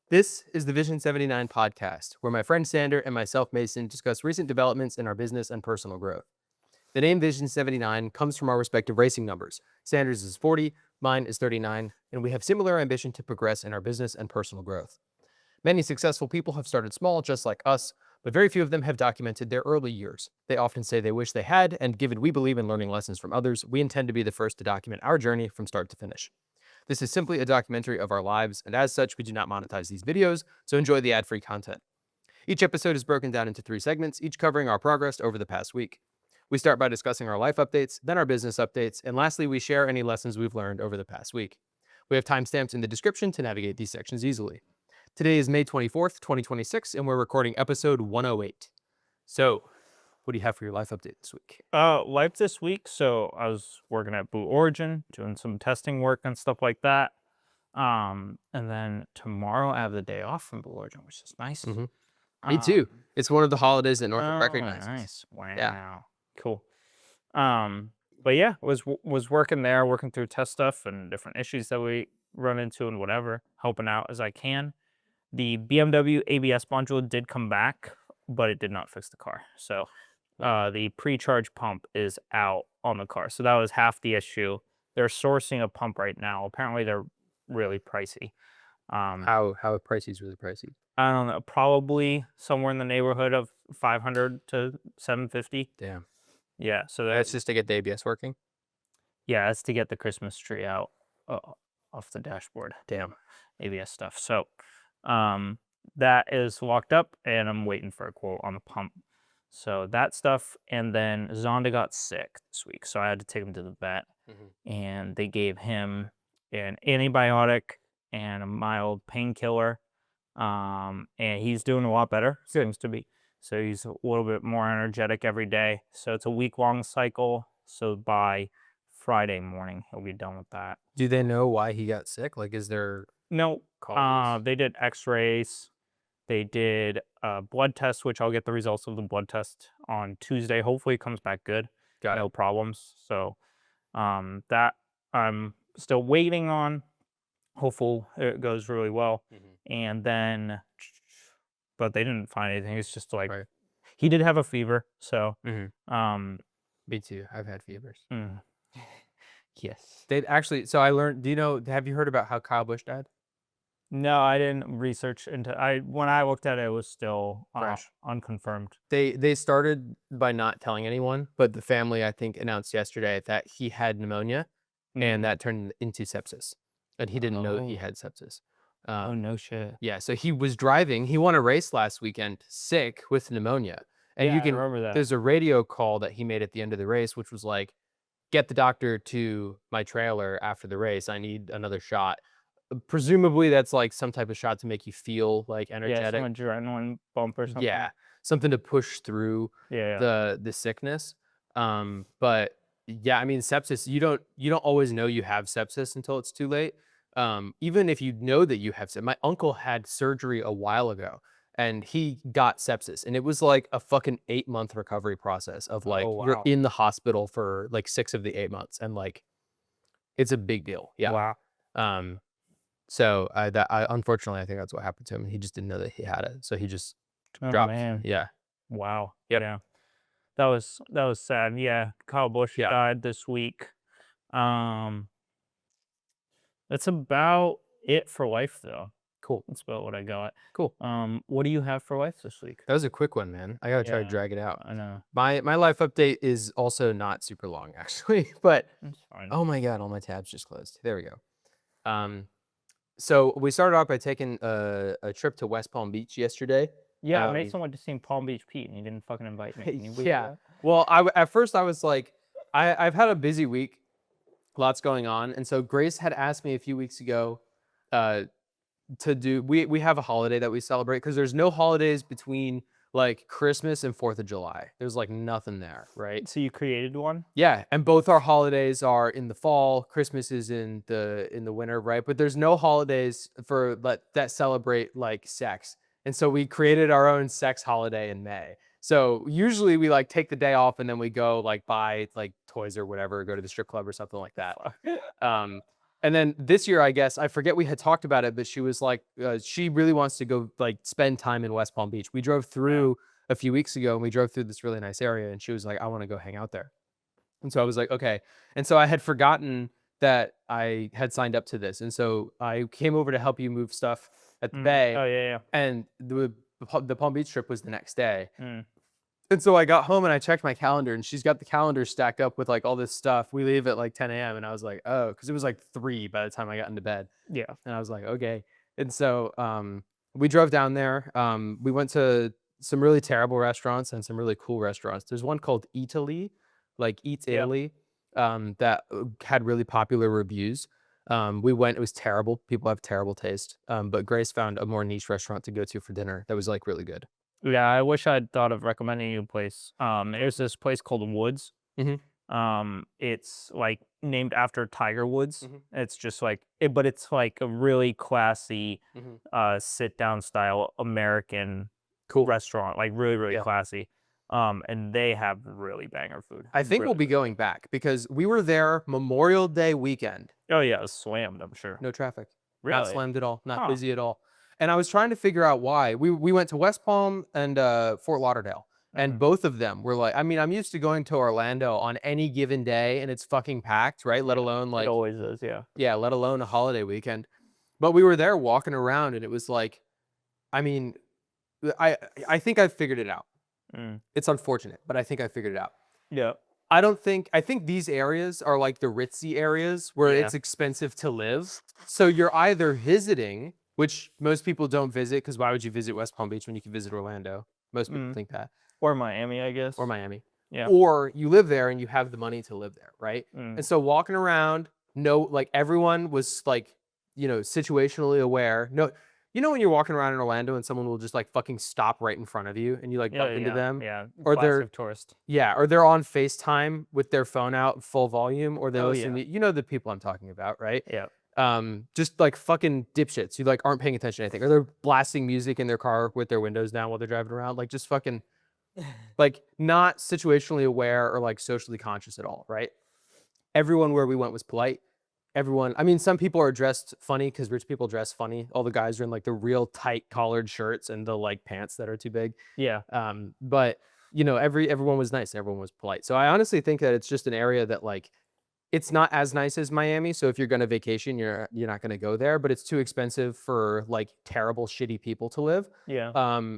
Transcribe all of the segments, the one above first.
This is the Vision 79 podcast, where my friend Sander and myself, Mason, discuss recent developments in our business and personal growth. The name Vision 79 comes from our respective racing numbers. Sanders is 40, mine is 39, and we have similar ambition to progress in our business and personal growth. Many successful people have started small, just like us, but very few of them have documented their early years. They often say they wish they had, and given we believe in learning lessons from others, we intend to be the first to document our journey from start to finish. This is simply a documentary of our lives, and as such, we do not monetize these videos, so enjoy the ad-free content. Each episode is broken down into 3 segments, each covering our progress over the past week. We start by discussing our life updates, then our business updates, and lastly, we share any lessons we've learned over the past week. We have timestamps in the description to navigate these sections easily. Today is May 24th, 2026, and we're recording episode 108. So, what do you have for your life update this week? Life this week. So I was working at Blue Origin, doing some testing work and stuff like that. And then tomorrow I have the day off from Blue Origin, which is nice. Me too. It's one of the holidays that Norfolk Oh, recognizes. nice. Wow. Yeah. Cool. But yeah, was working there, working through test stuff and different issues that we run into and whatever, helping out as I can. The BMW ABS module did come back, but it did not fix the car. So the pre-charge pump is out on the car. So that was half the issue. They're sourcing a pump right now. Apparently they're really pricey. How pricey is really pricey? I don't know, probably somewhere in the neighborhood of 500 to 750. Damn. Yeah, so That's just to get the ABS working? yeah, that's to get the Christmas tree out off the dashboard. Damn. ABS stuff. So that is locked up and I'm waiting for a quote on the pump. So that stuff, and then Zonda got sick this week, so I had to take him to the vet, and they gave him an antibiotic and a mild painkiller, and he's doing a lot better, seems to be. So he's a little bit more energetic every day. So it's a week-long cycle, so by Friday morning, he'll be done with that. Do they know why he got sick? Like, is there No, cause? they did x-rays. They did a blood test, which I'll get the results of the blood test on Tuesday. Hopefully it comes back good. Got No it. problems. So that I'm still waiting on. Hopefully it goes really well. And then, but they didn't find anything. It's just like, Right. he did have a fever. So, Me too. I've had fevers. yes. They'd actually, so I learned, have you heard about how Kyle Busch died? No, I didn't research into. When I looked at it, it was still Fresh. unconfirmed. They started by not telling anyone, but the family, I think, announced yesterday that he had pneumonia and that turned into sepsis. And he didn't know he had sepsis. Oh, no shit. Yeah, so he was driving. He won a race last weekend sick with pneumonia. And Yeah, I remember that. there's a radio call that he made at the end of the race, which was like, get the doctor to my trailer after the race. I need another shot. Presumably that's like some type of shot to make you feel like Yeah, energetic. some adrenaline bump or something. Yeah, something to push through Yeah. the sickness. But yeah, I mean sepsis, you don't always know you have sepsis until it's too late. Even if you know that you have sepsis. My uncle had surgery a while ago and he got sepsis and it was like a fucking 8-month recovery process of like Oh, you're wow. in the hospital for like 6 of the 8 months and like it's a big deal. Yeah. Wow. So unfortunately I think that's what happened to him. He just didn't know that he had it. So he just Oh, dropped. man. Yeah. Wow. Yep. Yeah. That was sad. Yeah. Kyle Busch Yeah. died this week. That's about it for life though. Cool. That's about what I got. Cool. What do you have for life this week? That was a quick one, man. I gotta try to Yeah, drag it out. I know. My life update is also not super long, actually. But It's fine. oh my god, all my tabs just closed. There we go. So we started off by taking a trip to West Palm Beach yesterday. Yeah, Mason went to see Palm Beach Pete and he didn't fucking invite me. Can you believe Yeah. that? Well, at first I was like, I've had a busy week, lots going on, and so Grace had asked me a few weeks ago, to do. We have a holiday that we celebrate because there's no holidays between like Christmas and 4th of July. There's like nothing there, right? So you created one? Yeah, and both our holidays are in the fall. Christmas is in the winter, right? But there's no holidays for that celebrate like sex. And so we created our own sex holiday in May. So usually we like take the day off and then we go like buy like toys or whatever, go to the strip club or something like that. And And then this year, I guess, I forget we had talked about it, but she was like, she really wants to go like spend time in West Palm Beach. We drove through a few weeks ago and we drove through this really nice area and she was like, I want to go hang out there. And so I was like, okay. And so I had forgotten that I had signed up to this. And so I came over to help you move stuff at the bay. Oh, yeah. And the Palm Beach trip was the next day. Mm. And so I got home and I checked my calendar and she's got the calendar stacked up with like all this stuff. We leave at like 10 a.m. And I was like, oh, because it was like 3 by the time I got into bed. Yeah. And I was like, okay. And so we drove down there. We went to some really terrible restaurants and some really cool restaurants. There's one called Italy, like Eats Italy, that had really popular reviews. We went, it was terrible. People have terrible taste. But Grace found a more niche restaurant to go to for dinner that was like really good. Yeah, I wish I'd thought of recommending you a place. There's this place called Woods. It's like named after Tiger Woods. It's just like but it's like a really classy sit down style American restaurant, like really classy. And they have really banger food. I think Really we'll be good. going back because we were there Memorial Day weekend. Oh yeah, it was slammed, I'm sure. No traffic. Really? Not slammed at all. Not Huh. busy at all. And I was trying to figure out why. We went to West Palm and Fort Lauderdale. And both of them were like, I mean, I'm used to going to Orlando on any given day and it's fucking packed, right? Let alone like, It always is, yeah. yeah, let alone a holiday weekend. But we were there walking around and it was like, I mean, I think I've figured it out. It's unfortunate, but I think I figured it out. Yeah. I think these areas are like the ritzy areas where it's expensive to live. So you're either visiting, which most people don't visit because why would you visit West Palm Beach when you can visit Orlando? Most people think that. Or Miami, I guess. Or Miami. Yeah. Or you live there and you have the money to live there, right? And so walking around, like everyone was like, you know, situationally aware. No, you know when you're walking around in Orlando and someone will just like fucking stop right in front of you and you like bump into them? Yeah. Or they're Classic tourist. yeah, or they're on FaceTime with their phone out full volume, or they Oh, listen to, you know the people I'm talking about, right? Yeah. Just like fucking dipshits who like aren't paying attention to anything, or they're blasting music in their car with their windows down while they're driving around, like just fucking like not situationally aware or like socially conscious at all, right? Everyone where we went was polite. Everyone, I mean, some people are dressed funny because rich people dress funny. All the guys are in like the real tight collared shirts and the like pants that are too big. Yeah. But you know, everyone was nice. Everyone was polite. So I honestly think that it's just an area that like, it's not as nice as Miami. So if you're going to vacation, you're not going to go there, but it's too expensive for like terrible, shitty people to live. Yeah.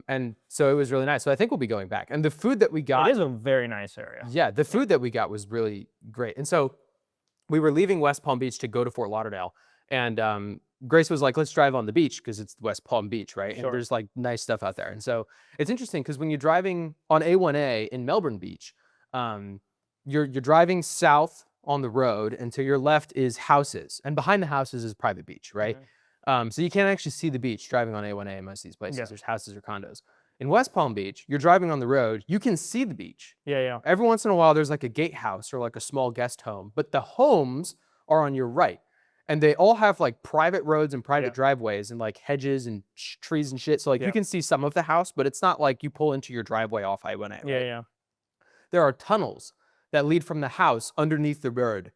And so it was really nice. So I think we'll be going back. And the food that we got, It is a very nice area. yeah, the food that we got was really great. And so we were leaving West Palm Beach to go to Fort Lauderdale. And Grace was like, let's drive on the beach because it's West Palm Beach, right? Sure. And there's like nice stuff out there. And so it's interesting because when you're driving on A1A in Melbourne Beach, you're driving south on the road and to your left is houses. And behind the houses is private beach, right? So you can't actually see the beach driving on A1A in most of these places. Yeah. There's houses or condos. In West Palm Beach, you're driving on the road, you can see the beach. Yeah. Every once in a while, there's like a gatehouse or like a small guest home, but the homes are on your right. And they all have like private roads and private driveways and like hedges and trees and shit. So like you can see some of the house, but it's not like you pull into your driveway off I-1A. Right? Yeah. There are tunnels that lead from the house underneath the road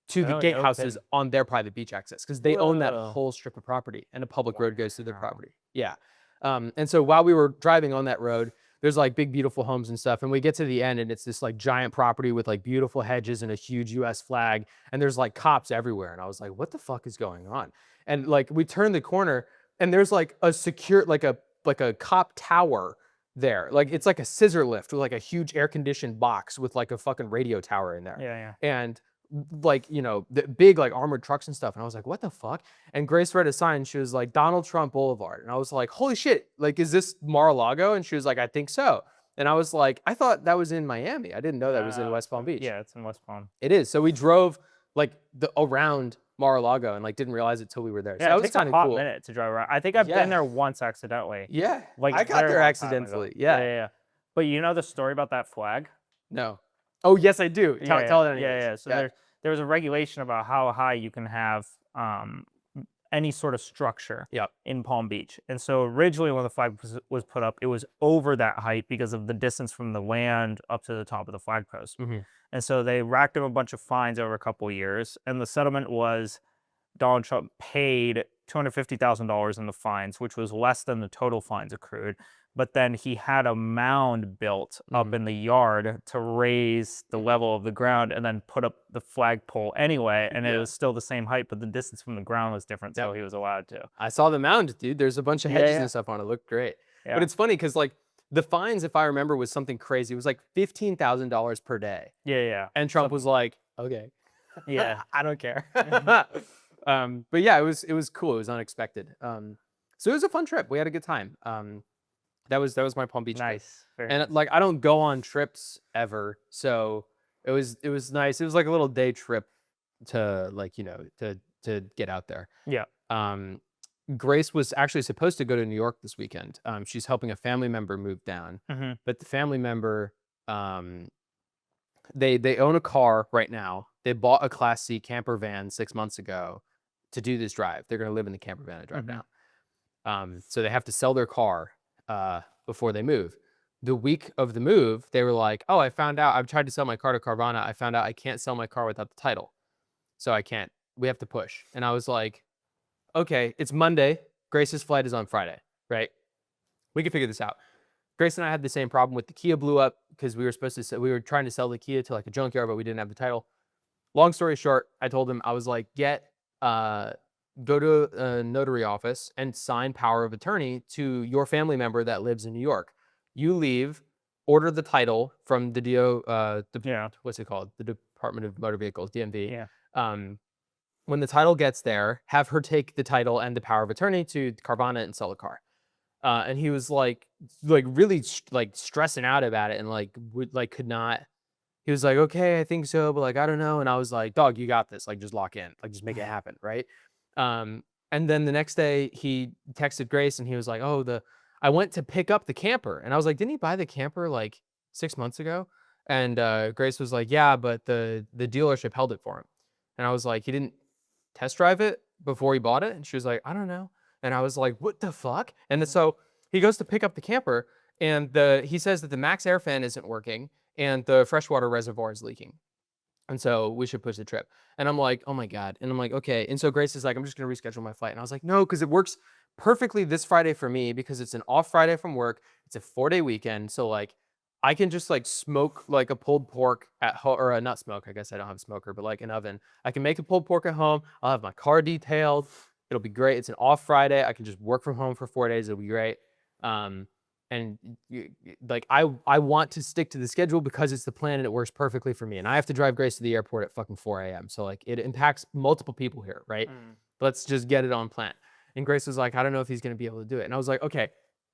to the gatehouses on their private beach access because they own that whole strip of property and a public road goes through their property. Yeah. And so while we were driving on that road, there's like big, beautiful homes and stuff. And we get to the end and it's this like giant property with like beautiful hedges and a huge US flag. And there's like cops everywhere. And I was like, what the fuck is going on? And like we turned the corner and there's like a secure, like a cop tower there. Like it's like a scissor lift with like a huge air conditioned box with like a fucking radio tower in there. Yeah. And like, you know, the big like armored trucks and stuff. And I was like, what the fuck? And Grace read a sign. She was like, Donald Trump Boulevard. And I was like, holy shit. Like, is this Mar-a-Lago? And she was like, I think so. And I was like, I thought that was in Miami. I didn't know that was in West Palm Beach. Yeah, it's in West Palm. It is. So we drove like around Mar-a-Lago and like didn't realize it till we were there. So Yeah, that it was takes a kind of hot cool. minute to drive around. I think I've been there once accidentally. Yeah. Like I got very there long time ago. accidentally. Yeah. But you know the story about that flag? No. Oh, yes, I do. Tell it anyways. Yeah. So there was a regulation about how high you can have any sort of structure in Palm Beach. And so originally when the flag was put up, it was over that height because of the distance from the land up to the top of the flagpost. And so they racked up a bunch of fines over a couple of years. And the settlement was Donald Trump paid $250,000 in the fines, which was less than the total fines accrued. But then he had a mound built up in the yard to raise the level of the ground and then put up the flagpole anyway. And it was still the same height, but the distance from the ground was different. So he was allowed to. I saw the mound, dude. There's a bunch of hedges yeah. and stuff on it. It looked great. Yeah. But it's funny because like the fines, if I remember, was something crazy. It was like $15,000 per day. Yeah. And Trump was like, okay. Yeah. I don't care. But yeah, it was cool. It was unexpected. So it was a fun trip. We had a good time. That was my Palm Beach trip. Nice. Very And nice. like I don't go on trips ever, so it was nice. It was like a little day trip to like, you know, to get out there. Yeah. Grace was actually supposed to go to New York this weekend. She's helping a family member move down, but the family member, they own a car right now. They bought a Class C camper van 6 months ago to do this drive. They're going to live in the camper van and drive down. So they have to sell their car before they move. The week of the move, they were like, oh, I found out, I've tried to sell my car to Carvana. I found out I can't sell my car without the title. So I can't, we have to push. And I was like, okay, it's Monday. Grace's flight is on Friday, right? We can figure this out. Grace and I had the same problem with the Kia blew up because we were trying to sell the Kia to like a junkyard, but we didn't have the title. Long story short, I told him, I was like, go to a notary office and sign power of attorney to your family member that lives in New York. You leave, order the title from the what's it called? The Department of Motor Vehicles, DMV. Yeah. When the title gets there, have her take the title and the power of attorney to Carvana and sell the car. And he was like really like stressing out about it and could not. He was like, okay, I think so, but like I don't know. And I was like, dog, you got this. Like just lock in. Like just make it happen, right? And then the next day he texted Grace and he was like, oh, I went to pick up the camper. And I was like, didn't he buy the camper like 6 months ago? And Grace was like, yeah, but the dealership held it for him. And I was like, he didn't test drive it before he bought it? And she was like, I don't know. And I was like, what the fuck? And so he goes to pick up the camper and he says that the max air fan isn't working and the freshwater reservoir is leaking. And so we should push the trip. And I'm like, oh my God. And I'm like, okay. And so Grace is like, I'm just going to reschedule my flight. And I was like, no, because it works perfectly this Friday for me because it's an off Friday from work. It's a 4-day weekend. So like I can just like smoke like a pulled pork at home, or not smoke. I guess I don't have a smoker, but like an oven. I can make a pulled pork at home. I'll have my car detailed. It'll be great. It's an off Friday. I can just work from home for 4 days. It'll be great. Like I want to stick to the schedule because it's the plan and it works perfectly for me. And I have to drive Grace to the airport at fucking 4 a.m. So like it impacts multiple people here, right? Let's just get it on plan. And Grace was like, I don't know if he's going to be able to do it. And I was like, okay,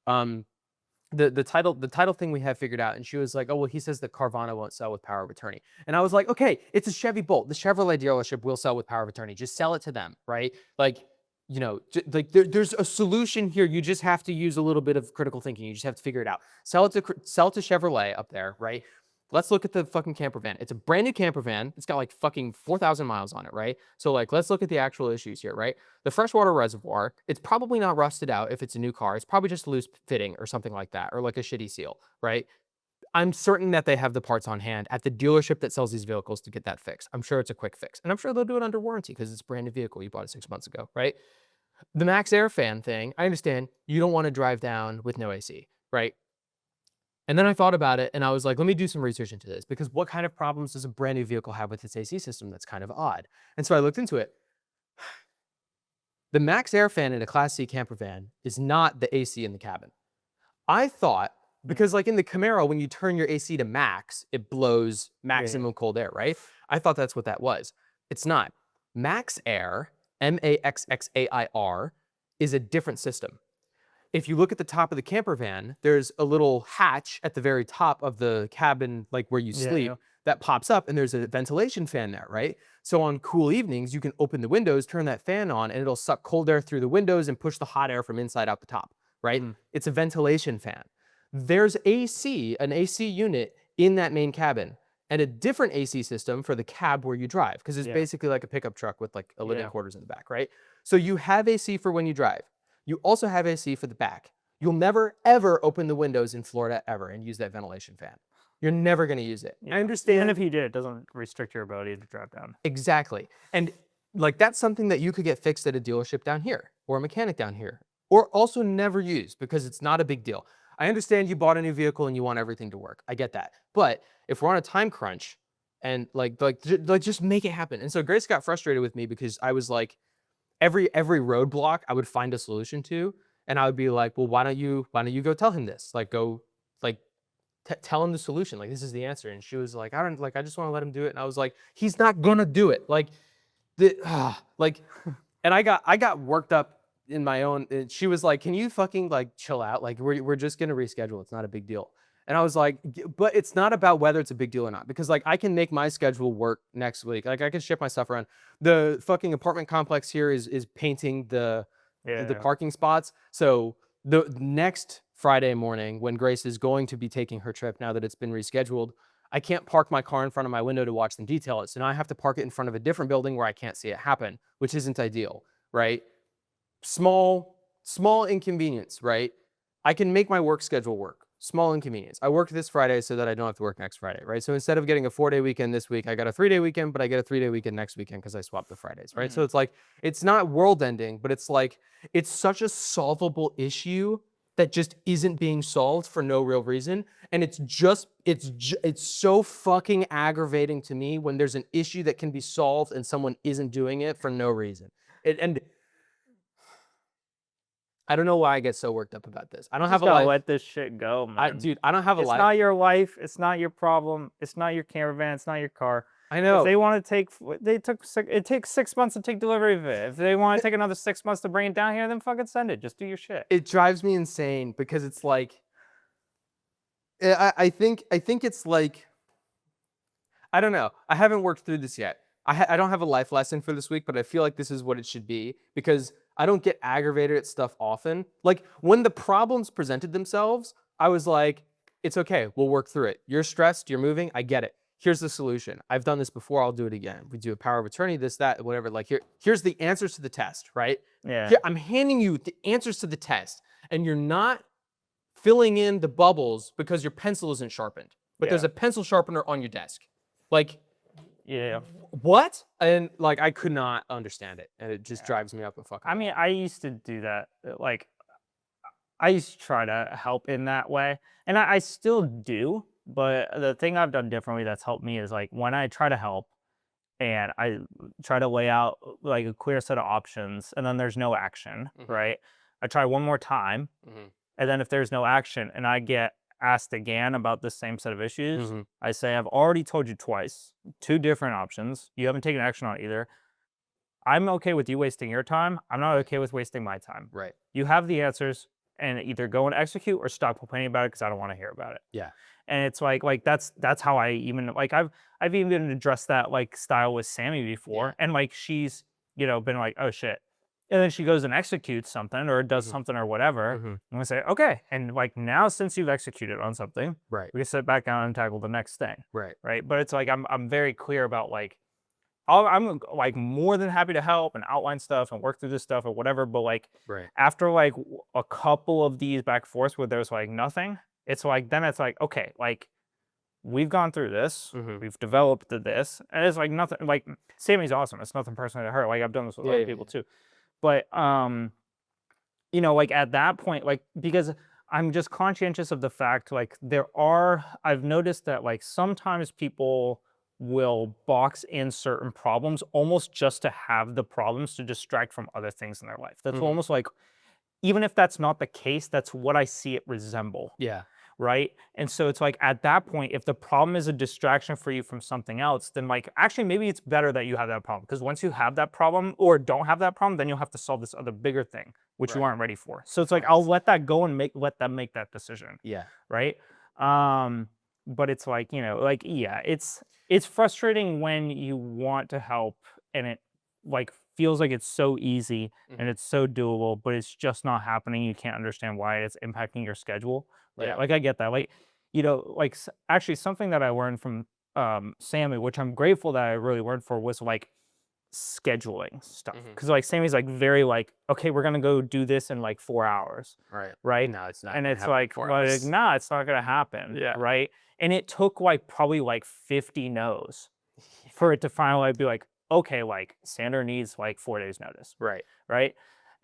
the title thing we have figured out. And she was like, oh, well, he says that Carvana won't sell with power of attorney. And I was like, okay, it's a Chevy Bolt. The Chevrolet dealership will sell with power of attorney. Just sell it to them, right? Like, you know, like there's a solution here. You just have to use a little bit of critical thinking. You just have to figure it out. Sell it to Chevrolet up there, right? Let's look at the fucking camper van. It's a brand new camper van. It's got like fucking 4,000 miles on it, right? So like, let's look at the actual issues here, right? The freshwater reservoir, it's probably not rusted out if it's a new car. It's probably just loose fitting or something like that, or like a shitty seal, right? I'm certain that they have the parts on hand at the dealership that sells these vehicles to get that fixed. I'm sure it's a quick fix. And I'm sure they'll do it under warranty because it's a brand new vehicle. You bought it 6 months ago, right? The max air fan thing, I understand you don't want to drive down with no AC, right? And then I thought about it and I was like, let me do some research into this because what kind of problems does a brand new vehicle have with its AC system that's kind of odd? And so I looked into it. The max air fan in a Class C camper van is not the AC in the cabin. I thought, because like in the Camaro, when you turn your AC to max, it blows maximum cold air, right? I thought that's what that was. It's not. Max Air, MAXXAIR, is a different system. If you look at the top of the camper van, there's a little hatch at the very top of the cabin, like where you sleep, that pops up and there's a ventilation fan there, right? So on cool evenings, you can open the windows, turn that fan on, and it'll suck cold air through the windows and push the hot air from inside out the top, right? It's a ventilation fan. There's an AC unit in that main cabin and a different AC system for the cab where you drive, because it's basically like a pickup truck with like a living quarters in the back, right? So you have AC for when you drive. You also have AC for the back. You'll never, ever open the windows in Florida ever and use that ventilation fan. You're never going to use it. I understand. And if you did, it doesn't restrict your ability to drive down. Exactly. And like that's something that you could get fixed at a dealership down here or a mechanic down here, or also never use because it's not a big deal. I understand you bought a new vehicle and you want everything to work. I get that. But if we're on a time crunch and just make it happen. And so Grace got frustrated with me because I was like, every roadblock I would find a solution to, and I would be like, well, why don't you go tell him this? Like, go, like, tell him the solution. Like, this is the answer. And she was like, I just want to let him do it. And I was like, he's not gonna do it. Like, like, and I got worked up in my own. And she was like, can you fucking like chill out? Like, we're just gonna reschedule. It's not a big deal. And I was like, but it's not about whether it's a big deal or not, because like I can make my schedule work next week. Like I can ship my stuff around. The fucking apartment complex here is painting the parking spots. So the next Friday morning when Grace is going to be taking her trip, now that it's been rescheduled, I can't park my car in front of my window to watch them detail it. So now I have to park it in front of a different building where I can't see it happen, which isn't ideal, right? Small inconvenience, right? I can make my work schedule work. Small inconvenience. I worked this Friday so that I don't have to work next Friday, right? So instead of getting a 4-day weekend this week, I got a 3-day weekend, but I get a 3-day weekend next weekend because I swapped the Fridays, right? So it's like, it's not world ending, but it's like, it's such a solvable issue that just isn't being solved for no real reason. And it's so fucking aggravating to me when there's an issue that can be solved and someone isn't doing it for no reason. And I don't know why I get so worked up about this. I don't have a life. Let this shit go, man. Dude, I don't have a life. It's not your life. It's not your problem. It's not your caravan. It's not your car. I know. If they want to take, it takes 6 months to take delivery of it. If they want to take another 6 months to bring it down here, then fucking send it. Just do your shit. It drives me insane because it's like, I think it's like, I don't know. I haven't worked through this yet. I don't have a life lesson for this week, but I feel like this is what it should be because I don't get aggravated at stuff often. Like when the problems presented themselves, I was like, it's okay. We'll work through it. You're stressed. You're moving. I get it. Here's the solution. I've done this before. I'll do it again. We do a power of attorney, this, that, whatever. Like here's the answers to the test, right? Yeah. Here, I'm handing you the answers to the test, and you're not filling in the bubbles because your pencil isn't sharpened. But there's a pencil sharpener on your desk. Like, yeah. What? And like I could not understand it, and it just drives me up a fucking. I mean, I used to do that. Like, I used to try to help in that way, and I still do. But the thing I've done differently that's helped me is like when I try to help, and I try to lay out like a clear set of options, and then there's no action, right? I try one more time, and then if there's no action, and I get asked again about the same set of issues, I say, I've already told you twice, 2 different options. You haven't taken action on either. I'm okay with you wasting your time. I'm not okay with wasting my time. Right. You have the answers, and either go and execute or stop complaining about it because I don't want to hear about it. Yeah. And it's like that's how I even like I've even addressed that like style with Sammy before, and like she's been like, oh shit. And then she goes and executes something or does something or whatever. I'm gonna say, okay. And like now, since you've executed on something, right, we can sit back down and tackle the next thing. Right. Right. But it's like I'm very clear about like I'm like more than happy to help and outline stuff and work through this stuff or whatever. But like after like a couple of these back and forths where there's like nothing, it's like then it's like, okay, like we've gone through this, we've developed this, and it's like nothing like Sammy's awesome. It's nothing personal to her. Like I've done this with other people too. But, like at that point, like, because I'm just conscientious of the fact, like I've noticed that like sometimes people will box in certain problems almost just to have the problems to distract from other things in their life. That's almost like, even if that's not the case, that's what I see it resemble. Yeah. Right. And so it's like at that point, if the problem is a distraction for you from something else, then like actually maybe it's better that you have that problem, because once you have that problem or don't have that problem, then you'll have to solve this other bigger thing, which you aren't ready for. So it's like I'll let that go and let them make that decision. Yeah. Right. But it's like, like, yeah, it's frustrating when you want to help and it like feels like it's so easy and it's so doable, but it's just not happening. You can't understand why it's impacting your schedule. Right? Yeah. Like I get that. Like, like actually something that I learned from Sammy, which I'm grateful that I really learned for, was like scheduling stuff. Because like Sammy's like very like, okay, we're gonna go do this in like 4 hours. Right. No, it's not. And it's like, nah, it's not gonna happen. Yeah. Right. And it took like probably like 50 no's for it to finally be like, okay, like Sander needs like 4 days notice, Right. right?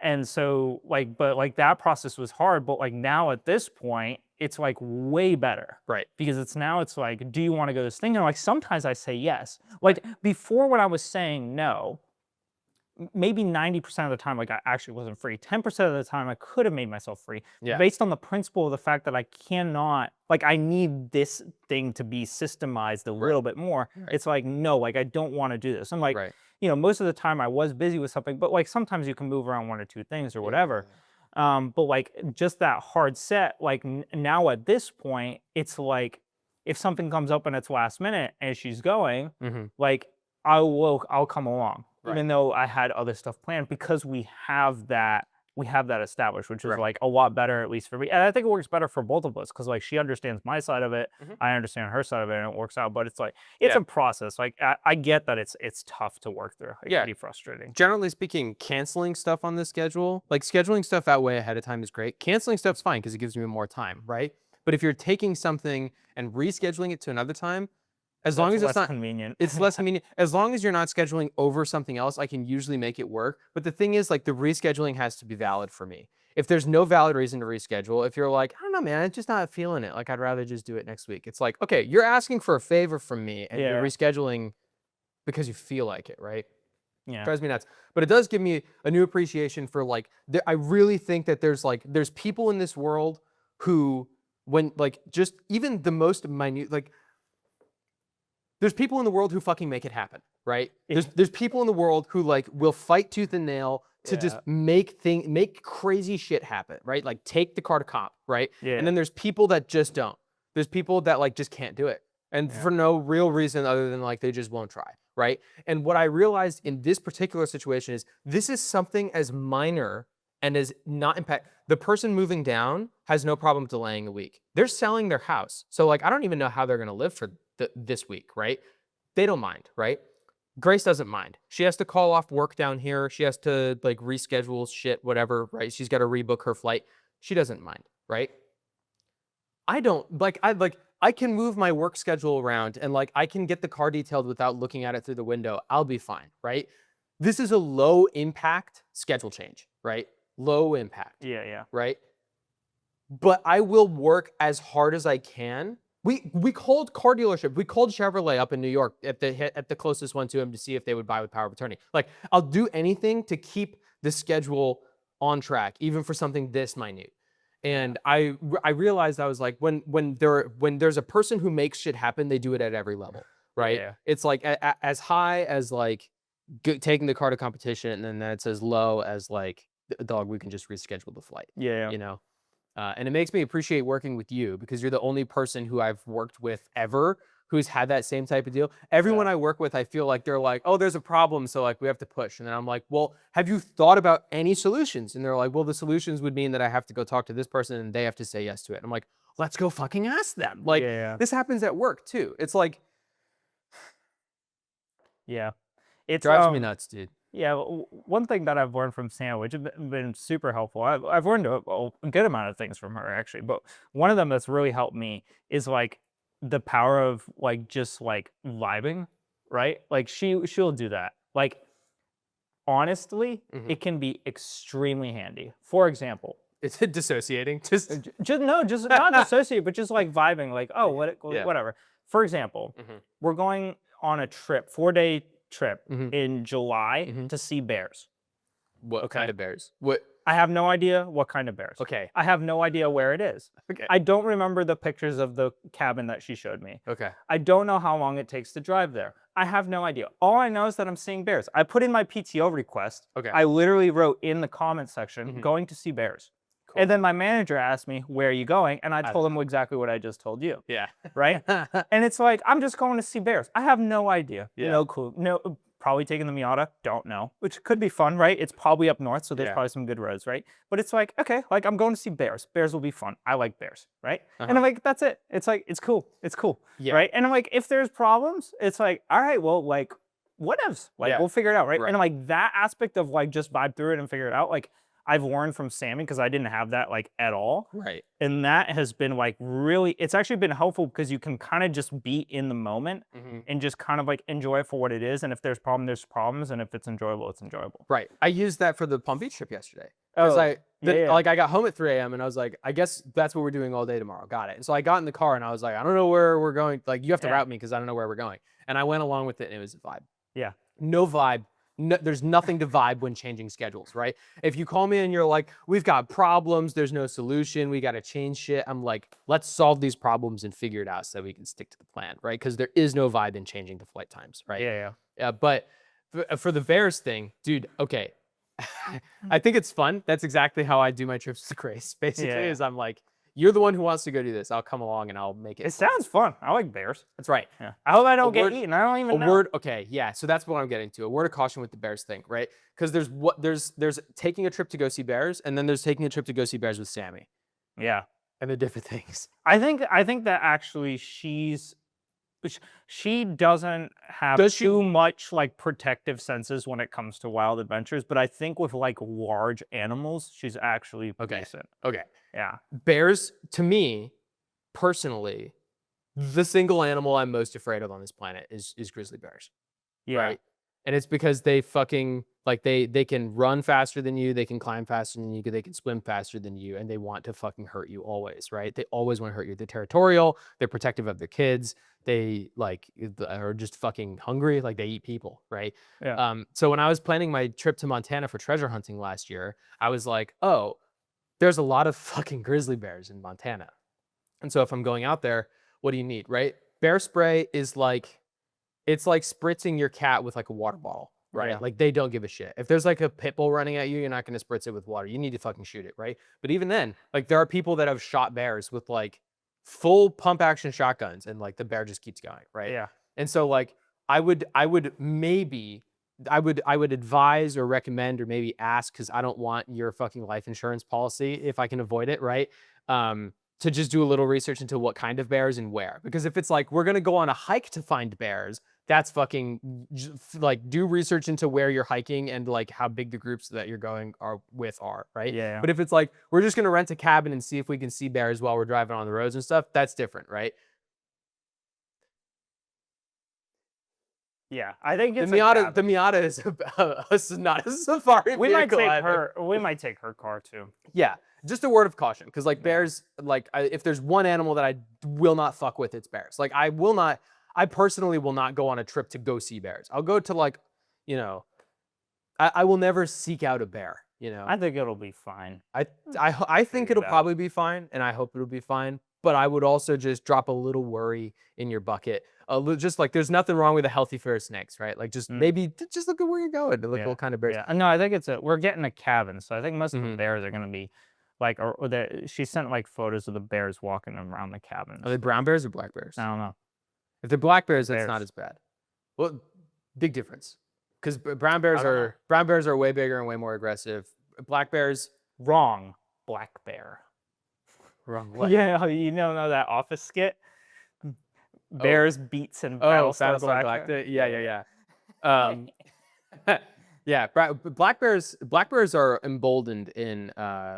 And so like, but like that process was hard, but like now at this point, it's like way better. Right. Because it's like, do you want to go to this thing? And like sometimes I say yes. Like before when I was saying no, maybe 90% of the time, like I actually wasn't free. 10% of the time I could have made myself free Yeah. based on the principle of the fact that I cannot, like I need this thing to be systemized a little bit more. Right. It's like, no, like I don't want to do this. I'm like, Right. you know, most of the time I was busy with something, but like sometimes you can move around 1 or 2 things or whatever. But like just that hard set, like now at this point, it's like if something comes up and it's last minute and she's going, like I'll come along, even though I had other stuff planned because we have that established, which is like a lot better, at least for me. And I think it works better for both of us because like she understands my side of it, I understand her side of it, and it works out. But it's like it's a process. Like I get that it's tough to work through. It can be frustrating. Generally speaking, canceling stuff on the schedule, like scheduling stuff out way ahead of time is great. Canceling stuff's fine because it gives me more time, right? But if you're taking something and rescheduling it to another time, as long as it's not convenient, it's less convenient. As long as you're not scheduling over something else, I can usually make it work. But the thing is, like, the rescheduling has to be valid for me. If there's no valid reason to reschedule, if you're like, I don't know, man, I'm just not feeling it. Like, I'd rather just do it next week. It's like, okay, you're asking for a favor from me and you're rescheduling because you feel like it, right? Yeah. Drives me nuts. But it does give me a new appreciation for like, I really think that there's people in this world who, when like just even the most minute, like, there's people in the world who fucking make it happen, right? There's people in the world who like will fight tooth and nail to just make crazy shit happen, right? Like take the car to comp, right? Yeah. And then there's people that just don't. There's people that like just can't do it. And for no real reason other than like they just won't try, right? And what I realized in this particular situation is this is something as minor and as not impact. The person moving down has no problem delaying a week. They're selling their house. So like I don't even know how they're gonna live for this week, right? They don't mind, right? Grace doesn't mind. She has to call off work down here. She has to like reschedule shit, whatever, right? She's got to rebook her flight. She doesn't mind, right? I don't like. I can move my work schedule around and like I can get the car detailed without looking at it through the window. I'll be fine, right? This is a low impact schedule change, right? Low impact. Yeah. Right? But I will work as hard as I can. We called car dealership. We called Chevrolet up in New York at the closest one to him to see if they would buy with power of attorney. Like I'll do anything to keep the schedule on track, even for something this minute. And I realized I was like, when there's a person who makes shit happen, they do it at every level, right? Yeah. It's like as high as like taking the car to competition, and then that's as low as like, dog, we can just reschedule the flight. Yeah. You know. And it makes me appreciate working with you because you're the only person who I've worked with ever who's had that same type of deal. Everyone I work with, I feel like they're like, oh, there's a problem, so like we have to push. And then I'm like, well, have you thought about any solutions? And they're like, well, the solutions would mean that I have to go talk to this person and they have to say yes to it. And I'm like, let's go fucking ask them. Like, this happens at work too. It's like, it drives me nuts, dude. Yeah, one thing that I've learned from Sam, which has been super helpful, I've learned a good amount of things from her actually, but one of them that's really helped me is like the power of like just like vibing, right? Like she'll do that. Like honestly, it can be extremely handy. For example, Is it dissociating? Just not dissociate, but just like vibing, like whatever. For example, we're going on a trip, 4-day trip in July to see bears. What kind of bears? What? I have no idea what kind of bears. Okay. I have no idea where it is. Okay. I don't remember the pictures of the cabin that she showed me. Okay. I don't know how long it takes to drive there. I have no idea. All I know is that I'm seeing bears. I put in my PTO request. Okay. I literally wrote in the comment section, going to see bears. Cool. And then my manager asked me, where are you going? And I told him exactly what I just told you. Yeah. Right? And it's like, I'm just going to see bears. I have no idea. Yeah. No clue. No, probably taking the Miata. Don't know. Which could be fun, right? It's probably up north, so there's probably some good roads, right? But it's like, okay, like I'm going to see bears. Bears will be fun. I like bears, right? And I'm like, that's it. It's like, it's cool. It's cool. Yeah. Right? And I'm like, if there's problems, it's like, all right, well, like, whatevs. Like, we'll figure it out, right? And I'm like, that aspect of like just vibe through it and figure it out, like, I've learned from Sammy because I didn't have that like at all. Right. And that has been like really, it's actually been helpful because you can kind of just be in the moment Mhm. and just kind of like enjoy it for what it is. And if there's problem, there's problems. And if it's enjoyable, it's enjoyable. Right. I used that for the Palm Beach trip yesterday. Because Oh, yeah. like I got home at 3 a.m. and I was like, I guess that's what we're doing all day tomorrow. Got it. And so I got in the car and I was like, I don't know where we're going. Like you have to Yeah. route me because I don't know where we're going. And I went along with it and it was a vibe. Yeah. No vibe. No, there's nothing to vibe when changing schedules, right? If you call me and you're like, we've got problems, there's no solution, we got to change shit. I'm like, let's solve these problems and figure it out so we can stick to the plan, right? Because there is no vibe in changing the flight times, right? Yeah. But for the Bears thing, dude, okay. I think it's fun. That's exactly how I do my trips to Grace, basically, Yeah. is I'm like, you're the one who wants to go do this. I'll come along and I'll make it. It sounds fun. I like bears. That's right. Yeah. I hope I don't get word- eaten. I don't even A know. word, okay, yeah. So that's what I'm getting to. A word of caution with the Bears thing, right? Because there's taking a trip to go see Bears, and then there's taking a trip to go see Bears with Sammy, Yeah. and they're different things. I think that actually she doesn't have Does she- too much like protective senses when it comes to wild adventures, but I think with like large animals, she's actually Okay. decent. Okay, Yeah. Bears to me, personally, the single animal I'm most afraid of on this planet is grizzly bears. Yeah. Right? And it's because they fucking like they can run faster than you, they can climb faster than you, they can swim faster than you, and they want to fucking hurt you always, right? They always want to hurt you. They're territorial, they're protective of their kids, they like are just fucking hungry, like they eat people, right? Yeah. So when I was planning my trip to Montana for treasure hunting last year, I was like, oh, there's a lot of fucking grizzly bears in Montana. And so if I'm going out there, what do you need, right? Bear spray is like, it's like spritzing your cat with like a water bottle, right? Yeah. Like they don't give a shit. If there's like a pit bull running at you, you're not going to spritz it with water. You need to fucking shoot it, right? But even then, like there are people that have shot bears with like full pump action shotguns and like the bear just keeps going, right? Yeah. And so like I would advise or recommend or maybe ask, because I don't want your fucking life insurance policy if I can avoid it, right? To just do a little research into what kind of bears and where. Because if it's like, we're going to go on a hike to find bears, that's fucking like do research into where you're hiking and like how big the groups that you're going are, right? Yeah. But if it's like, we're just going to rent a cabin and see if we can see bears while we're driving on the roads and stuff, that's different, right? Yeah. I think The it's Miata is not a safari we might vehicle take either. her. We might take her car too. Yeah, just a word of caution, because like bears, like if there's one animal that I will not fuck with, it's bears. Like I personally will not go on a trip to go see bears. I'll go to like, you know, I will never seek out a bear. You know, I think it'll be fine. I think Figure it'll it out. probably be fine, and I hope it'll be fine. But I would also just drop a little worry in your bucket. Just like there's nothing wrong with a healthy fear of snakes, right? Like just maybe just look at where you're going, look what kind of bears. Yeah. No, I think we're getting a cabin, so I think most of the Mhm. bears are gonna be like, she sent like photos of the bears walking around the cabin. Are they brown bears or black bears? I don't know. If they're black bears, that's not Bears. as bad. Well, big difference. Because brown bears I don't know. are way bigger and way more aggressive. Black bears, Wrong. Black bear. wrong way. Yeah, you don't know that Office skit? Bears, beats, and Oh, Battlestar Battlestar Galactica. Galactica. Yeah. Yeah. Black bears are emboldened in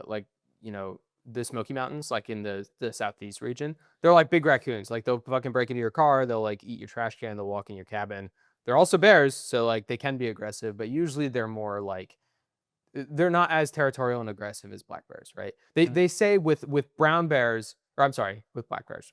like, you know, the Smoky Mountains, like in the southeast region. They're like big raccoons. Like they'll fucking break into your car, they'll like eat your trash can, they'll walk in your cabin. They're also bears, so like they can be aggressive, but usually they're more like, they're not as territorial and aggressive as black bears, right? They say with brown bears, or I'm sorry, with black bears.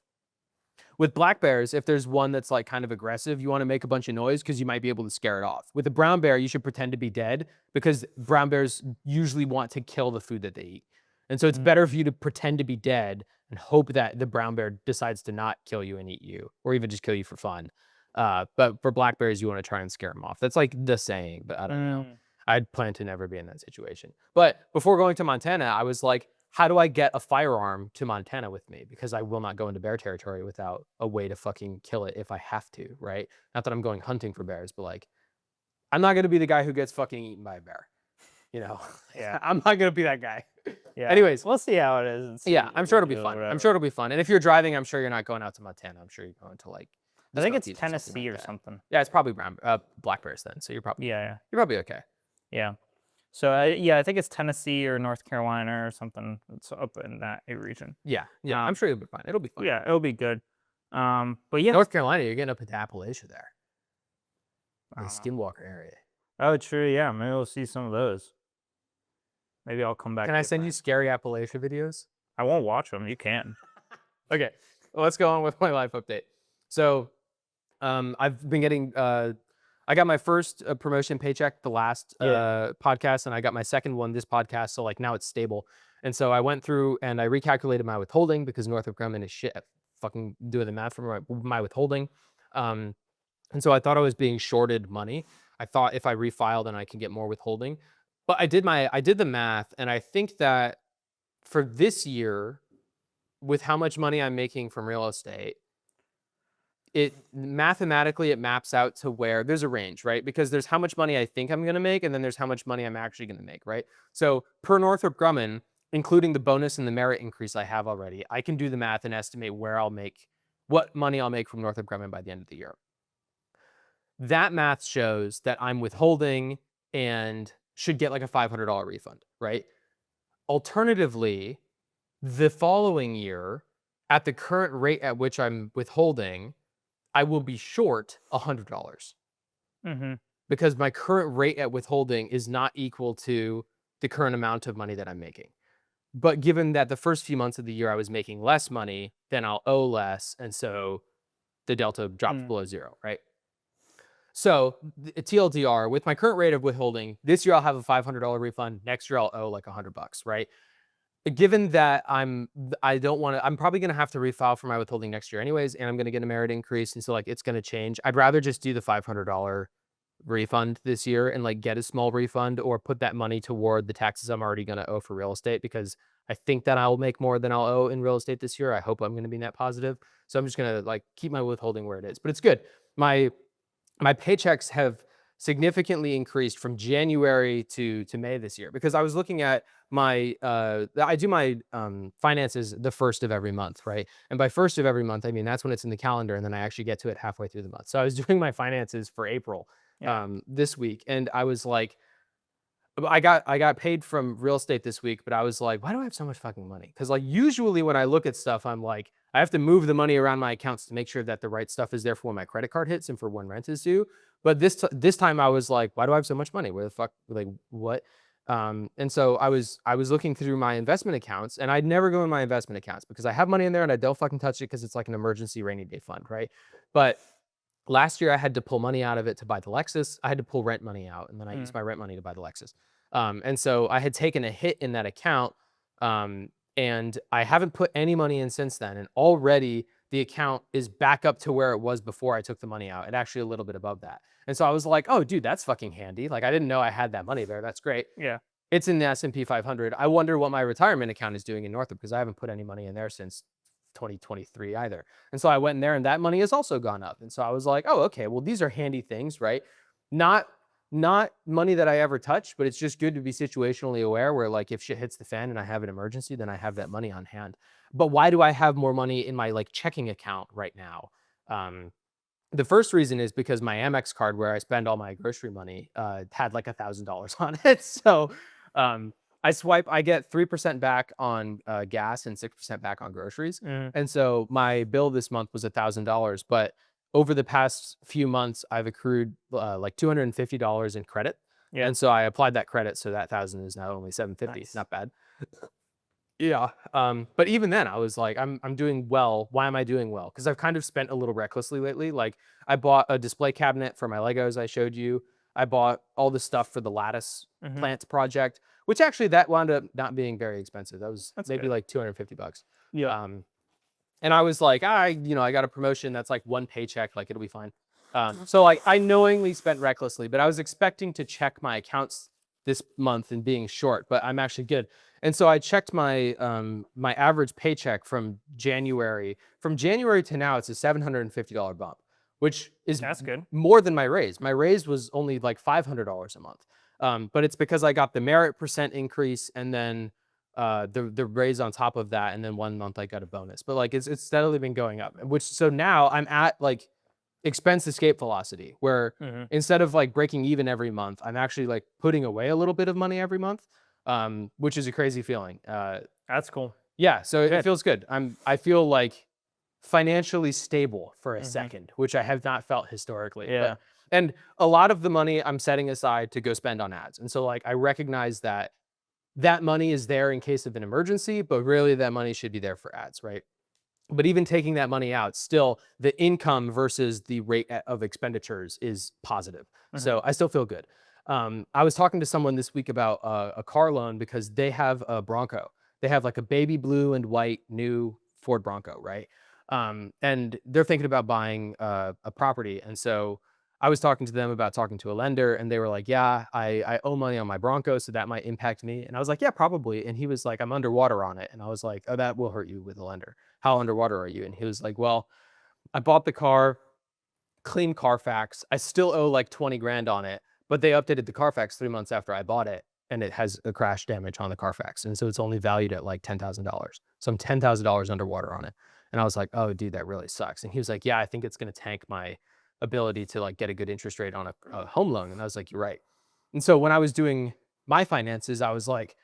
With black bears, if there's one that's like kind of aggressive, you want to make a bunch of noise because you might be able to scare it off. With a brown bear, you should pretend to be dead, because brown bears usually want to kill the food that they eat. And so it's better for you to pretend to be dead and hope that the brown bear decides to not kill you and eat you, or even just kill you for fun. But for black bears, you want to try and scare them off. That's like the saying, but I don't know. I'd plan to never be in that situation. But before going to Montana, I was like, how do I get a firearm to Montana with me? Because I will not go into bear territory without a way to fucking kill it if I have to, right? Not that I'm going hunting for bears, but like, I'm not going to be the guy who gets fucking eaten by a bear. You know? Yeah. I'm not going to be that guy. Yeah. Anyways. We'll see how it is. And see Yeah, I'm sure it'll be what fun. whatever. I'm sure it'll be fun. And if you're driving, I'm sure you're not going out to Montana. I'm sure you're going to like, I think it's Smokies or something Tennessee like or that. something. Yeah, it's probably black bears then. So you're probably Yeah. okay. Yeah. So I think it's Tennessee or North Carolina or something. It's up in that region. Yeah, I'm sure it'll be fine. It'll be fine. Yeah, it'll be good. But yeah, North Carolina, you're getting up into Appalachia there, I the don't know. Skinwalker area. Oh, true. Yeah, maybe we'll see some of those. Maybe I'll come back. Can I send you different. scary Appalachia videos? I won't watch them. You can. Okay, well, let's go on with my life update. So, I've been getting. I got my first promotion paycheck the last podcast, and I got my second one this podcast. So like now it's stable. And so I went through and I recalculated my withholding because Northrop Grumman is shit at fucking doing the math for my withholding. And so I thought I was being shorted money. I thought if I refiled then I can get more withholding. But I did the math, and I think that for this year, with how much money I'm making from real estate, it mathematically it maps out to where there's a range, right? Because there's how much money I think I'm going to make, and then there's how much money I'm actually going to make, right? So per Northrop Grumman, including the bonus and the merit increase I have already, I can do the math and estimate what money I'll make from Northrop Grumman by the end of the year. That math shows that I'm withholding and should get like a $500 refund, right? Alternatively, the following year, at the current rate at which I'm withholding, I will be short $100 because my current rate at withholding is not equal to the current amount of money that I'm making. But given that the first few months of the year I was making less money, then I'll owe less. And so the delta drops below zero, right? So TLDR, with my current rate of withholding, this year I'll have a $500 refund. Next year I'll owe like $100, right? Given that I'm probably going to have to refile for my withholding next year anyways, and I'm going to get a merit increase. And so like, it's going to change. I'd rather just do the $500 refund this year and like get a small refund or put that money toward the taxes I'm already going to owe for real estate, because I think that I'll make more than I'll owe in real estate this year. I hope I'm going to be net positive. So I'm just going to like keep my withholding where it is, but it's good. My paychecks have significantly increased from January to May this year, because I was looking at my I do my finances the first of every month, right? And by first of every month, I mean that's when it's in the calendar, and then I actually get to it halfway through the month. So I was doing my finances for April this week, and I was like, I got paid from real estate this week, but I was like, why do I have so much fucking money? Because like usually when I look at stuff, I'm like, I have to move the money around my accounts to make sure that the right stuff is there for when my credit card hits and for when rent is due. But this time I was like, why do I have so much money? Where the fuck, like what? And so I was looking through my investment accounts, and I'd never go in my investment accounts because I have money in there and I don't fucking touch it because it's like an emergency rainy day fund, right? But last year I had to pull money out of it to buy the Lexus. I had to pull rent money out, and then I used my rent money to buy the Lexus. And so I had taken a hit in that account, and I haven't put any money in since then. And already the account is back up to where it was before I took the money out, and actually a little bit above that. And so I was like, oh, dude, that's fucking handy. Like I didn't know I had that money there. That's great. Yeah. It's in the S&P 500. I wonder what my retirement account is doing in Northrop, because I haven't put any money in there since 2023 either. And so I went in there, and that money has also gone up. And so I was like, oh, okay, well, these are handy things, right? Not money that I ever touch, but it's just good to be situationally aware where like if shit hits the fan and I have an emergency, then I have that money on hand. But why do I have more money in my like checking account right now? The first reason is because my Amex card, where I spend all my grocery money, had like $1,000 on it. So I get 3% back on gas and 6% back on groceries. And so my bill this month was $1,000, but over the past few months, I've accrued like $250 in credit. Yeah. And so I applied that credit. So that 1,000 is now only 750. Nice. Not bad. Yeah. But even then I was like, I'm doing well. Why am I doing well? Because I've kind of spent a little recklessly lately. Like I bought a display cabinet for my Legos I showed you. I bought all the stuff for the lattice plant project, which actually that wound up not being very expensive. That's maybe good. like $250. Yeah. And I was like, I got a promotion that's like one paycheck, like it'll be fine. So like I knowingly spent recklessly, but I was expecting to check my accounts this month and being short, but I'm actually good. And so I checked my my average paycheck from January. From January to now, it's a $750 bump, which is That's good. more than my raise. My raise was only like $500 a month. But it's because I got the merit percent increase and then the raise on top of that, and then 1 month I got a bonus. But like it's steadily been going up. So now I'm at like expense escape velocity, where Mm-hmm. instead of like breaking even every month, I'm actually like putting away a little bit of money every month, which is a crazy feeling. That's cool. Yeah, so it Good. feels good. I feel like financially stable for a Mhm. second, which I have not felt historically. Yeah. And a lot of the money I'm setting aside to go spend on ads. And so like I recognize that that money is there in case of an emergency, but really that money should be there for ads, right? But even taking that money out, still the income versus the rate of expenditures is positive. Mhm. So I still feel good. I was talking to someone this week about a car loan because they have a Bronco. They have like a baby blue and white new Ford Bronco, right? And they're thinking about buying a property. And so I was talking to them about talking to a lender, and they were like, "Yeah, I owe money on my Bronco, so that might impact me." And I was like, "Yeah, probably." And he was like, "I'm underwater on it." And I was like, "Oh, that will hurt you with a lender. How underwater are you?" And he was like, "Well, I bought the car, clean Carfax. I still owe like 20 grand on it, but they updated the Carfax 3 months after I bought it, and it has a crash damage on the Carfax. And so it's only valued at like $10,000. So I'm $10,000 underwater on it." And I was like, "Oh, dude, that really sucks." And he was like, "Yeah, I think it's going to tank my ability to like get a good interest rate on a home loan." And I was like, "You're right." And so when I was doing my finances, I was like,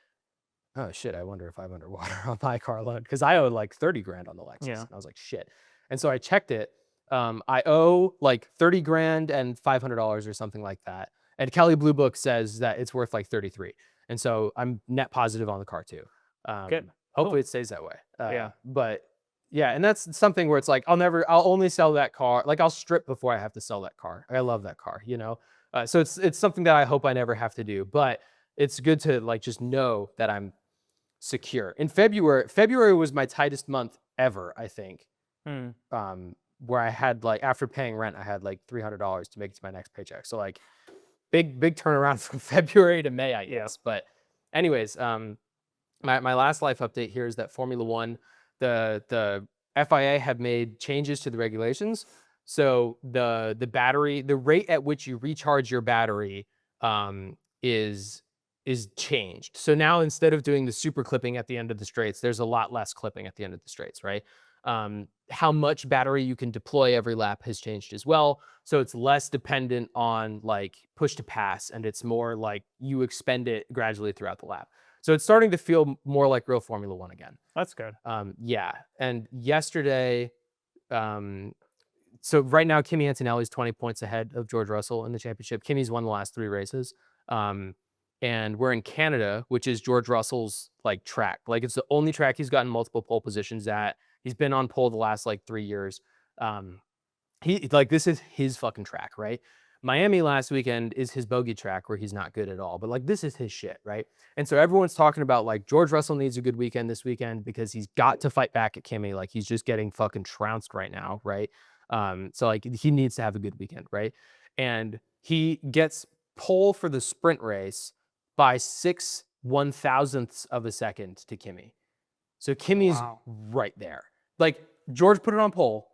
"Oh shit, I wonder if I'm underwater on my car loan," because I owe like 30 grand on the Lexus. Yeah. And I was like, "Shit." And so I checked it. I owe like 30 grand and $500 or something like that. And Kelly Blue Book says that it's worth like 33. And so I'm net positive on the car too. Good. Hopefully Cool. it stays that way. Yeah. But yeah, and that's something where it's like I'll only sell that car. Like I'll strip before I have to sell that car. I love that car, you know. So it's something that I hope I never have to do. But it's good to like just know that I'm secure. In February was my tightest month ever, I think. Mm. Where I had like after paying rent, I had like $300 to make it to my next paycheck. So like big turnaround from February to May, I guess. But anyways, my last life update here is that Formula One, the FIA have made changes to the regulations. So the battery, the rate at which you recharge your battery, is changed. So now instead of doing the super clipping at the end of the straights, there's a lot less clipping at the end of the straights, right? How much battery you can deploy every lap has changed as well. So it's less dependent on like push to pass, and it's more like you expend it gradually throughout the lap. So it's starting to feel more like real Formula One again. That's good. Yeah. And yesterday, so right now, Kimi Antonelli's 20 points ahead of George Russell in the championship. Kimi's won the last 3 races. And we're in Canada, which is George Russell's like track. Like it's the only track he's gotten multiple pole positions at. He's been on pole the last like 3 years. He like this is his fucking track, right? Miami last weekend is his bogey track where he's not good at all, but like this is his shit, right? And so everyone's talking about like George Russell needs a good weekend this weekend because he's got to fight back at Kimi. Like he's just getting fucking trounced right now, right? So like he needs to have a good weekend, right? And he gets pole for the sprint race by 6/1000ths of a second to Kimi. So Kimi's Wow. right there. Like George put it on pole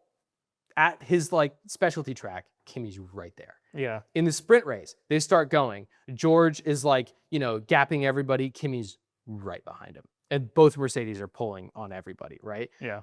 at his like specialty track. Kimi's right there. Yeah. In the sprint race, they start going. George is like, gapping everybody. Kimi's right behind him. And both Mercedes are pulling on everybody, right? Yeah.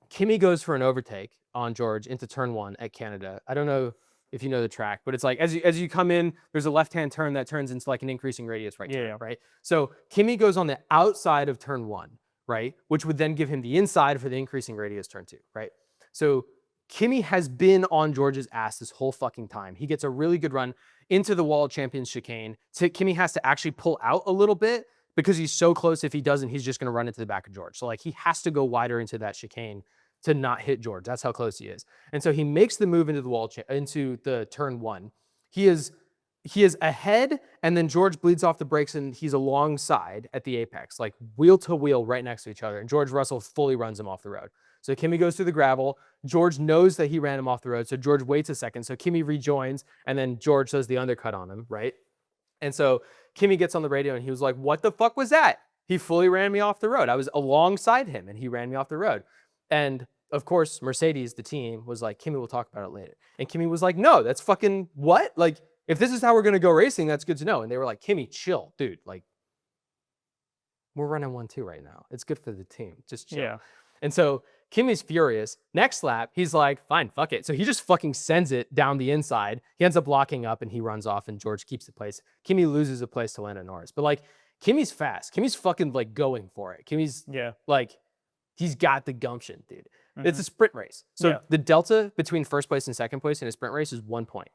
Kimi goes for an overtake on George into turn 1 at Canada. I don't know if you know the track, but it's like as you come in, there's a left-hand turn that turns into like an increasing radius right turn, Yeah. right? So Kimi goes on the outside of turn 1, right? Which would then give him the inside for the increasing radius turn 2, right? So Kimi has been on George's ass this whole fucking time. He gets a really good run into the wall champions chicane. Kimi has to actually pull out a little bit because he's so close. If he doesn't, he's just going to run into the back of George. So like he has to go wider into that chicane to not hit George. That's how close he is. And so he makes the move into the wall into the turn 1. He is ahead, and then George bleeds off the brakes, and he's alongside at the apex, like wheel to wheel, right next to each other. And George Russell fully runs him off the road. So Kimi goes through the gravel. George knows that he ran him off the road, so George waits a second. So Kimi rejoins, and then George does the undercut on him, right? And so Kimi gets on the radio, and he was like, "What the fuck was that? He fully ran me off the road. I was alongside him, and he ran me off the road." And of course, Mercedes, the team, was like, "Kimi, we'll talk about it later." And Kimi was like, "No, that's fucking what? Like, if this is how we're going to go racing, that's good to know." And they were like, "Kimi, chill, dude. Like, we're running 1-2 right now. It's good for the team. Just chill." Yeah. And so Kimmy's furious. Next lap, he's like, fine, fuck it. So he just fucking sends it down the inside. He ends up locking up and he runs off and George keeps the place. Kimmy loses a place to Lando Norris. But like, Kimmy's fast. Kimmy's fucking like going for it. Kimmy's like, he's got the gumption, dude. It's a sprint race. So the delta between first place and second place in a sprint race is 1 point.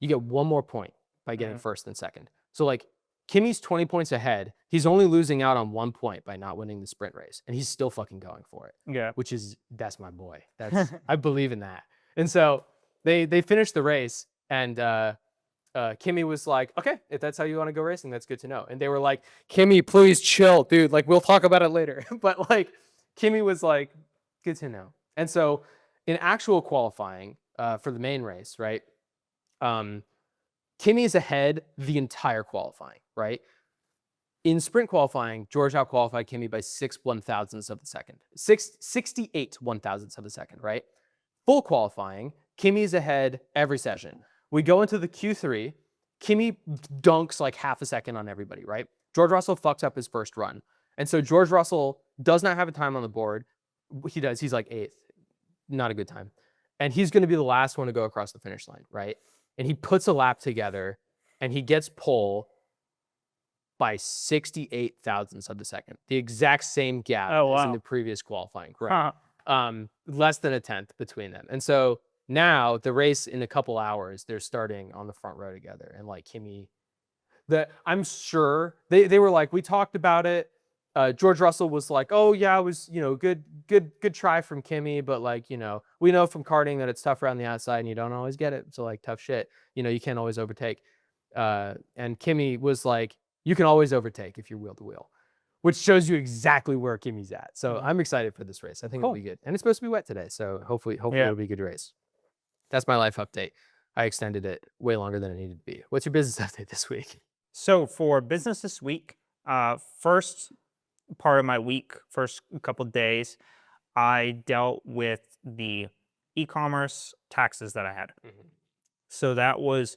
You get 1 more point by getting first and second. So like, Kimmy's 20 points ahead. He's only losing out on 1 point by not winning the sprint race. And he's still fucking going for it. Yeah. Which is, that's my boy. That's, I believe in that. And so they finished the race and Kimmy was like, okay, if that's how you want to go racing, that's good to know. And they were like, Kimmy, please chill, dude. Like, we'll talk about it later. But like, Kimmy was like, good to know. And so in actual qualifying for the main race, right? Kimmy is ahead the entire qualifying, right? In sprint qualifying, George outqualified Kimmy by 6 1,000ths of the second. 68 1,000ths of a second, right? Full qualifying, Kimmy's ahead every session. We go into the Q3, Kimmy dunks like half a second on everybody, right? George Russell fucks up his first run. And so George Russell does not have a time on the board. He does, he's like 8th. Not a good time. And he's going to be the last one to go across the finish line, right? And he puts a lap together and he gets pole by 68 thousandths of the second. The exact same gap as in the previous qualifying, correct? Less than a tenth between them. And so now the race in a couple hours, they're starting on the front row together. And like Kimmy, I'm sure they were like, we talked about it. George Russell was like, oh yeah, it was, good try from Kimmy, but like, we know from karting that it's tough around the outside and you don't always get it. So like tough shit, you can't always overtake. And Kimmy was like, you can always overtake if you're wheel to wheel, which shows you exactly where Kimmy's at. So I'm excited for this race. I think it'll be good. And it's supposed to be wet today. So hopefully it'll be a good race. That's my life update. I extended it way longer than it needed to be. What's your business update this week? So for business this week, first part of my week, first couple days, I dealt with the e-commerce taxes that I had. So that was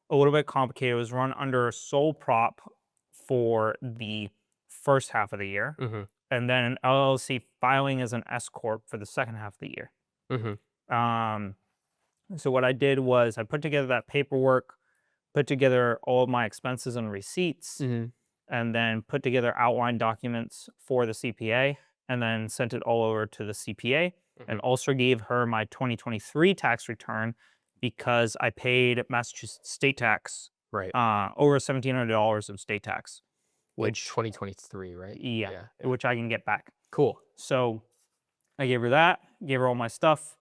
a little bit complicated. It was run under a sole prop for the first half of the year, and then an LLC filing as an S corp for the second half of the year. So what I did was I put together that paperwork, put together all of my expenses and receipts, and then put together outline documents for the CPA, and then sent it all over to the CPA, and also gave her my 2023 tax return because I paid Massachusetts state tax, right? Over $1,700 of state tax, which 2023, right? Yeah, which I can get back. Cool. So I gave her that, gave her all my stuff,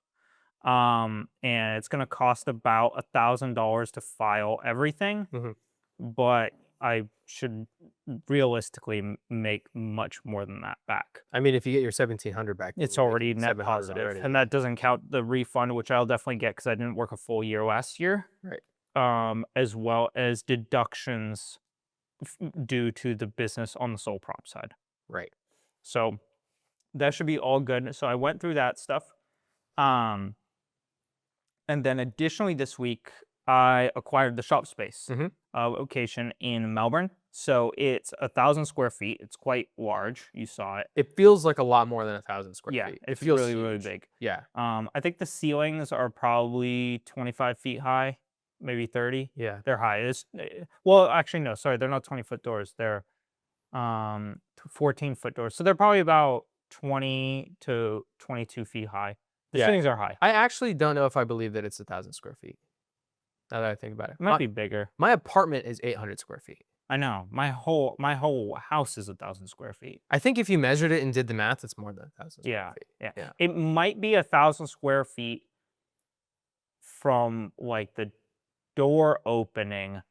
and it's gonna cost about $1,000 to file everything, but I should realistically make much more than that back. I mean, if you get your 1,700 back, it's already net positive already. And that doesn't count the refund, which I'll definitely get because I didn't work a full year last year, right? As well as deductions due to the business on the sole prop side, right? So that should be all good. So I went through that stuff, and then additionally this week I acquired the shop space location in Melbourne. So it's 1,000 square feet. It's quite large. You saw it. It feels like a lot more than 1,000 square feet. Yeah, it feels really big. Yeah. I think the ceilings are probably 25 feet high, maybe 30. Yeah. They're high. Well, actually, no, sorry. They're not 20-foot doors. They're 14-foot doors. So they're probably about 20 to 22 feet high. The ceilings are high. I actually don't know if I believe that it's 1,000 square feet. Now that I think about it. It might be bigger. My apartment is 800 square feet. I know. My whole house is 1,000 square feet. I think if you measured it and did the math, it's more than 1,000 square feet. Yeah. It might be 1,000 square feet from like the door opening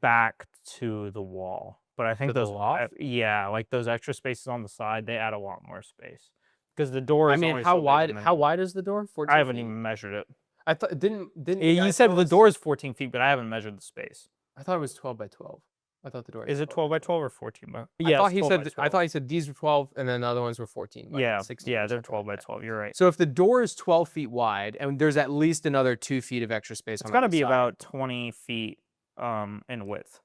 back to the wall. But I think those like those extra spaces on the side, they add a lot more space. Because the door is how wide is the door? 14 I haven't feet? even measured it. I thought didn't you said the door is 14 feet, but I haven't measured the space. I thought it was 12 by 12. I thought the door is it 12 by 12 or 14 by? Yeah, I thought he said these were 12 and then the other ones were 14 by 16. Yeah, they're 12 by 12. You're right. So if the door is 12 feet wide and there's at least another 2 feet of extra space, it's got to be about 20 feet in width.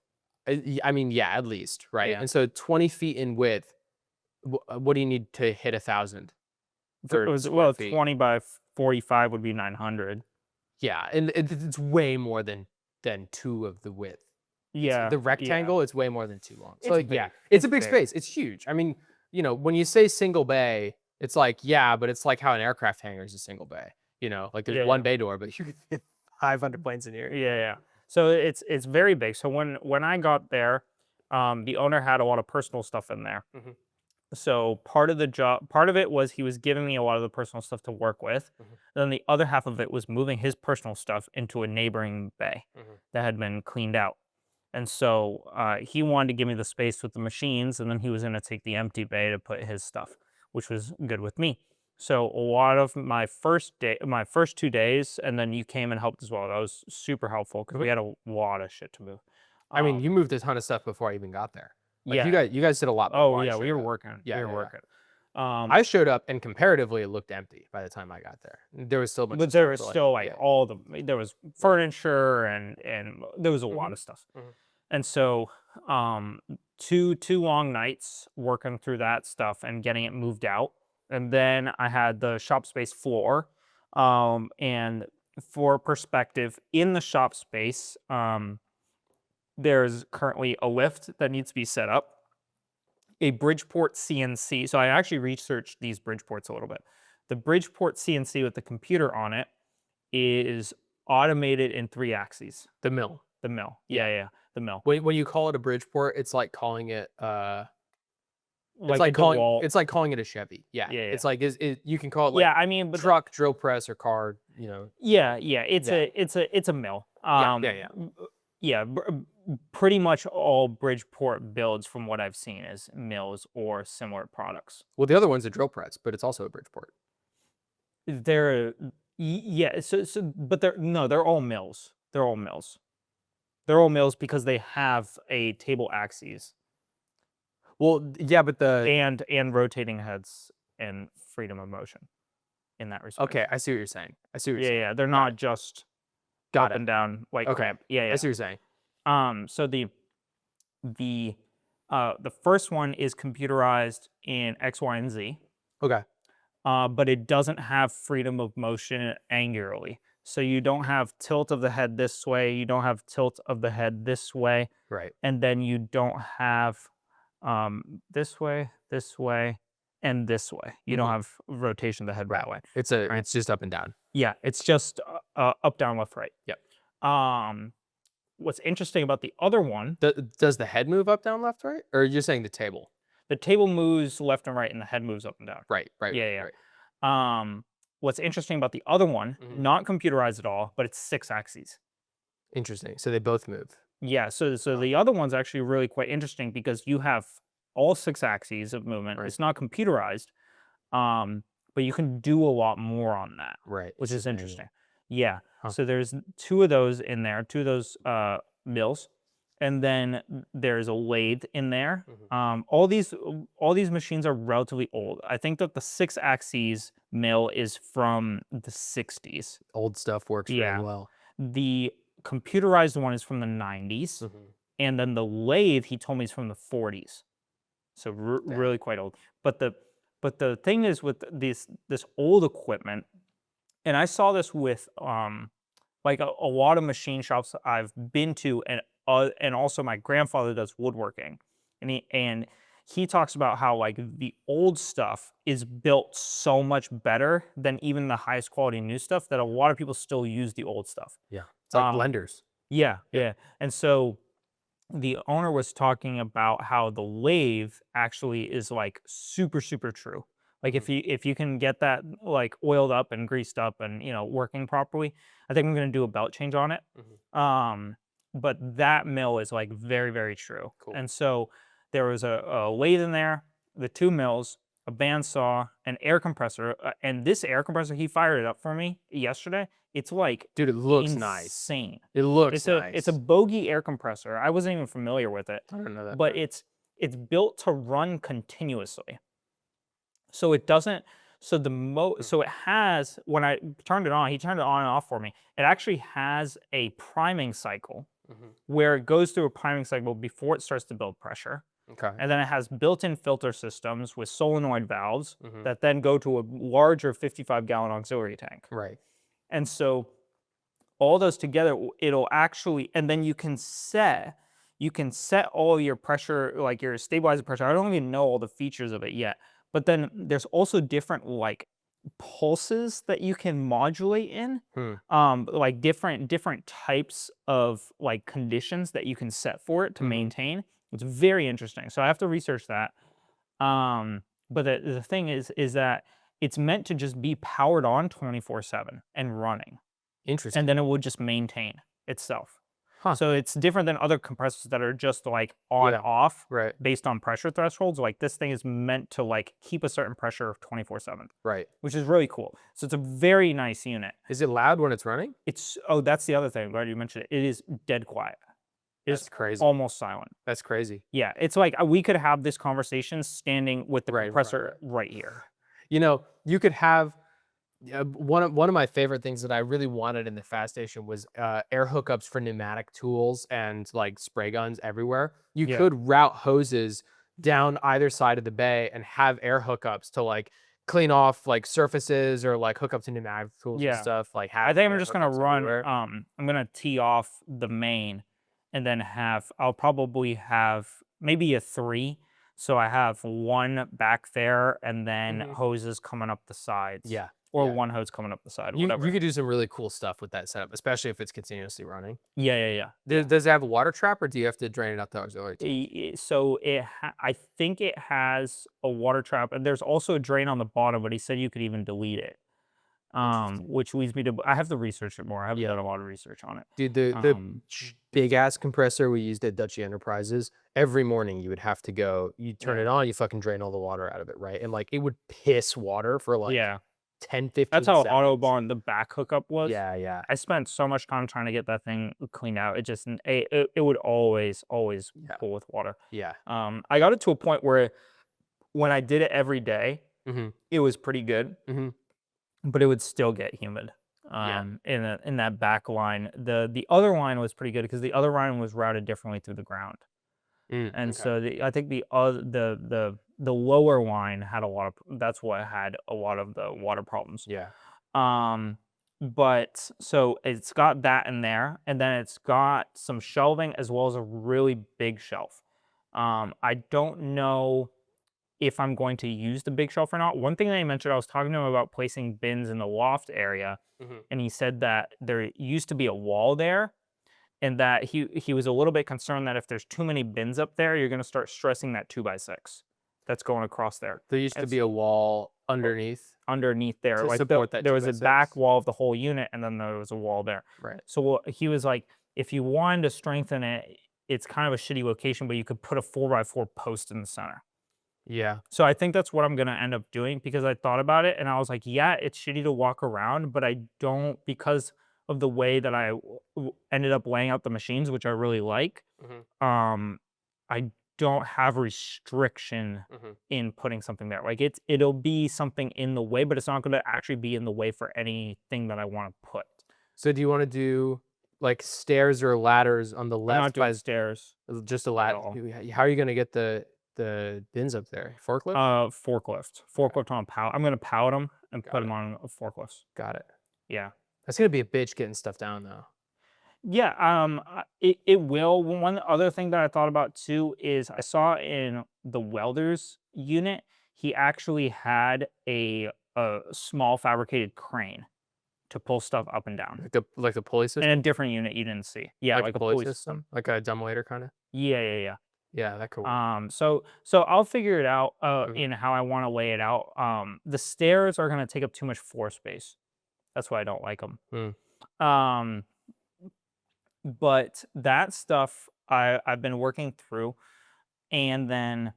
I mean, yeah, at least, right? Yeah. And so 20 feet in width, what do you need to hit 1,000? square feet. 20 by 45 would be 900. Yeah, and it's way more than 2 of the width. Yeah. The rectangle, it's way more than 2 long. So It's like, yeah, big. it's a It's big big. space. It's huge. I mean, you know, when you say single bay, it's like, yeah, but it's like how an aircraft hangar is a single bay. You know, like there's Yeah, one yeah. bay door, but you can fit 500 planes in here. Yeah, yeah. So it's very big. So when I got there, the owner had a lot of personal stuff in there. Mhm. So part of it was he was giving me a lot of the personal stuff to work with. Mhm. Then the other half of it was moving his personal stuff into a neighboring bay Mhm. that had been cleaned out. And so he wanted to give me the space with the machines, and then he was going to take the empty bay to put his stuff, which was good with me. So a lot of my first 2 days, and then you came and helped as well. That was super helpful because we had a lot of shit to move. I mean, you moved a ton of stuff before I even got there. Like Yeah. you guys did a lot Oh before I yeah, we showed were up. working. Yeah, We were yeah, yeah. working. I showed up and comparatively it looked empty by the time I got there. There was still a bunch But of there stuff, was but, still like yeah. all there was furniture and there was a lot Mhm. of stuff. Mhm. And so two long nights working through that stuff and getting it moved out. And then I had the shop space floor. And for perspective, in the shop space, there's currently a lift that needs to be set up, a Bridgeport CNC. So I actually researched these Bridgeports a little bit. The Bridgeport CNC with the computer on it is automated in 3 axes. The mill. The mill. Yeah. Yeah, the mill. When you call it a Bridgeport, it's like calling it Like a DeWalt. it's like calling it a Chevy. Yeah. Yeah, It's like you can call it like yeah, I mean, but truck, drill press, or car, you know. yeah, Yeah. it's a mill. Yeah. Yeah, pretty much all Bridgeport builds, from what I've seen, is mills or similar products. Well, the other one's a drill press, but it's also a Bridgeport. Yeah. But they're all mills. They're all mills. They're all mills because they have a table axes Well, yeah, but and rotating heads and freedom of motion in that respect. okay, I see what you're saying. I see what you're Yeah, saying. yeah. They're not just Got up it. and down like Okay. clamp. Yeah, I yeah. see what you're saying. So the first one is computerized in X, Y, and Z, Okay. but it doesn't have freedom of motion angularly. So you don't have tilt of the head this way, you don't have tilt of the head this way, Right. and then you don't have this way, and this way. You don't have rotation of the head that way. It's Right. it's just up and down. Yeah, it's just up, down, left, right. Yep. What's interesting about the other one, Does the head move up, down, left, right? Or you're saying the table? the table moves left and right, and the head moves up and down. Right. Yeah. Right. What's interesting about the other one, not computerized at all, but it's 6 axes. Interesting. So they both move. Yeah, so the other one's actually really quite interesting because you have all 6 axes of movement. Right. It's not computerized, but you can do a lot more on that, Right. which It's is amazing. interesting. Yeah. Huh. So there's 2 of those in there, 2 of those mills, and then there's a lathe in there. All these machines are relatively old. I think that the 6 axes mill is from the 60s. Old stuff works Yeah. really well. The computerized one is from the 90s, and then the lathe, he told me, is from the 40s. So really quite old. But the thing is with this old equipment, and I saw this with like a lot of machine shops I've been to, and also my grandfather does woodworking, and he talks about how like the old stuff is built so much better than even the highest quality new stuff that a lot of people still use the old stuff. Yeah. It's like blenders. Yeah. And so the owner was talking about how the lathe actually is like super, super true. Like if you can get that like oiled up and greased up and working properly, I think I'm gonna do a belt change on it. But that mill is like very, very true. Cool. And so there was a lathe in there, the 2 mills, a bandsaw, an air compressor, and this air compressor, he fired it up for me yesterday. It's like, dude, it looks nice. Insane. It looks nice. It's a bogey air compressor. I wasn't even familiar with it. I don't know that. But it's built to run continuously. So it doesn't. So so it has, when I turned it on, he turned it on and off for me. It actually has a priming cycle where it goes through a priming cycle before it starts to build pressure. Okay. And then it has built-in filter systems with solenoid valves Mhm. that then go to a larger 55-gallon auxiliary tank. Right. And so all those together, it'll actually, and then you can set all your pressure, like your stabilizer pressure. I don't even know all the features of it yet, but then there's also different like pulses that you can modulate in, Hmm. like different types of like conditions that you can set for it to Mhm. maintain. It's very interesting. So I have to research that. But the thing is that it's meant to just be powered on 24/7 and running, Interesting. and then it will just maintain itself. Huh. So it's different than other compressors that are just like on Yeah. off Right. based on pressure thresholds. Like this thing is meant to like keep a certain pressure 24/7, Right. which is really cool. So it's a very nice unit. Is it loud when it's running? It's oh, that's the other thing. I'm glad you mentioned it. It is dead quiet. It's That's crazy. almost silent. That's crazy. Yeah, it's like we could have this conversation standing with the Right in front of compressor it. right here. You know, you could have one of my favorite things that I really wanted in the fast station was air hookups for pneumatic tools and like spray guns everywhere. You Yeah. could route hoses down either side of the bay and have air hookups to like clean off like surfaces or like hook up to pneumatic tools and Yeah. stuff. Like I have think I'm air just gonna hookups run. everywhere. I'm gonna tee off the main, and then I'll probably have maybe a 3. So I have one back there, and then Mhm. hoses coming up the sides. Yeah. Or Yeah. one hose coming up the side, You whatever. could do some really cool stuff with that setup, especially if it's continuously running. Yeah, yeah, yeah. Does it have a water trap or do you have to drain it out the auxiliary tank? So I think it has a water trap, and there's also a drain on the bottom. But he said you could even delete it. Interesting. Which leads me to I have to research it more. I haven't Yeah. done a lot of research on it. Dude, the big ass compressor we used at Dutchy Enterprises, every morning you would have to go, you turn Yeah. it on, you fucking drain all the water out of it, right? And like it would piss water for like Yeah, 10, that's 15 how seconds. Autobahn the back hookup was. Yeah, yeah. I spent so much time trying to get that thing cleaned out. It just it would always Yeah. pull with water. Yeah. I got it to a point where when I did it every day, Mhm. it was pretty good, Mhm. but it would still get humid. Yeah. In that back line, the other line was pretty good because the other line was routed differently through the ground. And Okay. so I think the lower line had a lot of that's what had a lot of the water problems. Yeah. Um, but so it's got that in there, and then it's got some shelving as well as a really big shelf. I don't know if I'm going to use the big shelf or not. One thing that he mentioned, I was talking to him about placing bins in the loft area, Mhm. and he said that there used to be a wall there, and that he was a little bit concerned that if there's too many bins up there, you're going to start stressing that 2x6 that's going across there. There used to And be a wall underneath underneath there, to like support that there was a back 2x6. wall of the whole unit, and then there was a wall there. Right. So he was like, if you wanted to strengthen it, it's kind of a shitty location, but you could put a 4x4 post in the center. Yeah. So I think that's what I'm gonna end up doing because I thought about it and I was like, yeah, it's shitty to walk around, but I don't because of the way that I ended up laying out the machines, which I really like. Mhm. I don't have restriction Mhm. in putting something there. Like it'll be something in the way, but it's not gonna actually be in the way for anything that I want to put. So do you want to do like stairs or ladders on the I'm not left doing stairs just a at ladder? all. How are you going to get the bins up there? Forklift? Forklift on power. I'm gonna pallet them and Got put it. them on forklifts. Got it. Yeah. That's gonna be a bitch getting stuff down though. Yeah, it will. One other thing that I thought about too is I saw in the welder's unit, he actually had a small fabricated crane to pull stuff up and down. Like the pulley In system? a different unit you didn't see. Yeah, Like like a a pulley pulley system? system. Like a dumbwaiter kind of? Yeah, yeah, yeah. Yeah, that could work. So I'll figure it out Mhm. in how I want to lay it out. The stairs are gonna take up too much floor space. That's why I don't like them. Mm. But that stuff I've been working through, and then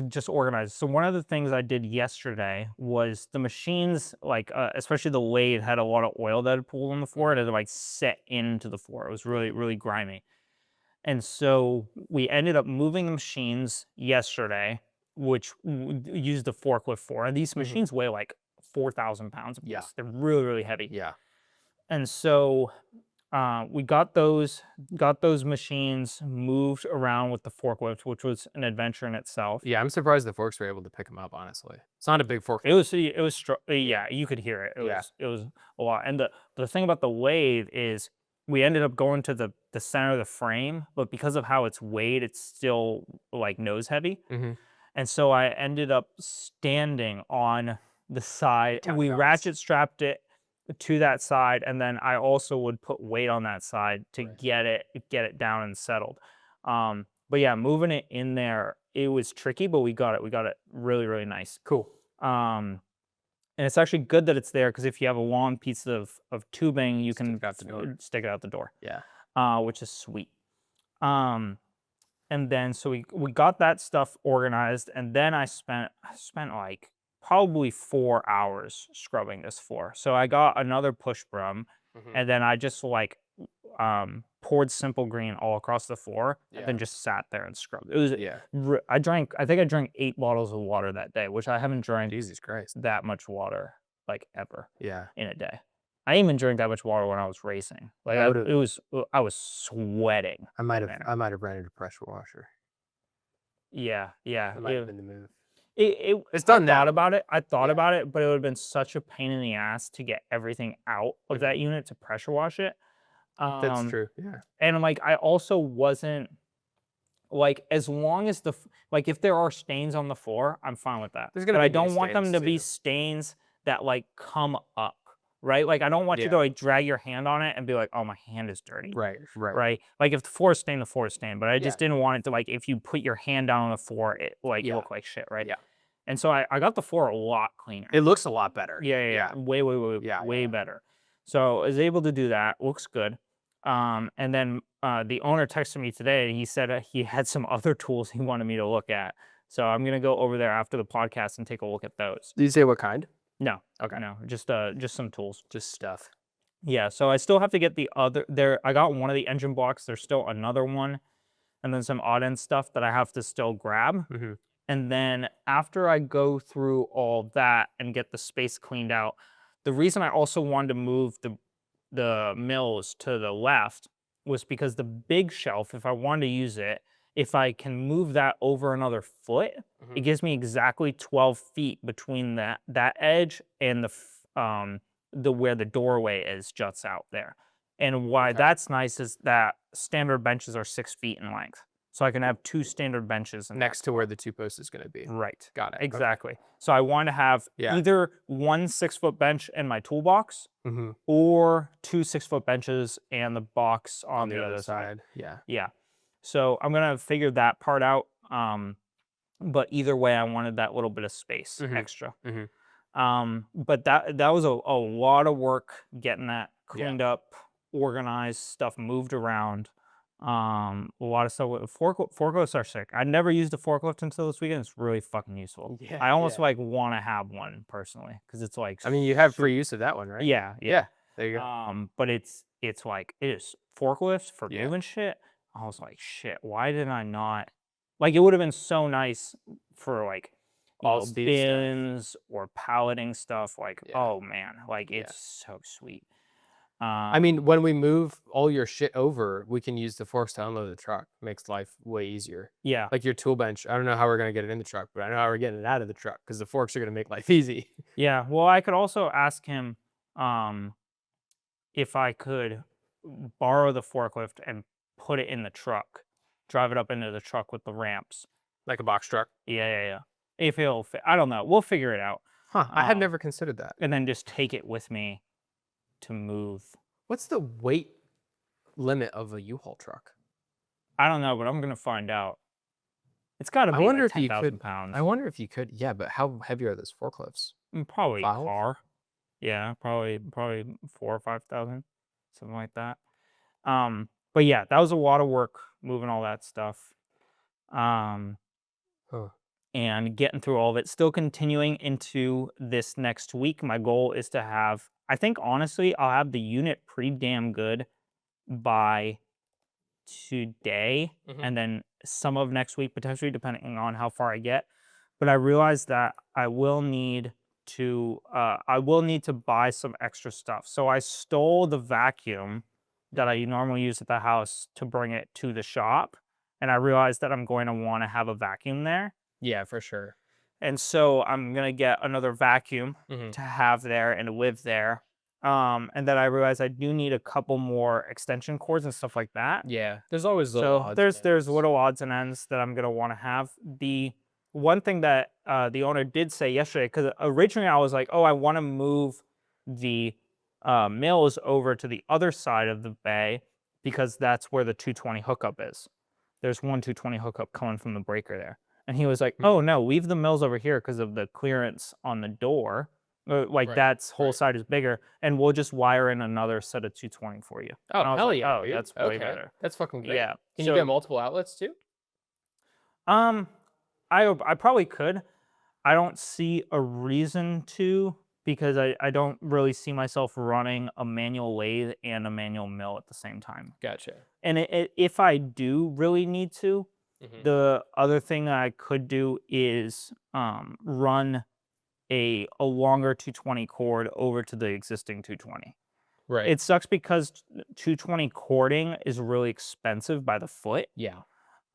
just organized. So one of the things I did yesterday was the machines, like especially the lathe, had a lot of oil that had pooled on the floor. It had like set into the floor. It was really really grimy, and so we ended up moving the machines yesterday, which used the forklift for. And these Mhm. machines weigh like 4,000 pounds. Yeah. They're really really heavy. Yeah. And so we got those machines moved around with the forklift, which was an adventure in itself. Yeah, I'm surprised the forks were able to pick them up, honestly. It's not a big fork. It was yeah, you could hear it. It was a lot. And the thing about the lathe is we ended up going to the center of the frame, but because of how it's weighed, it's still like nose heavy. Mhm. And so I ended up standing on the side. Down We it goes. ratchet strapped it to that side, and then I also would put weight on that side to Right. get it down and settled. But yeah, moving it in there, it was tricky, but we got it. We got it really, really nice. Cool. And it's actually good that it's there because if you have a long piece of tubing, you Stick can it out the door. stick it out the door. Yeah. Which is sweet. And then so we got that stuff organized, and then I spent like probably 4 hours scrubbing this floor. So I got another push broom, Mhm. and then I just like poured Simple Green all across the floor, and then Yeah. just sat there and scrubbed. It was Yeah. I think I drank 8 bottles of water that day, which I haven't drank Jesus Christ. that much water like ever Yeah. in a day. I didn't even drink that much water when I was racing. Like I would've- I was sweating. I might there. have rented a pressure washer. Yeah, yeah. That might have been the move. It's done I now. thought about it. I thought Yeah. about it, but it would have been such a pain in the ass to get everything out of that unit to pressure wash it. That's true. Yeah. And like I also wasn't like as long as like if there are stains on the floor, I'm fine with that. There's gonna But I be knee don't want them stains, to be too. stains that like come up, right? Like I don't want you to Yeah. like drag your hand on it and be like, "Oh, my hand is dirty." Right. Right. Right? Like if the floor is stained, the floor is stained. But I just Yeah. didn't want it to like if you put your hand down on the floor, it like Yeah. look like shit, right? Yeah. And so I got the floor a lot cleaner. It looks a lot better. Yeah. Way, Yeah, way yeah. better. So I was able to do that. Looks good. And then the owner texted me today and he said he had some other tools he wanted me to look at. So I'm gonna go over there after the podcast and take a look at those. Did you say what kind? No, Okay. no, just some tools. Just stuff. Yeah, so I still have to get the other there. I got one of the engine blocks. There's still another one, and then some odd end stuff that I have to still grab. Mhm. And then after I go through all that and get the space cleaned out, the reason I also wanted to move the mills to the left was because the big shelf, if I wanted to use it, if I can move that over another foot, it Mhm. gives me exactly 12 feet between that edge and the where the doorway is juts out there. And why Okay. that's nice is that standard benches are 6 feet in length. So I can have 2 standard benches in that Next to where the 2 posts is gonna be. Right. Got it. Okay. Exactly. So I want to have Yeah. either one 6-foot bench in my toolbox Mhm. or 2 6-foot benches and the box on the other side. Yeah. Yeah. So I'm gonna figure that part out. But either way, I wanted that little bit of space Mhm. extra. Mhm. But that was a lot of work getting that Yeah. cleaned up, organized, stuff moved around. A lot of stuff. Forklifts are sick. I never used a forklift until this weekend. It's really fucking useful. Yeah, I almost yeah. like want to have one personally because it's like I mean, you have free use of that one, right? yeah. Yeah. There you go. But it's like it is forklifts for Yeah. moving shit. I was like, shit, why did I not? Like, it would have been so nice for like All Steve stuff. bins or palleting stuff. Like, Yeah. oh man, like Yeah. it's so sweet. I mean, when we move all your shit over, we can use the forks to unload the truck. Makes life way easier. Yeah, Like your tool bench, I don't know how we're gonna get it in the truck, but I know how we're getting it out of the truck because the forks are gonna make life easy. yeah. Well, I could also ask him if I could borrow the forklift and put it in the truck, drive it up into the truck with the ramps. Like a box truck. Yeah. If he'll fit, I don't know. We'll figure it out. Huh. I had Um, never considered that. And then just take it with me to move. What's the weight limit of a U-Haul truck? I don't know, but I'm gonna find out. It's got to be I wonder like if you 10,000 could. pounds. I wonder if you could. Yeah, but how heavy are those forklifts? Probably 5? car. Yeah, probably 4 or 5,000, something like that. But yeah, that was a lot of work moving all that stuff. Huh. And getting through all of it. Still continuing into this next week. My goal is to have, I think honestly, I'll have the unit pretty damn good by today Mhm. and then some of next week, potentially, depending on how far I get. But I realized that I will need to buy some extra stuff. So I stole the vacuum that I normally use at the house to bring it to the shop. And I realized that I'm going to want to have a vacuum there. Yeah, for sure. And so I'm going to get another vacuum Mhm. to have there and live there. And then I realized I do need a couple more extension cords and stuff like that. Yeah, there's always little So odds and there's ends. little odds and ends that I'm gonna want to have. The one thing that the owner did say yesterday, because originally I was like, oh, I want to move the mills over to the other side of the bay because that's where the 220 hookup is. There's one 220 hookup coming from the breaker there, and he was like, Mhm. oh no, leave the mills over here because of the clearance on the door. Like Right, that's whole right. side is bigger, and we'll just wire in another set of 220 for you. Oh, And I was hell like, yeah, oh, dude. that's way Okay, better. that's fucking great. Yeah. Can you get multiple outlets too? Um, I probably could. I don't see a reason to because I don't really see myself running a manual lathe and a manual mill at the same time. Gotcha. And if I do really need to, Mhm. the other thing I could do is run a longer 220 cord over to the existing 220. Right. It sucks because 220 cording is really expensive by the foot. Yeah.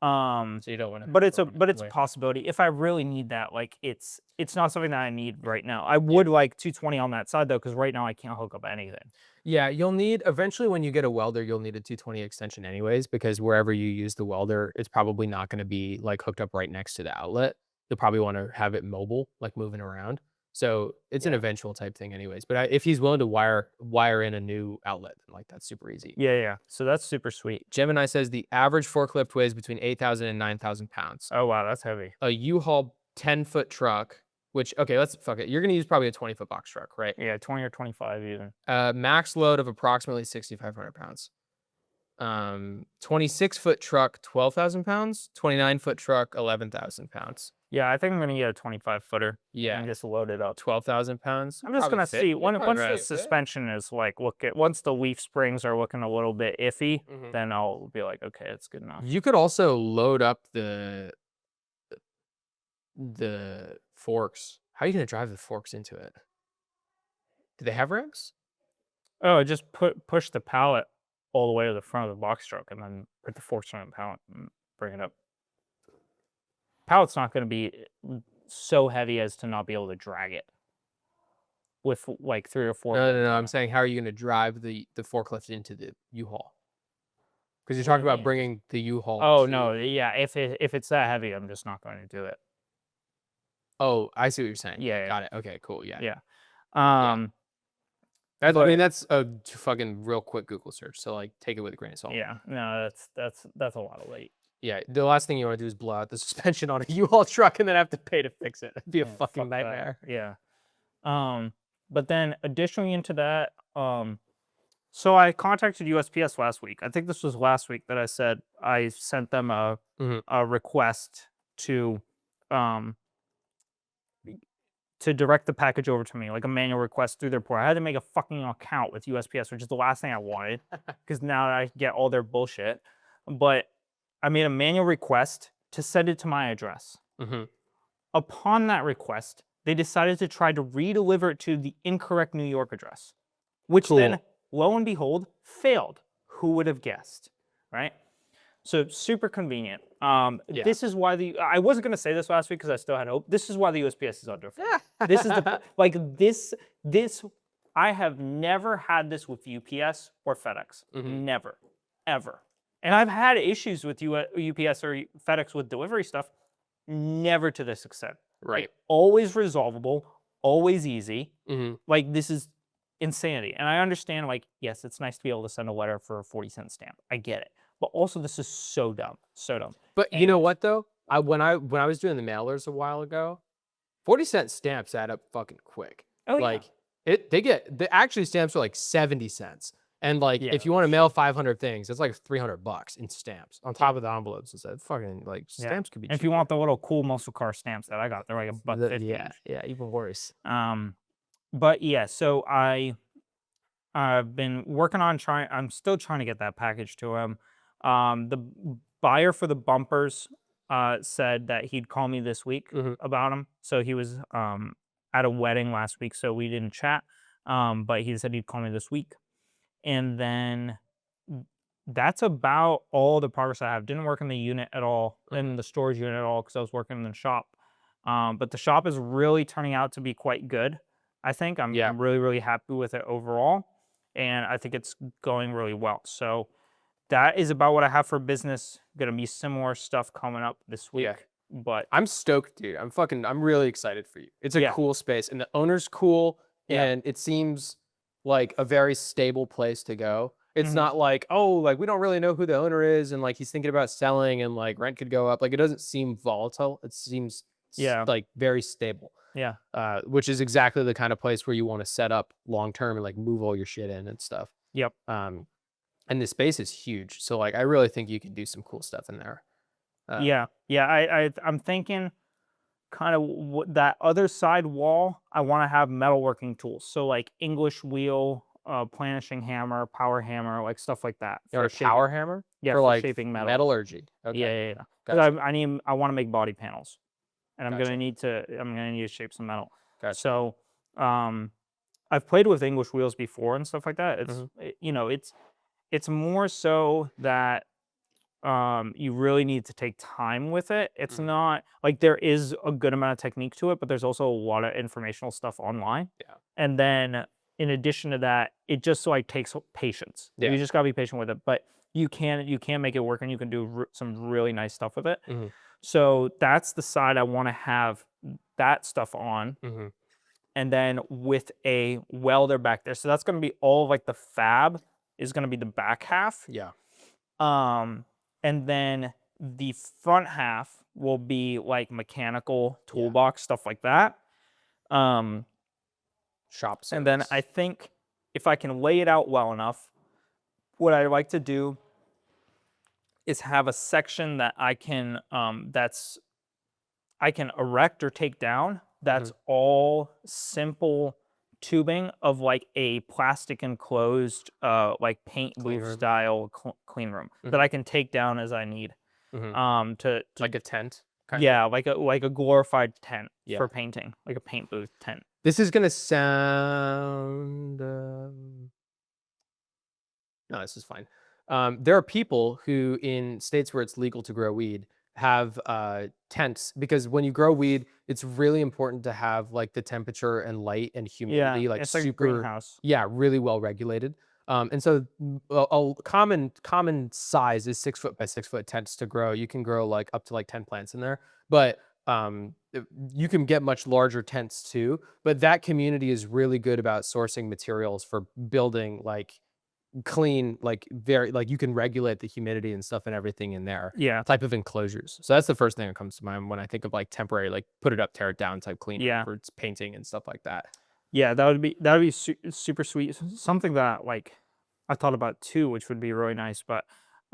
Um, So you don't want to. but it's a possibility. If I really need that, like it's not something that I need right now. I would like 220 on that side though, because right now I can't hook up anything. Yeah, you'll need eventually when you get a welder, you'll need a 220 extension anyways, because wherever you use the welder, it's probably not going to be like hooked up right next to the outlet. You'll probably want to have it mobile, like moving around. So it's an Yeah. eventual type thing anyways. But if he's willing to wire in a new outlet, then like that's super easy. Yeah. So that's super sweet. Gemini says the average forklift weighs between 8,000 and 9,000 pounds. Oh wow, that's heavy. A U-Haul 10-foot truck, which, okay, let's fuck it. You're going to use probably a 20-foot box truck, right? Yeah, 20 or 25 even. Max load of approximately 6,500 pounds. 26-foot truck, 12,000 pounds. 29-foot truck, 11,000 pounds. Yeah, I think I'm gonna get a 25 footer. Yeah. And just load it up. 12,000 pounds. I'm just Probably gonna fit. see You'll once probably the fit. suspension is like once the leaf springs are looking a little bit iffy, Mhm. then I'll be like, okay, it's good enough. You could also load up the forks. How are you going to drive the forks into it? Do they have ramps? Oh, just push the pallet all the way to the front of the box truck, and then put the forks on the pallet and bring it up. Pallet's not going to be so heavy as to not be able to drag it with like 3 or 4. No. I'm saying, how are you going to drive the forklift into the U-Haul? Because you're talking about bringing the U-Haul. Oh no, yeah. If it's that heavy, I'm just not going to do it. Oh, I see what you're saying. Yeah. Got it. Okay, cool. Yeah. Yeah. I but- mean, that's a fucking real quick Google search. So like, take it with a grain of salt. Yeah. No, that's a lot of weight. Yeah. The last thing you want to do is blow out the suspension on a U-Haul truck and then have to pay to fix it. It'd be a Yeah, fucking fuck that. nightmare. Yeah. But then additionally into that, so I contacted USPS last week. I think this was last week that I said I sent them a request to direct the package over to me, like a manual request through their portal. I had to make a fucking account with USPS, which is the last thing I wanted, because now I get all their bullshit. But I made a manual request to send it to my address. Mm-hmm. Upon that request, they decided to try to redeliver it to the incorrect New York address, which then, lo and behold, failed. Who would have guessed, right? So super convenient. This is why I wasn't going to say this last week because I still had hope. This is why the USPS is under. This is the like this. I have never had this with UPS or FedEx. Never, ever. And I've had issues with UPS or FedEx with delivery stuff. Never to this extent. Right. Like, always resolvable. Always easy. Mm-hmm. Like this is insanity. And I understand. Like yes, it's nice to be able to send a letter for a 40-cent stamp. I get it. But also, this is so dumb, so dumb. But you know what though? When I was doing the mailers a while ago, 40-cent stamps add up fucking quick. Oh like the actually stamps are like 70 cents. And like if you want to mail 500 things, it's like $300 in stamps on top of the envelopes. And stuff. Fucking like stamps could be cheaper. If you want the little cool muscle car stamps that I got, they're like $1.50. Yeah, even worse. But yeah, so I've been working on I'm still trying to get that package to him. The buyer for the bumpers said that he'd call me this week about them. So he was at a wedding last week, so we didn't chat. But he said he'd call me this week. And then that's about all the progress I have. Didn't work in the unit at all, in the storage unit at all, because I was working in the shop. But the shop is really turning out to be quite good. I think I'm Yeah. really, really happy with it overall, and I think it's going really well. So that is about what I have for business. Gonna be similar stuff coming up this week, Yeah. but I'm stoked, dude. I'm really excited for you. It's a yeah, cool space, and the owner's cool, yeah, and it seems like a very stable place to go. It's mhm, not like, oh, like we don't really know who the owner is, and like he's thinking about selling, and like rent could go up. Like it doesn't seem volatile. It seems yeah, like very stable, yeah, which is exactly the kind of place where you want to set up long term and like move all your shit in and stuff. yep, Um, and the space is huge, so like I really think you can do some cool stuff in there. Uh, yeah, yeah. I'm thinking kind of that other side wall. I want to have metalworking tools, so like English wheel, planishing hammer, power hammer, like stuff like that or for a shaping. power hammer Yeah, for for like shaping metal. metallurgy. Yeah, Okay, yeah, yeah. gotcha, Because I want to make body panels, and gotcha, I'm gonna need to shape some metal. gotcha. So, um, I've played with English wheels before and stuff like that. Mhm, It's more so that you really need to take time with it. It's mhm. not like there is a good amount of technique to it, but there's also a lot of informational stuff online. Yeah, And then in addition to that, it just like takes patience. yeah. You just gotta be patient with it, but you can make it work, and you can do some really nice stuff with it. Mhm, So that's the side I want to have that stuff on, mhm. and then with a welder back there. So that's gonna be all of like the fab is gonna be the back half. Yeah, Um, and then the front half will be like mechanical yeah. toolbox, stuff like that. Um, Shop and then service. I think if I can lay it out well enough, what I like to do is have a section that I can erect or take down. Mhm, That's all simple tubing of like a plastic enclosed, like paint clean booth room. style clean room that Mhm, I can take down as I need. mhm. To Like a tent, kind of. Yeah, like a glorified tent Yeah. for painting, like a paint booth tent. This is gonna sound. No, this is fine. There are people who, in states where it's legal to grow weed, have tents because when you grow weed, it's really important to have like the temperature and light and Yeah, humidity like it's like a super, greenhouse. yeah, really well regulated. And so a common size is 6 foot by 6 foot tents to grow. You can grow like up to like 10 plants in there, but you can get much larger tents too. But that community is really good about sourcing materials for building like clean, like very like you can regulate the humidity and stuff and everything in there Yeah, type of enclosures. So that's the first thing that comes to mind when I think of like temporary, like put it up, tear it down type clean room yeah, for its painting and stuff like that. yeah. That would be super sweet. Something that like I thought about too, which would be really nice, but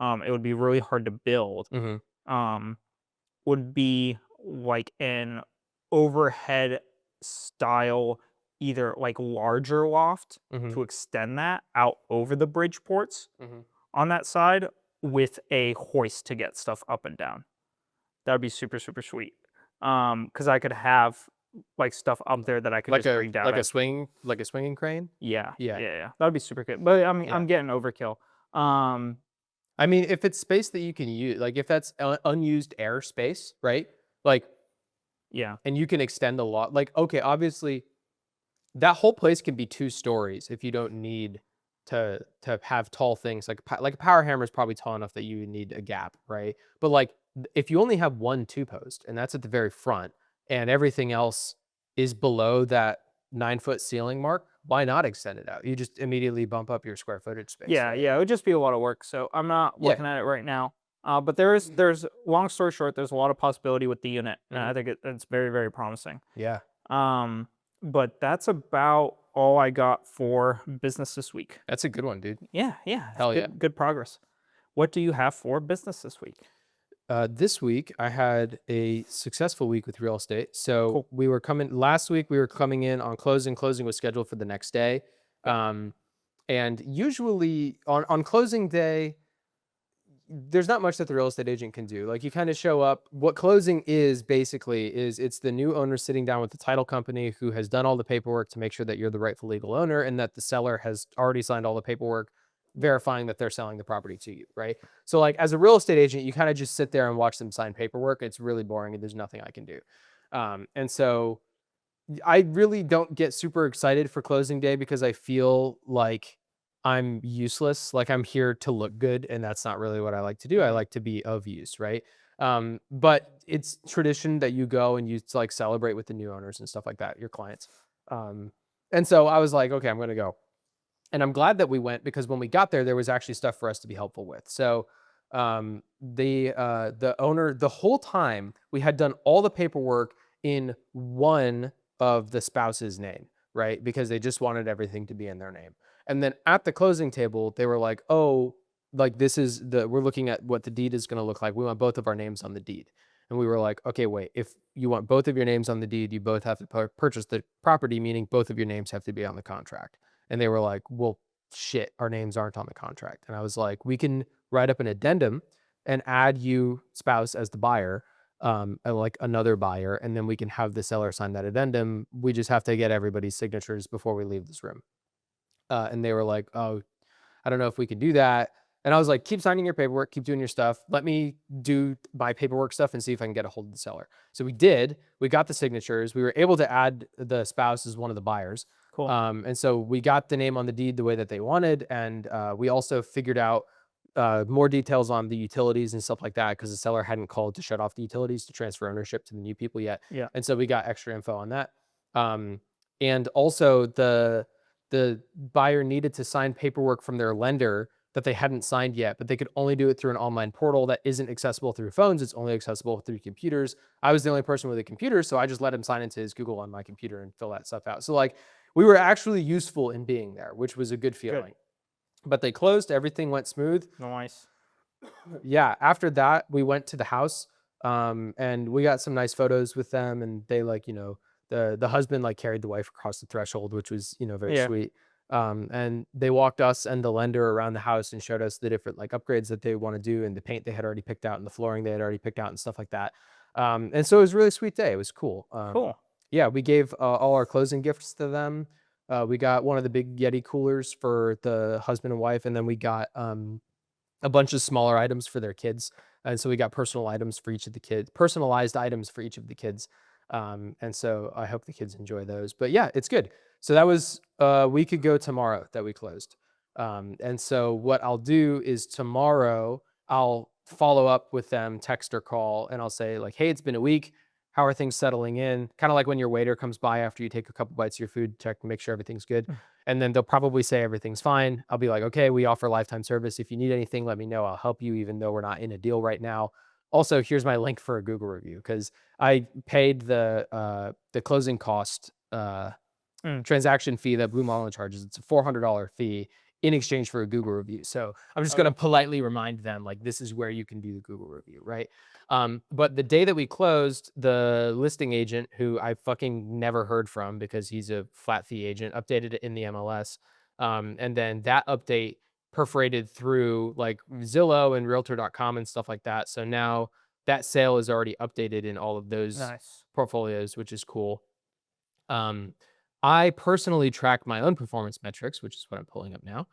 it would be really hard to build. Hmm. Um, would be like an overhead style, either like larger loft Hmm. to extend that out over the bridge ports Hmm. on that side with a hoist to get stuff up and down. That would be super, super sweet. Because I could have like stuff up there that I could just bring down. Like a swinging crane. Yeah, Yeah, yeah, yeah. That would be super good. But I mean, yeah. I'm getting overkill. Um, I mean, if it's space that you can use, like if that's unused air space, right? Like, yeah, and you can extend a lot. Like, okay, obviously that whole place can be 2 stories if you don't need to have tall things like a power hammer is probably tall enough that you need a gap, right? But like if you only have one two post and that's at the very front and everything else is below that 9 foot ceiling mark, why not extend it out? You just immediately bump up your square footage space, yeah, right? yeah. It would just be a lot of work. So I'm not Yeah. looking at it right now. But there's long story short, there's a lot of possibility with the unit, and Hmm. I think it's very, very promising. Yeah. Um, but that's about all I got for business this week. That's a good one, dude. Yeah, yeah, it's Hell yeah. good progress. What do you have for business this week? This week I had a successful week with real estate. So Cool. we were coming last week. We were coming in on closing. Closing was scheduled for the next day, Okay. and usually on closing day, there's not much that the real estate agent can do. Like you kind of show up. What closing is basically is it's the new owner sitting down with the title company who has done all the paperwork to make sure that you're the rightful legal owner and that the seller has already signed all the paperwork verifying that they're selling the property to you, right? So like as a real estate agent, you kind of just sit there and watch them sign paperwork. It's really boring and there's nothing I can do. And so I really don't get super excited for closing day because I feel like I'm useless. Like I'm here to look good, and that's not really what I like to do. I like to be of use, right? But it's tradition that you go and you like celebrate with the new owners and stuff like that, your clients. And so I was like, okay, I'm going to go. And I'm glad that we went because when we got there was actually stuff for us to be helpful with. So the owner, the whole time we had done all the paperwork in one of the spouse's name, right? Because they just wanted everything to be in their name. And then at the closing table, they were like, oh, like this is we're looking at what the deed is going to look like. We want both of our names on the deed. And we were like, okay, wait, if you want both of your names on the deed, you both have to purchase the property, meaning both of your names have to be on the contract. And they were like, well, shit, our names aren't on the contract. And I was like, we can write up an addendum and add you, spouse, as the buyer, like another buyer, and then we can have the seller sign that addendum. We just have to get everybody's signatures before we leave this room. And they were like, oh, I don't know if we can do that. And I was like, keep signing your paperwork, keep doing your stuff. Let me do my paperwork stuff and see if I can get a hold of the seller. So we did. We got the signatures. We were able to add the spouse as one of the buyers. Cool. And so we got the name on the deed the way that they wanted. And we also figured out more details on the utilities and stuff like that because the seller hadn't called to shut off the utilities to transfer ownership to the new people yet. Yeah. And so we got extra info on that. And also the buyer needed to sign paperwork from their lender that they hadn't signed yet, but they could only do it through an online portal that isn't accessible through phones. It's only accessible through computers. I was the only person with a computer, so I just let him sign into his Google on my computer and fill that stuff out. So like we were actually useful in being there, which was a good feeling. But they closed, everything went smooth. Nice. Yeah, after that, we went to the house and we got some nice photos with them, and they like, the husband like carried the wife across the threshold, which was, very sweet. And they walked us and the lender around the house and showed us the different like upgrades that they want to do and the paint they had already picked out and the flooring they had already picked out and stuff like that. And so it was a really sweet day. It was cool. Cool. Yeah, we gave all our closing gifts to them. We got one of the big Yeti coolers for the husband and wife, and then we got a bunch of smaller items for their kids. And so we got personalized items for each of the kids. And so I hope the kids enjoy those. But yeah, it's good. So that was a week ago tomorrow that we closed. And so what I'll do is tomorrow I'll follow up with them, text or call, and I'll say like, hey, it's been a week. How are things settling in? Kind of like when your waiter comes by after you take a couple bites of your food, check to make sure everything's good. And then they'll probably say everything's fine. I'll be like, okay, we offer lifetime service. If you need anything, let me know. I'll help you, even though we're not in a deal right now. Also, here's my link for a Google review because I paid the closing cost transaction fee that Blue Marlin charges. It's a $400 fee in exchange for a Google review. So I'm just going to politely remind them, like, this is where you can do the Google review, right? But the day that we closed, the listing agent, who I fucking never heard from because he's a flat fee agent, updated it in the MLS. And then that update perforated through like Zillow and Realtor.com and stuff like that. So now that sale is already updated in all of those portfolios, which is cool. I personally track my own performance metrics, which is what I'm pulling up now.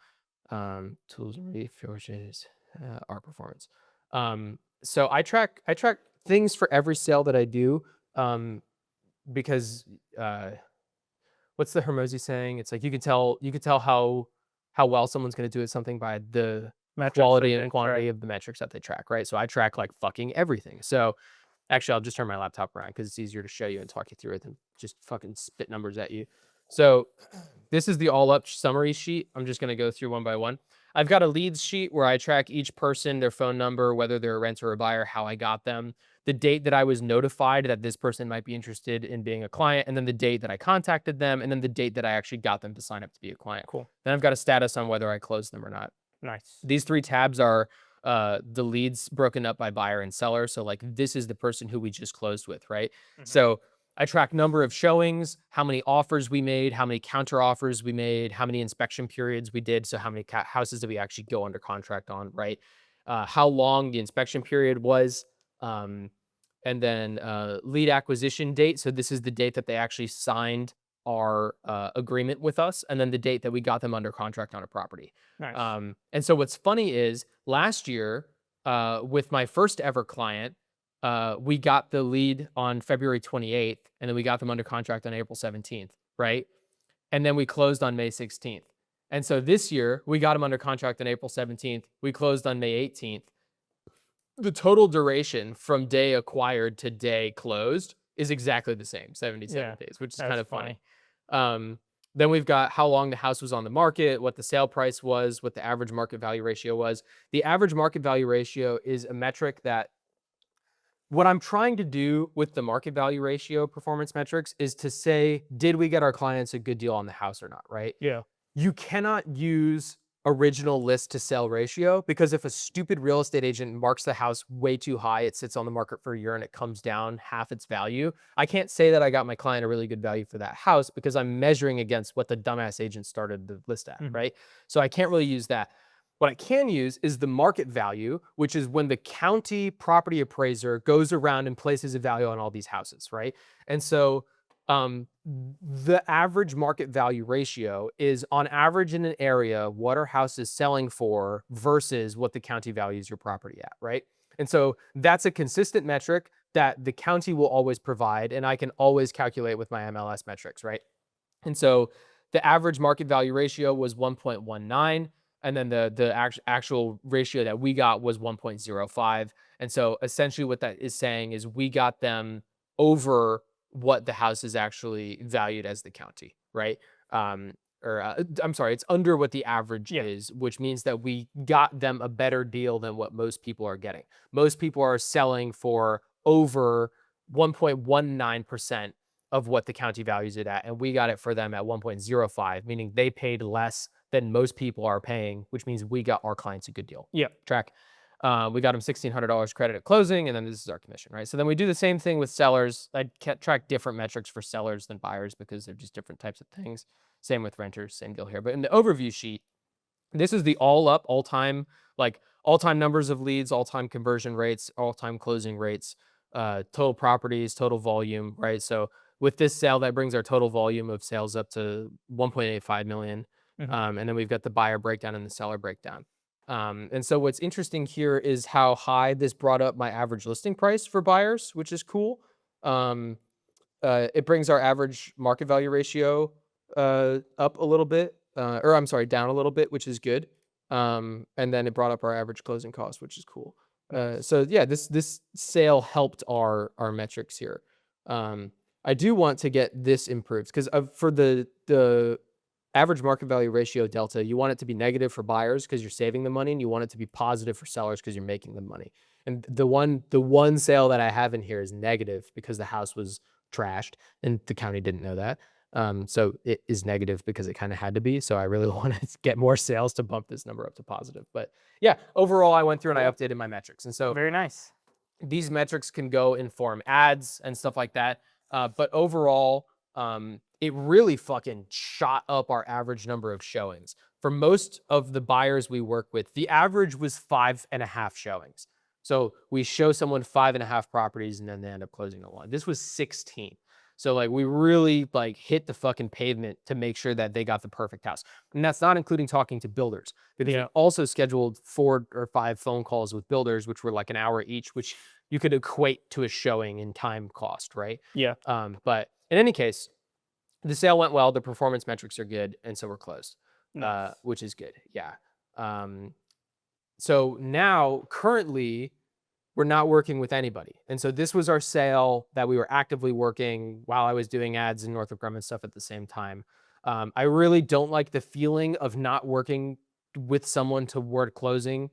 Tools and resources, our performance. So I track things for every sale that I do, because what's the Hermosi saying? It's like you can tell how well someone's going to do at something by the quality and quantity of the metrics that they track, right? So I track like fucking everything. So actually, I'll just turn my laptop around because it's easier to show you and talk you through it than just fucking spit numbers at you. So this is the all-up summary sheet. I'm just going to go through one by one. I've got a leads sheet where I track each person, their phone number, whether they're a renter or a buyer, how I got them, the date that I was notified that this person might be interested in being a client, and then the date that I contacted them, and then the date that I actually got them to sign up to be a client. Cool. Then I've got a status on whether I closed them or not. Nice. These three tabs are the leads broken up by buyer and seller. So like this is the person who we just closed with, right? Mm-hmm. So I track number of showings, how many offers we made, how many counter offers we made, how many inspection periods we did. So how many houses did we actually go under contract on, right? How long the inspection period was. And then lead acquisition date. So this is the date that they actually signed our agreement with us, and then the date that we got them under contract on a property. Nice. And so what's funny is last year, with my first ever client, we got the lead on February 28th, and then we got them under contract on April 17th, right? And then we closed on May 16th. And so this year, we got them under contract on April 17th. We closed on May 18th. The total duration from day acquired to day closed is exactly the same, 77 Yeah, days, which is that's kind of funny. Then we've got how long the house was on the market, what the sale price was, what the average market value ratio was. The average market value ratio is a metric that what I'm trying to do with the market value ratio performance metrics is to say, did we get our clients a good deal on the house or not, right? Yeah. You cannot use original list to sell ratio, because if a stupid real estate agent marks the house way too high, it sits on the market for a year and it comes down half its value. I can't say that I got my client a really good value for that house because I'm measuring against what the dumbass agent started the list at, Mhm. right? So I can't really use that. What I can use is the market value, which is when the county property appraiser goes around and places a value on all these houses, right? And so the average market value ratio is on average in an area, what are houses selling for versus what the county values your property at, right? And so that's a consistent metric that the county will always provide, and I can always calculate with my MLS metrics, right? And so the average market value ratio was 1.19, and then the actual ratio that we got was 1.05. And so essentially what that is saying is we got them over what the house is actually valued as the county, right? I'm sorry, it's under what the average Yeah. is, which means that we got them a better deal than what most people are getting. Most people are selling for over 1.19% of what the county values it at, and we got it for them at 1.05, meaning they paid less than most people are paying, which means we got our clients a good deal. Yeah. Track. We got them $1,600 credit at closing, and then this is our commission, right? So then we do the same thing with sellers. I can't track different metrics for sellers than buyers because they're just different types of things. Same with renters, same deal here. But in the overview sheet, this is the all-time numbers of leads, all-time conversion rates, all-time closing rates, total properties, total volume, right? So with this sale, that brings our total volume of sales up to 1.85 million. Mhm. And then we've got the buyer breakdown and the seller breakdown. And so what's interesting here is how high this brought up my average listing price for buyers, which is cool. It brings our average market value ratio up a little bit, or I'm sorry, down a little bit, which is good. And then it brought up our average closing cost, which is cool. Nice. So yeah, this sale helped our metrics here. I do want to get this improved because for the average market value ratio delta, you want it to be negative for buyers because you're saving them money, and you want it to be positive for sellers because you're making them money. And the one sale that I have in here is negative because the house was trashed and the county didn't know that. So it is negative because it kind of had to be. So I really want to get more sales to bump this number up to positive. But yeah, overall, I went through and I updated my metrics. And so Very nice. these metrics can go inform ads and stuff like that. But overall, it really fucking shot up our average number of showings. For most of the buyers we work with, the average was 5.5 showings. So we show someone 5.5 properties and then they end up closing at one. This was 16. So like we really like hit the fucking pavement to make sure that they got the perfect house. And that's not including talking to builders, because we Yeah. also scheduled 4 or 5 phone calls with builders, which were like an hour each, which you could equate to a showing in time cost, right? Yeah. But in any case, the sale went well. The performance metrics are good, and so we're closed, Nice. which is good. Yeah. So now, currently, we're not working with anybody, and so this was our sale that we were actively working while I was doing ads in Northrop Grumman stuff at the same time. I really don't like the feeling of not working with someone toward closing.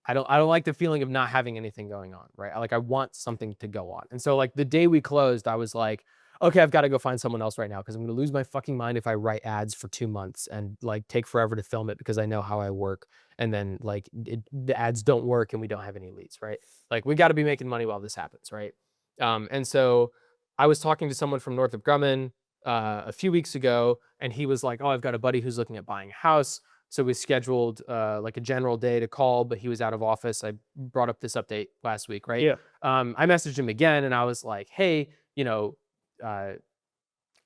I don't like the feeling of not having anything going on, right? Like I want something to go on. And so like the day we closed, I was like, okay, I've got to go find someone else right now because I'm going to lose my fucking mind if I write ads for 2 months and like take forever to film it because I know how I work. And then like the ads don't work and we don't have any leads, right? Like we got to be making money while this happens, right? And so I was talking to someone from Northrop Grumman a few weeks ago, and he was like, "Oh, I've got a buddy who's looking at buying a house." So we scheduled like a general day to call, but he was out of office. I brought up this update last week, right? Yeah. I messaged him again and I was like, hey, you know, uh,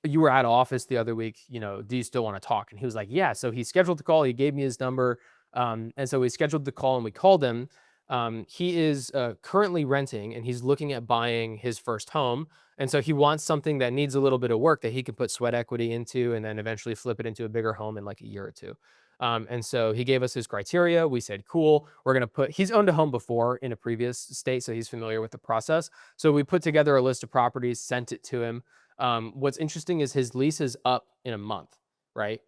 you were out of office the other week, do you still want to talk? And he was like, yeah. So he scheduled the call. He gave me his number. And so we scheduled the call and we called him. He is currently renting and he's looking at buying his first home. And so he wants something that needs a little bit of work that he can put sweat equity into and then eventually flip it into a bigger home in like a year or two. And so he gave us his criteria. We said, cool, he's owned a home before in a previous state, so he's familiar with the process. So we put together a list of properties, sent it to him. What's interesting is his lease is up in a month, right?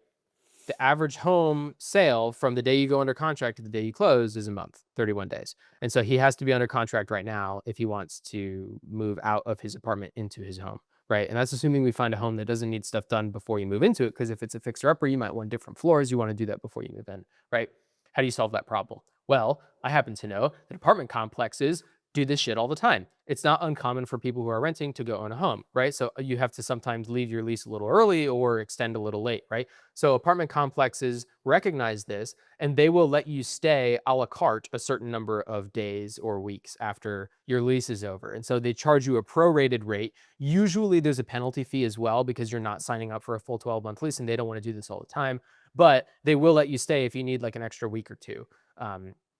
The average home sale from the day you go under contract to the day you close is a month, 31 days. And so he has to be under contract right now if he wants to move out of his apartment into his home, right? And that's assuming we find a home that doesn't need stuff done before you move into it, because if it's a fixer-upper, you might want different floors. You want to do that before you move in, right? How do you solve that problem? Well, I happen to know that apartment complexes do this shit all the time. It's not uncommon for people who are renting to go own a home, right? So you have to sometimes leave your lease a little early or extend a little late, right? So apartment complexes recognize this and they will let you stay a la carte a certain number of days or weeks after your lease is over. And so they charge you a prorated rate. Usually there's a penalty fee as well because you're not signing up for a full 12-month lease and they don't want to do this all the time, but they will let you stay if you need like an extra week or two.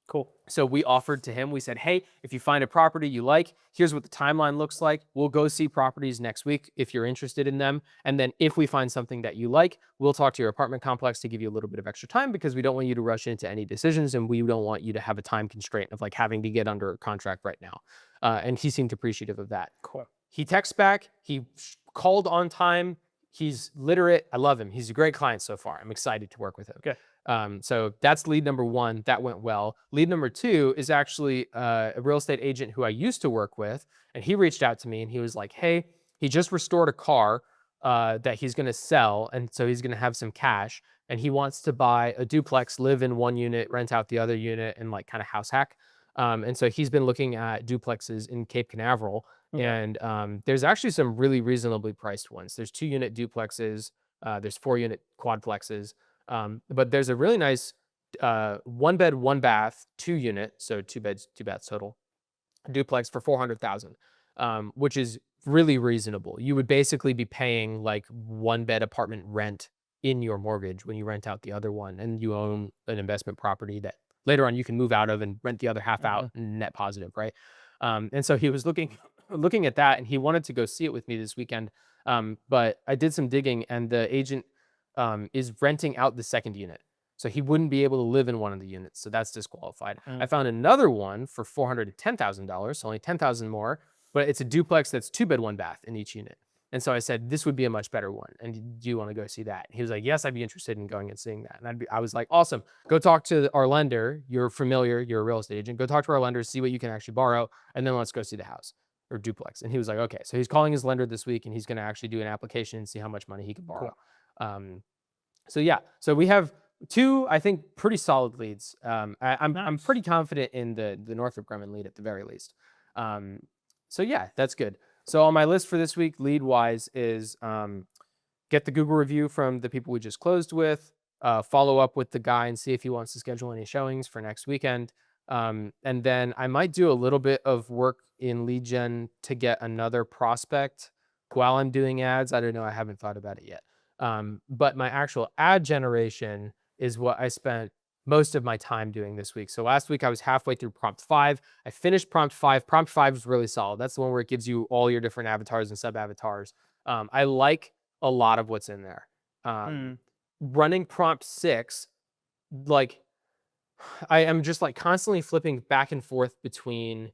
Cool. So we offered to him, we said, hey, if you find a property you like, here's what the timeline looks like. We'll go see properties next week if you're interested in them. And then if we find something that you like, we'll talk to your apartment complex to give you a little bit of extra time because we don't want you to rush into any decisions and we don't want you to have a time constraint of like having to get under contract right now. And he seemed appreciative of that. Cool. He texts back, he called on time. He's literate. I love him. He's a great client so far. I'm excited to work with him. Okay. So that's lead number one. That went well. Lead number two is actually a real estate agent who I used to work with. And he reached out to me and he was like, hey, he just restored a car that he's going to sell. And so he's going to have some cash. And he wants to buy a duplex, live in one unit, rent out the other unit, and like kind of house hack. And so he's been looking at duplexes in Cape Canaveral. Okay. And there's actually some really reasonably priced ones. There's 2-unit duplexes. There's 4-unit quadplexes. But there's a really nice 1-bed, 1-bath, 2-unit, so 2 beds, 2 baths total, duplex for $400,000, which is really reasonable. You would basically be paying like 1-bed apartment rent in your mortgage when you rent out the other one, and you own an investment property that later on you can move out of and rent the other half out, net positive, right? And so he was looking at that, and he wanted to go see it with me this weekend. But I did some digging, and the agent is renting out the 2nd unit. So he wouldn't be able to live in one of the units. So that's disqualified. I found another one for $410,000, so only $10,000 more, but it's a duplex that's 2-bed, 1-bath in each unit. And so I said, this would be a much better one. And do you want to go see that? And he was like, yes, I'd be interested in going and seeing that. And I was like, awesome. Go talk to our lender. You're familiar. You're a real estate agent. Go talk to our lender, see what you can actually borrow, and then let's go see the house or duplex. And he was like, okay. So he's calling his lender this week, and he's going to actually do an application and see how much money he can borrow. Cool. So yeah, so we have 2, I think, pretty solid leads. I'm Nice. pretty confident in the Northrop Grumman lead at the very least. So yeah, that's good. So on my list for this week, lead wise, is get the Google review from the people we just closed with, follow up with the guy and see if he wants to schedule any showings for next weekend. And then I might do a little bit of work in lead gen to get another prospect while I'm doing ads. I don't know. I haven't thought about it yet. But my actual ad generation is what I spent most of my time doing this week. So last week I was halfway through prompt 5. I finished prompt 5. Prompt 5 was really solid. That's the one where it gives you all your different avatars and sub avatars. I like a lot of what's in there. Running prompt 6, like I am just like constantly flipping back and forth between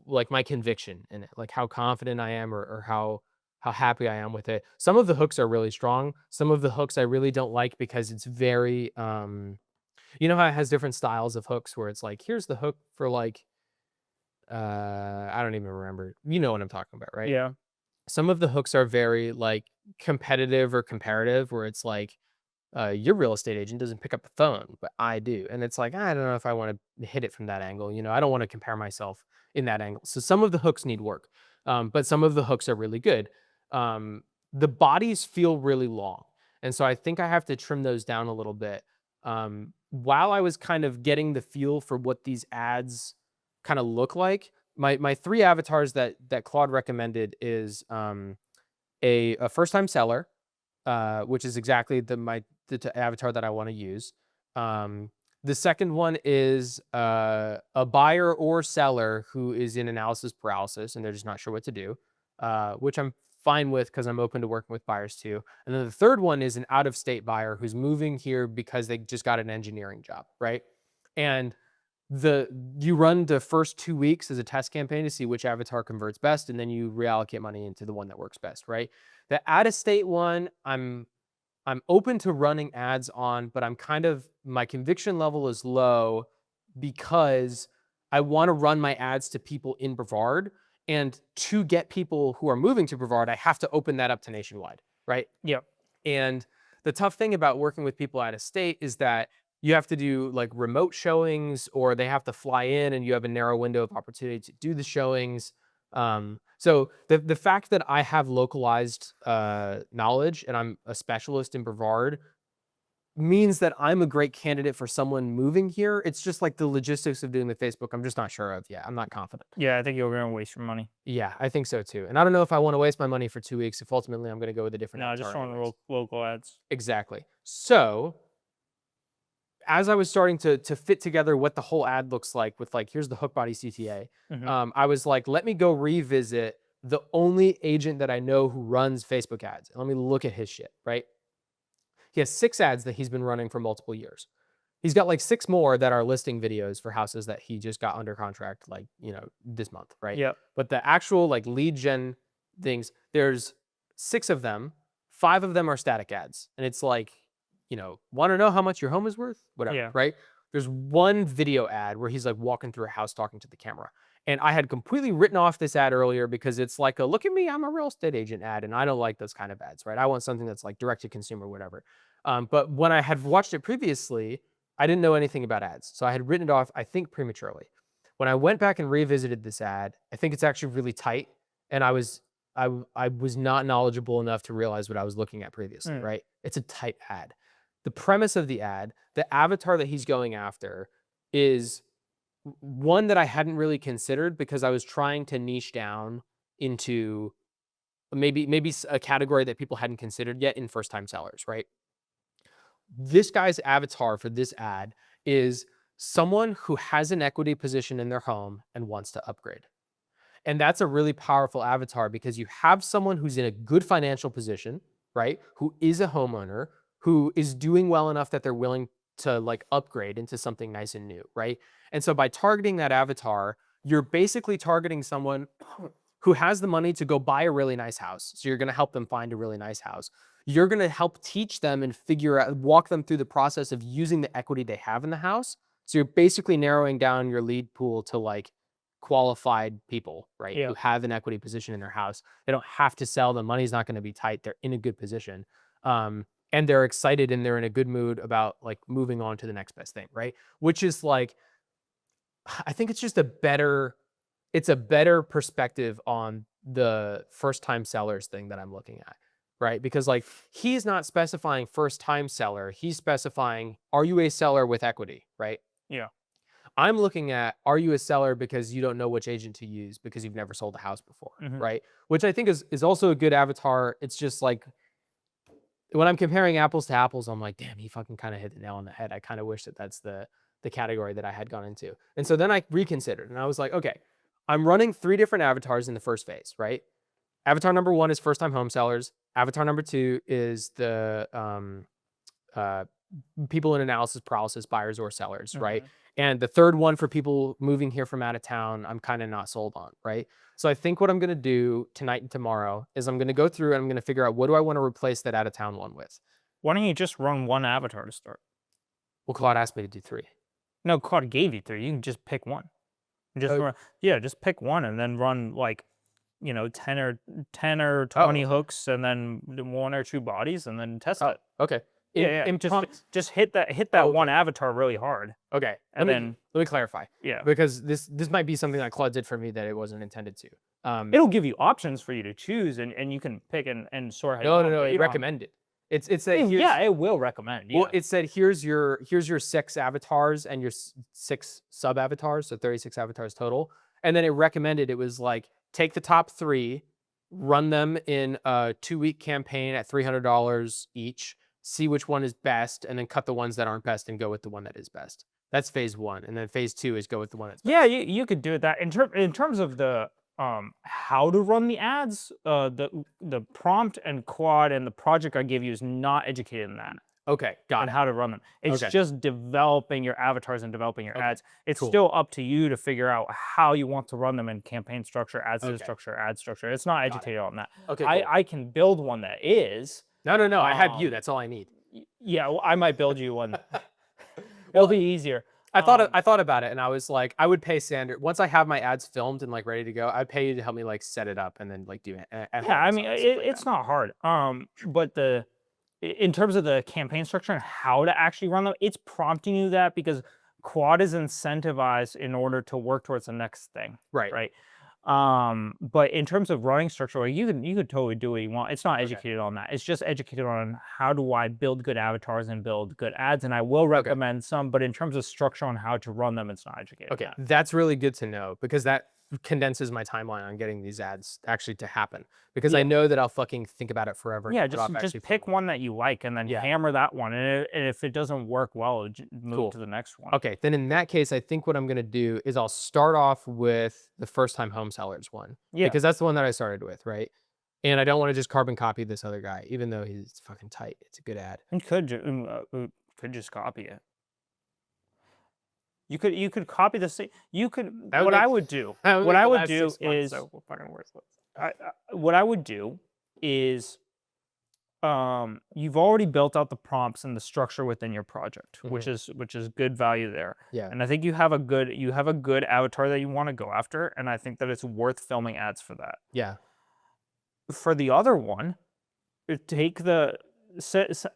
like my conviction in it, like how confident I am or how happy I am with it. Some of the hooks are really strong. Some of the hooks I really don't like because it's very you know how it has different styles of hooks where it's like, here's the hook for like I don't even remember. You know what I'm talking about, right? Yeah. Some of the hooks are very like competitive or comparative where it's like your real estate agent doesn't pick up the phone, but I do. And it's like, I don't know if I want to hit it from that angle. I don't want to compare myself in that angle. So some of the hooks need work, but some of the hooks are really good. The bodies feel really long. And so I think I have to trim those down a little bit. While I was kind of getting the feel for what these ads kind of look like, my 3 avatars that Claude recommended is a first-time seller, which is exactly the avatar that I want to use. The second one is a buyer or seller who is in analysis paralysis and they're just not sure what to do, which I'm fine with because I'm open to working with buyers too. And then the third one is an out-of-state buyer who's moving here because they just got an engineering job, right? And you run the first 2 weeks as a test campaign to see which avatar converts best, and then you reallocate money into the one that works best, right? The out-of-state one, I'm open to running ads on, but my conviction level is low because I want to run my ads to people in Brevard. And to get people who are moving to Brevard, I have to open that up to nationwide, right? Yep. And the tough thing about working with people out of state is that you have to do like remote showings, or they have to fly in and you have a narrow window of opportunity to do the showings. So the fact that I have localized knowledge and I'm a specialist in Brevard means that I'm a great candidate for someone moving here. It's just like the logistics of doing the Facebook, I'm just not sure of yet. I'm not confident. Yeah, I think you're gonna waste your money. Yeah, I think so too. And I don't know if I want to waste my money for 2 weeks if ultimately I'm going to go with a different No, just avatar run the anyways. local ads. Exactly. So as I was starting to fit together what the whole ad looks like with like, here's the hook body CTA, I was like, let me go revisit the only agent that I know who runs Facebook ads. And let me look at his shit, right? He has 6 ads that he's been running for multiple years. He's got like 6 more that are listing videos for houses that he just got under contract, like, this month, right? Yep. But the actual like lead gen things, there's 6 of them. 5 of them are static ads. And it's like, want to know how much your home is worth? Whatever, Yeah. right? There's one video ad where he's like walking through a house talking to the camera. And I had completely written off this ad earlier because it's like a look at me, I'm a real estate agent ad. And I don't like those kind of ads, right? I want something that's like direct to consumer, whatever. But when I had watched it previously, I didn't know anything about ads. So I had written it off, I think, prematurely. When I went back and revisited this ad, I think it's actually really tight. And I was not knowledgeable enough to realize what I was looking at previously, right? It's a tight ad. The premise of the ad, the avatar that he's going after is one that I hadn't really considered because I was trying to niche down into maybe a category that people hadn't considered yet in first-time sellers, right? This guy's avatar for this ad is someone who has an equity position in their home and wants to upgrade. And that's a really powerful avatar because you have someone who's in a good financial position, right? Who is a homeowner, who is doing well enough that they're willing to like upgrade into something nice and new, right? And so by targeting that avatar, you're basically targeting someone who has the money to go buy a really nice house. So you're going to help them find a really nice house. You're going to help teach them and walk them through the process of using the equity they have in the house. So you're basically narrowing down your lead pool to like qualified people, right? Yeah. Who have an equity position in their house. They don't have to sell. The money's not going to be tight. They're in a good position. And they're excited and they're in a good mood about like moving on to the next best thing, right? Which is like, I think it's just a better perspective on the first time sellers thing that I'm looking at, right? Because like he's not specifying first time seller, he's specifying, are you a seller with equity, right? Yeah. I'm looking at, are you a seller because you don't know which agent to use because you've never sold a house before, right? Which I think is also a good avatar. It's just like, when I'm comparing apples to apples, I'm like, damn, he fucking kind of hit the nail on the head. I kind of wish that that's the category that I had gone into. And so then I reconsidered and I was like, okay, I'm running 3 different avatars in the first phase, right? Avatar number 1 is first time home sellers. Avatar number 2 is the people in analysis paralysis, buyers or sellers, right? And the third one for people moving here from out of town, I'm kind of not sold on, right? So I think what I'm going to do tonight and tomorrow is I'm going to go through and I'm going to figure out what do I want to replace that out of town one with. Why don't you just run 1 avatar to start? Well, Claude asked me to do 3. No, Claude gave you 3. You can just pick 1. Just pick 1 and then run like 10 or 20 hooks and then 1 or 2 bodies and then test it. Okay. Just hit that one avatar really hard. Okay. And let me clarify. Yeah. Because this might be something that Claude did for me that it wasn't intended to. It'll give you options for you to choose and you can pick and sort how you want. No, it recommended. It said it will recommend. Yeah. Well, it said here's your 6 avatars and your 6 sub avatars, so 36 avatars total. And then it recommended, it was like take the top 3 run them in a 2-week campaign at $300 each, see which one is best, and then cut the ones that aren't best and go with the one that is best. That's phase 1. And then phase 2 is go with the one that's best. Yeah, you could do that. In terms of the how to run the ads, the prompt and quad and the project I give you is not educated in that Okay, got and it. how to run them. It's Okay. just developing your avatars and developing your Okay, ads. It's cool. still up to you to figure out how you want to run them in campaign structure, ad Okay. structure, ad structure. It's not Got it. educated on that. Okay, cool. I can build one that is. No, I have you. Um, That's all I need. Yeah, well, I might build you one. Well, It'll be easier. I thought about it, and I was like, I would pay Sander once I have my ads filmed and like ready to go. I'd pay you to help me like set it up and then like do at Yeah, home I mean, stuff like it's that. not hard. But in terms of the campaign structure and how to actually run them, it's prompting you that because quad is incentivized in order to work towards the next thing, Right. right? But in terms of running structure, like, you could totally do what you want. It's not Okay. educated on that. It's just educated on how do I build good avatars and build good ads. And I will recommend some, but in terms of structure on how to run them, it's not educated. Okay, on that. that's really good to know because that condenses my timeline on getting these ads actually to happen. Because I Yeah. know that I'll fucking think about it forever. and Yeah, put off just actually pick filming. one that you like and then Yeah. hammer that one. And if it doesn't work well, move Cool. to the next one. Okay, then in that case, I think what I'm gonna do is I'll start off with the first time home sellers one. Yeah. Because that's the one that I started with, right? And I don't want to just carbon copy this other guy, even though he's fucking tight. It's a good ad. You could just copy it. You could copy the same. You could. That would What I make- would do. that would What make I the would last do 6 months is. so fucking worthless. What I would do is. You've already built out the prompts and the structure within your project, which is good value there. Yeah. And I think you have a good avatar that you want to go after, and I think that it's worth filming ads for that. Yeah. For the other one, take the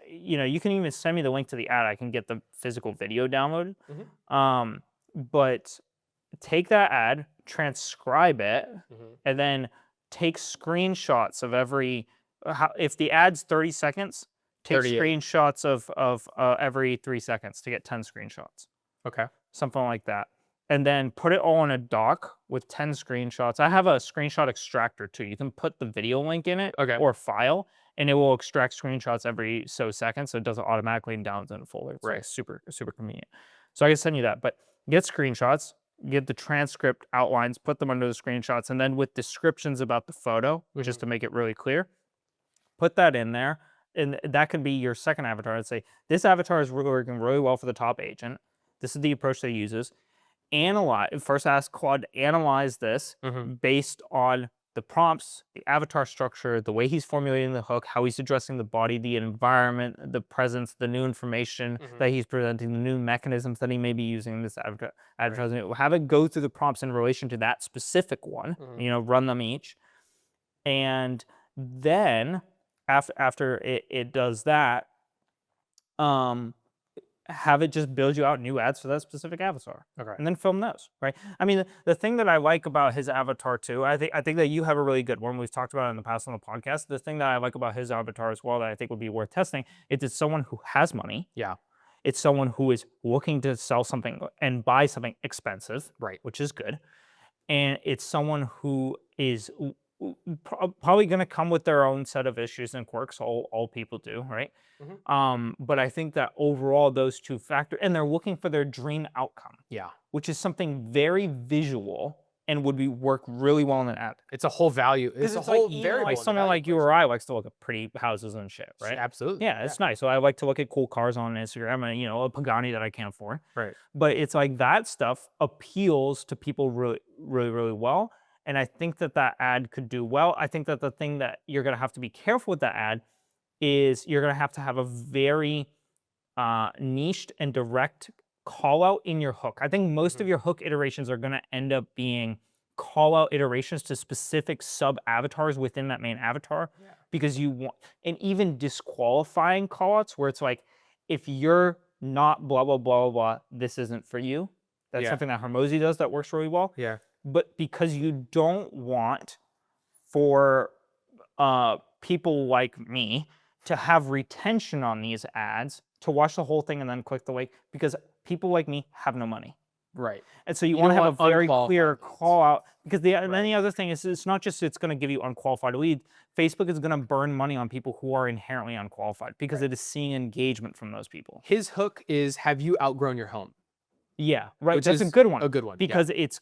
you can even send me the link to the ad. I can get the physical video downloaded. But take that ad, transcribe it, and then take screenshots of every. If the ad's 30 seconds, take 38. screenshots of every 3 seconds to get 10 screenshots, Okay. something like that. And then put it all in a doc with 10 screenshots. I have a screenshot extractor too. You can put the video link in it Okay. or file, and it will extract screenshots every so seconds. So it does it automatically and downloads in a folder. It's like Right. super convenient. So I can send you that. But get screenshots, get the transcript outlines, put them under the screenshots, and then with descriptions about the photo, just to make it really clear, put that in there. And that could be your second avatar. I'd say, this avatar is working really well for the top agent. This is the approach that he uses. First ask Claude to analyze this based on the prompts, the avatar structure, the way he's formulating the hook, how he's addressing the body, the environment, the presence, the new information that he's presenting, the new mechanisms that he may be using in this advertising. Have it go through the prompts in relation to that specific one, run them each. And then after it does that, have it just build you out new ads for that specific avatar. Okay. And then film those, right? I mean, the thing that I like about his avatar too, I think that you have a really good one. We've talked about it in the past on the podcast. The thing that I like about his avatar as well that I think would be worth testing is it's someone who has money. Yeah. It's someone who is looking to sell something and buy something expensive, Right. which is good. And it's someone who is probably going to come with their own set of issues and quirks. All people do, right? But I think that overall those two factors, and they're looking for their dream outcome. Yeah. Which is something very visual and would work really well in an ad. It's a whole value. It's a whole variable. Like someone like you or I likes to look at pretty houses and shit, right? Absolutely. Yeah, it's nice. So I like to look at cool cars on Instagram and a Pagani that I can't afford. Right. But it's like that stuff appeals to people really, really, really well. And I think that ad could do well. I think that the thing that you're going to have to be careful with that ad is you're going to have a very niched and direct call out in your hook. I think most of your hook iterations are going to end up being call out iterations to specific sub avatars within that main avatar because you want, and even disqualifying call outs where it's like, if you're not blah, blah, blah, blah, this isn't for you. That's something that Hormozy does that works really well. Yeah. But because you don't want for people like me to have retention on these ads, to watch the whole thing and then click the like, because people like me have no money. Right. And so you You want to don't have a want very unqualified clear leads. call out, because and then Right. the other thing is it's not just it's going to give you unqualified lead. Facebook is going to burn money on people who are inherently unqualified because Right. it is seeing engagement from those people. His hook is, have you outgrown your home? Yeah, right. Which That's a is good one a good one. Yeah. because it's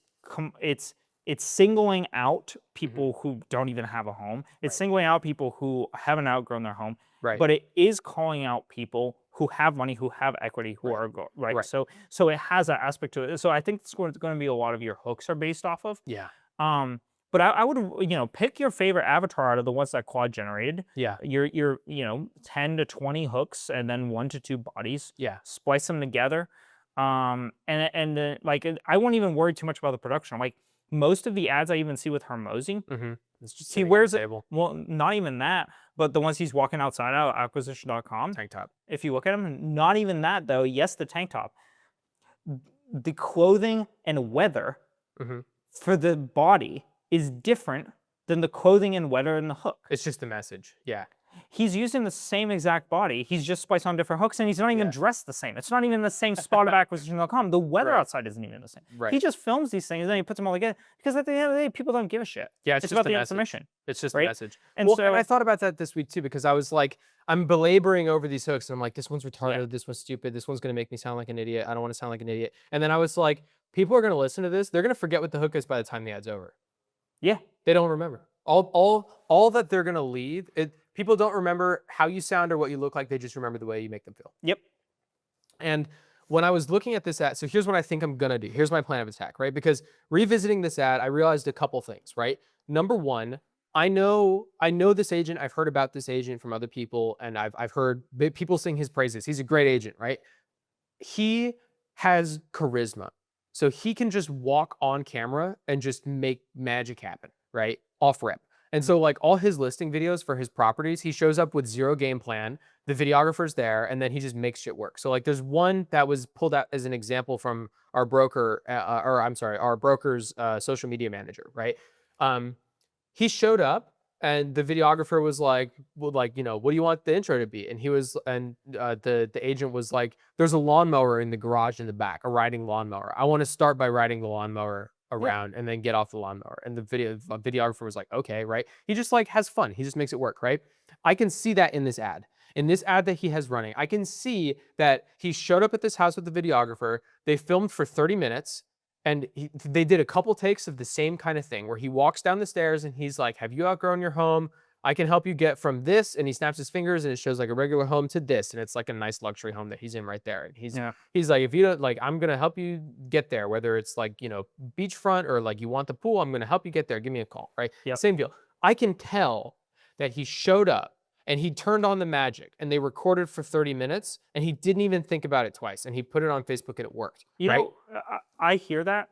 singling out Mhm. people who don't even have a home. It's Right. singling out people who haven't outgrown their home, Right. but it is calling out people who have money, who have equity, who Right. are right. Right. So it has that aspect to it. So I think it's going to be a lot of your hooks are based off of. Yeah. But I would pick your favorite avatar out of the ones that Quad generated. Yeah. Your 10 to 20 hooks and then 1 to 2 bodies. Yeah. Splice them together. Like I won't even worry too much about the production. Like most of the ads I even see with Hermosi, Mm-hmm. It's just he sitting on the wears it. table. Well, not even that, but the ones he's walking outside out acquisition.com. Tank top. If you look at him, not even that though. Yes, the tank top, the clothing and weather Mm-hmm. for the body is different than the clothing and weather in the hook. It's just the message. Yeah. He's using the same exact body. He's just spliced on different hooks, and he's not even Yeah. dressed the same. It's not even the same spot of acquisition.com. The weather Right. outside isn't even the same. Right. He just films these things, and then he puts them all together, because at the end of the day, people don't give a shit. Yeah. It's It's just about the the message. information. It's just right? the message. And Well, so and I thought about that this week too, because I was like, I'm belaboring over these hooks, and I'm like, this one's retarded, this one's stupid, this one's gonna make me sound like an idiot. I don't want to sound like an idiot. And then I was like, people are gonna listen to this. They're gonna forget what the hook is by the time the ad's over. yeah, They don't remember. All that they're gonna leave. People don't remember how you sound or what you look like. They just remember the way you make them feel. yep, And when I was looking at this ad, so here's what I think I'm gonna do. Here's my plan of attack, right? Because revisiting this ad, I realized a couple things, right? Number one, I know this agent. I've heard about this agent from other people, and I've heard people sing his praises. He's a great agent, right? He has charisma. So he can just walk on camera and just make magic happen, right? Off rip. And so like all his listing videos for his properties, he shows up with zero game plan. The videographer's there, and then he just makes shit work. So like there's one that was pulled out as an example from our broker, or I'm sorry, our broker's social media manager, right? He showed up, and the videographer was like, well, like, what do you want the intro to be? And he was, and the agent was like, there's a lawnmower in the garage in the back, a riding lawnmower. I want to start by riding the lawnmower around and then get off the lawnmower. And the videographer was like, okay, right? He just like has fun. He just makes it work, right? I can see that in this ad. In this ad that he has running, I can see that he showed up at this house with the videographer. They filmed for 30 minutes. And they did a couple takes of the same kind of thing where he walks down the stairs and he's like, have you outgrown your home? I can help you get from this. And he snaps his fingers and it shows like a regular home to this. And it's like a nice luxury home that he's in right there. And he's like, if you don't like, I'm going to help you get there, whether it's like, beachfront or like you want the pool, I'm going to help you get there. Give me a call, right? Yep. Same deal. I can tell that he showed up and he turned on the magic and they recorded for 30 minutes and he didn't even think about it twice. And he put it on Facebook and it worked. You right? know, I hear that.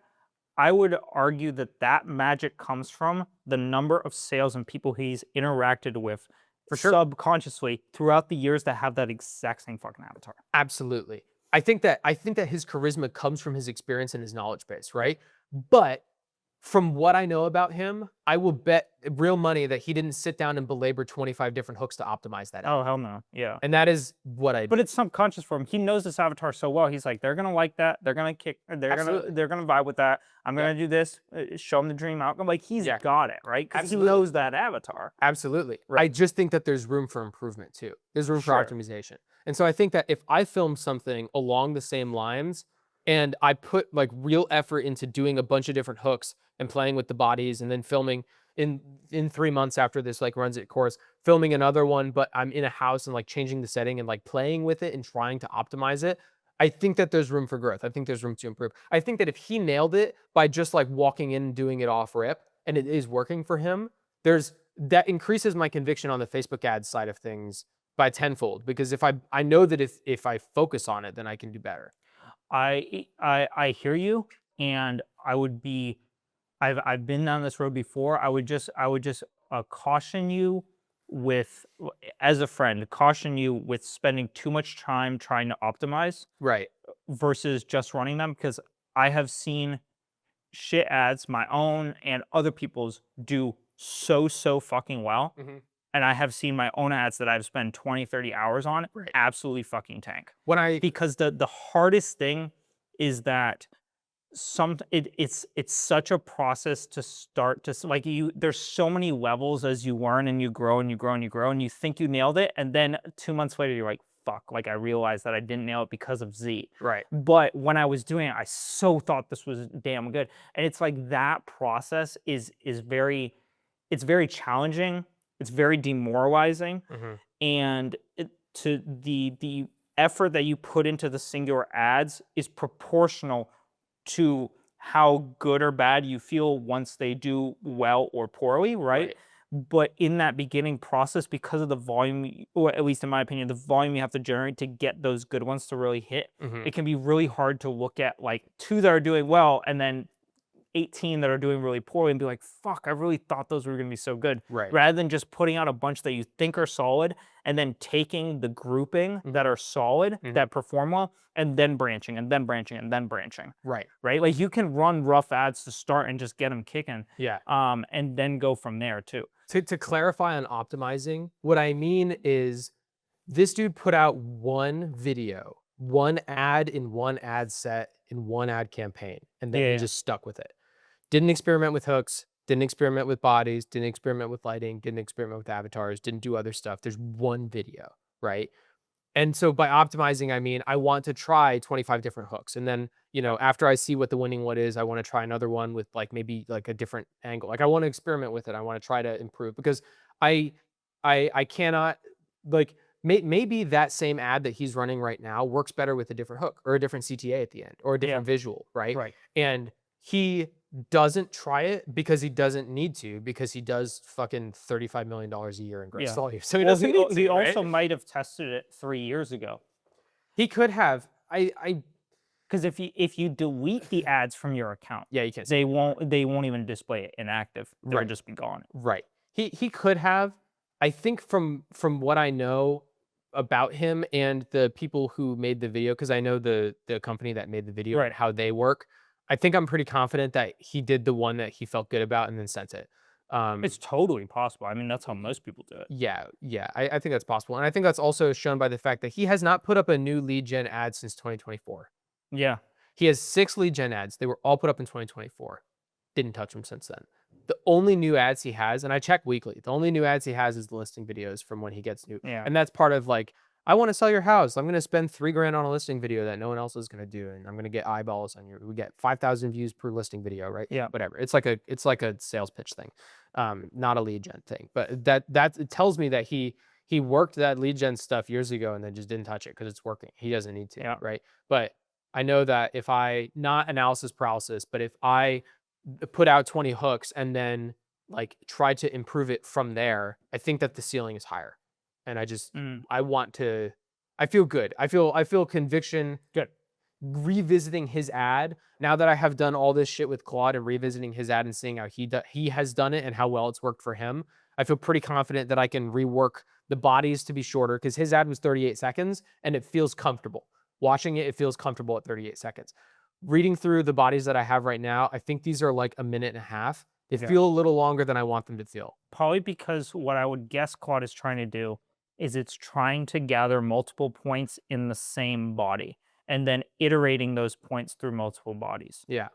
I would argue that magic comes from the number of sales and people he's interacted with For sure. subconsciously throughout the years that have that exact same fucking avatar. Absolutely. I think that his charisma comes from his experience and his knowledge base, right? But from what I know about him, I will bet real money that he didn't sit down and belabor 25 different hooks to optimize that. Oh, hell no. Yeah. And that is what I. But it's subconscious for him. He knows this avatar so well. He's like, they're gonna like that. They're gonna Absolutely. they're gonna vibe with that. I'm gonna do this. Show him the dream outcome. Like he's got it, right? Because he Absolutely. knows that avatar. Absolutely. Right. I just think that there's room for improvement too. There's room Sure. for optimization. And so I think that if I film something along the same lines and I put like real effort into doing a bunch of different hooks and playing with the bodies and then filming in 3 months after this like runs its course, filming another one, but I'm in a house and like changing the setting and like playing with it and trying to optimize it, I think that there's room for growth. I think there's room to improve. I think that if he nailed it by just like walking in and doing it off rip and it is working for him, that increases my conviction on the Facebook ads side of things by tenfold, because if I know that if I focus on it, then I can do better. I hear you, and I've been down this road before. I would just caution you with, as a friend, caution you with spending too much time trying to optimize Right. versus just running them, because I have seen shit ads, my own and other people's, do so fucking well. Mm-hmm. And I have seen my own ads that I've spent 20, 30 hours on absolutely fucking tank. When I Because the hardest thing is that it's such a process to start to like there's so many levels as you learn and you grow and you grow and you grow and you think you nailed it, and then 2 months later you're like, fuck, like I realized that I didn't nail it because of Z. Right. But when I was doing it, I so thought this was damn good. And it's like that process is very, it's very challenging, it's very demoralizing, Mm-hmm. and to the effort that you put into the singular ads is proportional to how good or bad you feel once they do well or poorly, right? But in that beginning process, because of the volume, or at least in my opinion, the volume you have to generate to get those good ones to really hit, Mm-hmm. it can be really hard to look at like 2 that are doing well and then 18 that are doing really poorly and be like, fuck, I really thought those were going to be so good. Right. Rather than just putting out a bunch that you think are solid and then taking the grouping that are solid, that perform well, and then branching and then branching and then branching. Right. Right? Like you can run rough ads to start and just get them kicking. Yeah. And then go from there too. To clarify on optimizing, what I mean is this dude put out one video, one ad in one ad set in one ad campaign, and then he Yeah. just stuck with it. Didn't experiment with hooks, didn't experiment with bodies, didn't experiment with lighting, didn't experiment with avatars, didn't do other stuff. There's one video, right? And so by optimizing, I mean, I want to try 25 different hooks. And then, after I see what the winning one is, I want to try another one with like maybe like a different angle. Like I want to experiment with it. I want to try to improve because I I cannot like maybe that same ad that he's running right now works better with a different hook or a different CTA at the end or a different visual, right? Right. And he doesn't try it because he doesn't need to, because he does fucking $35 million a year in gross volume. So he Well, doesn't need to, he right? also might have tested it 3 years ago. He could have. I Because if you delete the ads from your account, yeah, you can't. they won't even display it inactive. They'll Right. just be gone. Right. He could have. I think from what I know about him and the people who made the video, because I know the company that made the video and how they work. I think I'm pretty confident that he did the one that he felt good about and then sent it. It's totally possible. I mean, that's how most people do it. Yeah, I think that's possible. And I think that's also shown by the fact that he has not put up a new lead gen ad since 2024. Yeah. He has 6 lead gen ads. They were all put up in 2024. Didn't touch them since then. The only new ads he has, and I check weekly, the only new ads he has is the listing videos from when he gets new. Yeah. And that's part of like, I want to sell your house. I'm going to spend $3,000 on a listing video that no one else is going to do. And I'm going to get eyeballs on we get 5,000 views per listing video, right? Yeah. Whatever. It's like a sales pitch thing. Not a lead gen thing, but that it tells me that he worked that lead gen stuff years ago and then just didn't touch it because it's working. He doesn't need to, right? But I know that if I, not analysis paralysis, but if I put out 20 hooks and then like try to improve it from there, I think that the ceiling is higher. And I just, I feel good. I feel conviction. Good. Revisiting his ad, now that I have done all this shit with Claude and revisiting his ad and seeing how he has done it and how well it's worked for him, I feel pretty confident that I can rework the bodies to be shorter, because his ad was 38 seconds and it feels comfortable. Watching it feels comfortable at 38 seconds. Reading through the bodies that I have right now, I think these are like a minute and a half. They feel a little longer than I want them to feel. Probably because what I would guess Claude is trying to do is it's trying to gather multiple points in the same body and then iterating those points through multiple bodies. Yeah.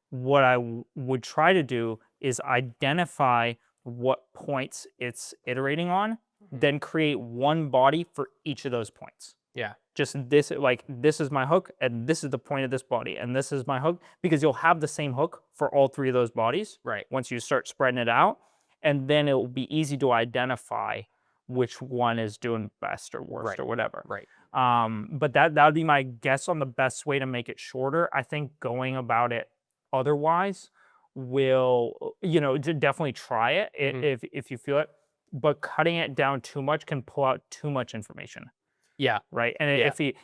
What I would try to do is identify what points it's iterating on, then create one body for each of those points. Yeah. Just this, like, this is my hook, and this is the point of this body, and this is my hook, because you'll have the same hook for all 3 of those bodies. Right. Once you start spreading it out, and then it will be easy to identify which one is doing best or worst or whatever. Right. But that would be my guess on the best way to make it shorter. I think going about it otherwise will, definitely try it if you feel it, but cutting it down too much can pull out too much information. Yeah. Right. And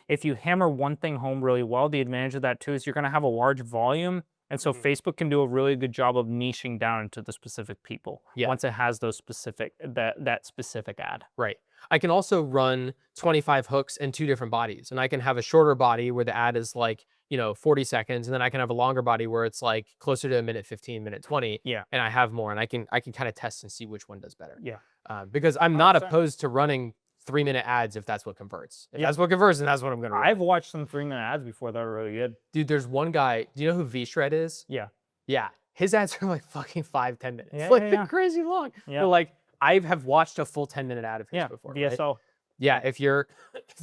if you hammer one thing home really well, the advantage of that too is you're going to have a large volume. And so Facebook can do a really good job of niching down into the specific people once it has those specific, that specific ad. Right. I can also run 25 hooks and 2 different bodies, and I can have a shorter body where the ad is like, 40 seconds. And then I can have a longer body where it's like closer to a minute 15, minute 20. Yeah. And I have more, and I can kind of test and see which one does better. Yeah. Because I'm not opposed to running 3-minute ads if that's what converts. If Yeah. that's what converts, then that's what I'm gonna run. I've watched some 3-minute ads before that are really good. Dude, there's one guy. Do you know who V-Shred is? Yeah. Yeah, his ads are like fucking 5-10 minutes. Yeah, Like yeah, they're yeah. crazy long. Yeah. But like I have watched a full 10-minute ad of his Yeah. before. Right? VSO. Yeah, if you're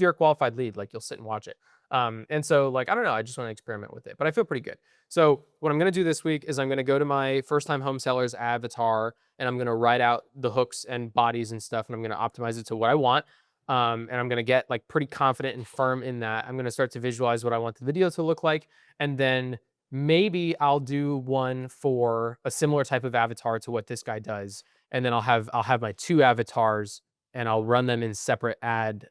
a qualified lead, like you'll sit and watch it. And so like I don't know, I just want to experiment with it, but I feel pretty good. So what I'm gonna do this week is I'm gonna go to my first time home seller's avatar and I'm gonna write out the hooks and bodies and stuff, and I'm gonna optimize it to what I want. And I'm gonna get like pretty confident and firm in that. I'm gonna start to visualize what I want the video to look like, and then maybe I'll do one for a similar type of avatar to what this guy does, and then I'll have my 2 avatars and I'll run them in separate ad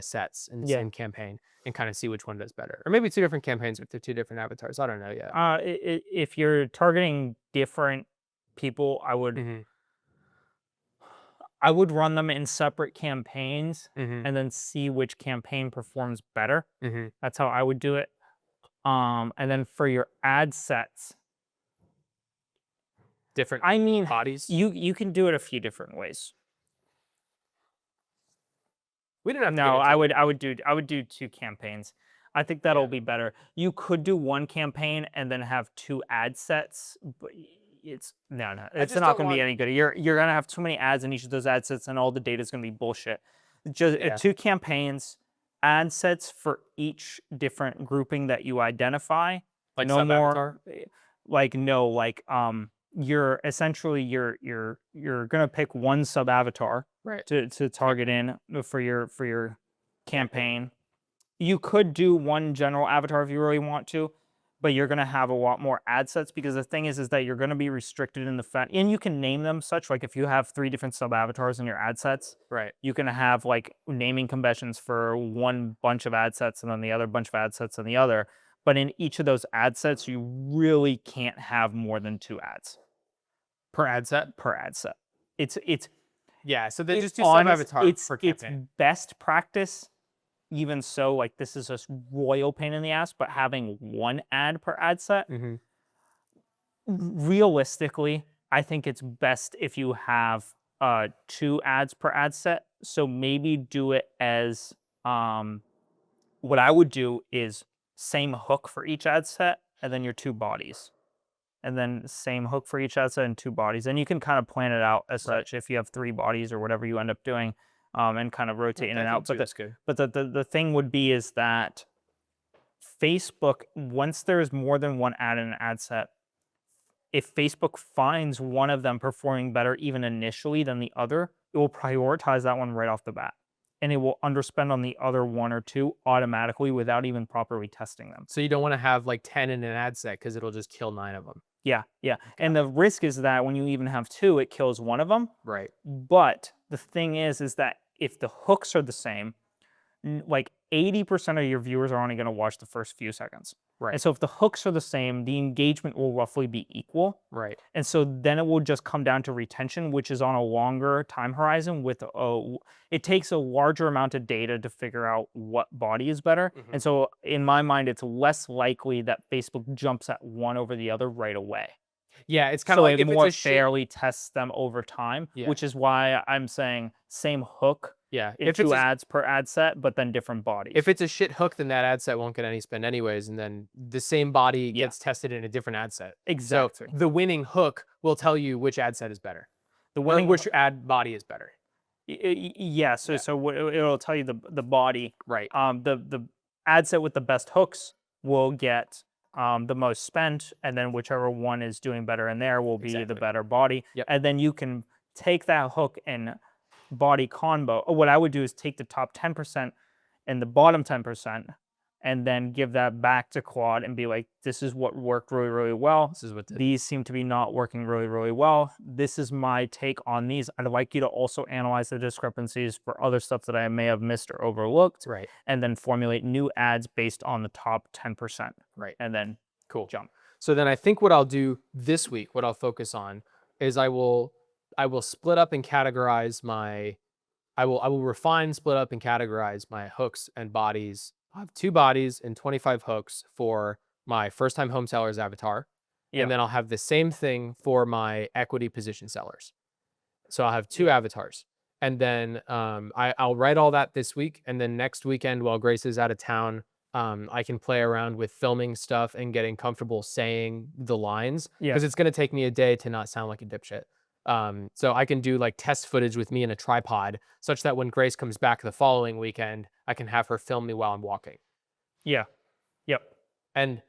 sets in the Yeah. same campaign and kind of see which one does better. Or maybe 2 different campaigns with the 2 different avatars. I don't know yet. If you're targeting different people, Mhm. I would run them in separate campaigns Mhm. and then see which campaign performs better. Mhm. That's how I would do it. And then for your ad sets, Different I mean, bodies. you can do it a few different ways. We didn't have to get No, into it. I would do 2 campaigns. I think that'll Yeah. be better. You could do 1 campaign and then have 2 ad sets, but it's it's just not don't going to be want- any good. You're going to have too many ads in each of those ad sets, and all the data is going to be bullshit. Just Yeah. 2 campaigns, ad sets for each different grouping that you identify. Like no more, sub-avatar? you're essentially you're gonna pick one sub avatar Right. to target in for your campaign. You could do one general avatar if you really want to, but you're gonna have a lot more ad sets, because the thing is that you're gonna be restricted in the fact, and you can name them such, like if you have 3 different sub avatars in your ad sets, Right. you can have like naming conventions for one bunch of ad sets and then the other bunch of ad sets and the other. But in each of those ad sets, you really can't have more than 2 ads Per ad set? per ad set. It's Yeah, so they it's just do honest- sub-avatar per it's campaign. best practice. Even so, like this is a royal pain in the ass, but having 1 ad per ad set, Mhm. realistically, I think it's best if you have 2 ads per ad set. So maybe do it as what I would do is same hook for each ad set and then your 2 bodies. And then same hook for each ad set and 2 bodies. And you can kind of plan it out as Right. such if you have 3 bodies or whatever you end up doing, and kind of rotate in and out. That's good. But the thing would be is that Facebook, once there's more than 1 ad in an ad set, if Facebook finds one of them performing better even initially than the other, it will prioritize that one right off the bat. And it will underspend on the other 1 or 2 automatically without even properly testing them. So you don't want to have like 10 in an ad set because it'll just kill 9 of them. Yeah, yeah. And the risk is that when you even have 2, it kills one of them. Right. But the thing is that if the hooks are the same, like 80% of your viewers are only going to watch the first few seconds. Right. And so if the hooks are the same, the engagement will roughly be equal. Right. And so then it will just come down to retention, which is on a longer time horizon with it takes a larger amount of data to figure out what body is better. Mhm. And so in my mind, it's less likely that Facebook jumps at one over the other right away. Yeah, it's kind So of like it if more it's a shit, fairly tests them over time, Yeah. which is why I'm saying same hook, yeah, if if it's 2 a, ads per ad set, but then different bodies. if it's a shit hook, then that ad set won't get any spend anyways, and then the same body Yeah. gets tested in a different ad set. Exactly. So the winning hook will tell you which ad set is better. The Or winning which ad body is better. yeah, so Yeah. so it'll tell you the body. Right. The ad set with the best hooks will get the most spent, and then whichever one is doing better in there will be the Exactly. better body. Yep. And then you can take that hook and body combo. What I would do is take the top 10% and the bottom 10%, and then give that back to Quad and be like, this is what worked really, really well. This is what did. These seem to be not working really, really well. This is my take on these. I'd like you to also analyze the discrepancies for other stuff that I may have missed or overlooked, Right. and then formulate new ads based on the top 10%, Right. and then Cool. jump. So then I think what I'll do this week, what I'll focus on, is I will split up and categorize I will refine, split up, and categorize my hooks and bodies. I have 2 bodies and 25 hooks for my first time home seller's avatar. Yeah. And then I'll have the same thing for my equity position sellers. So I'll have 2 avatars. And then I'll write all that this week. And then next weekend, while Grace is out of town, I can play around with filming stuff and getting comfortable saying the lines Yeah. because it's going to take me a day to not sound like a dipshit. So I can do like test footage with me in a tripod such that when Grace comes back the following weekend, I can have her film me while I'm walking. Yeah. Yep. And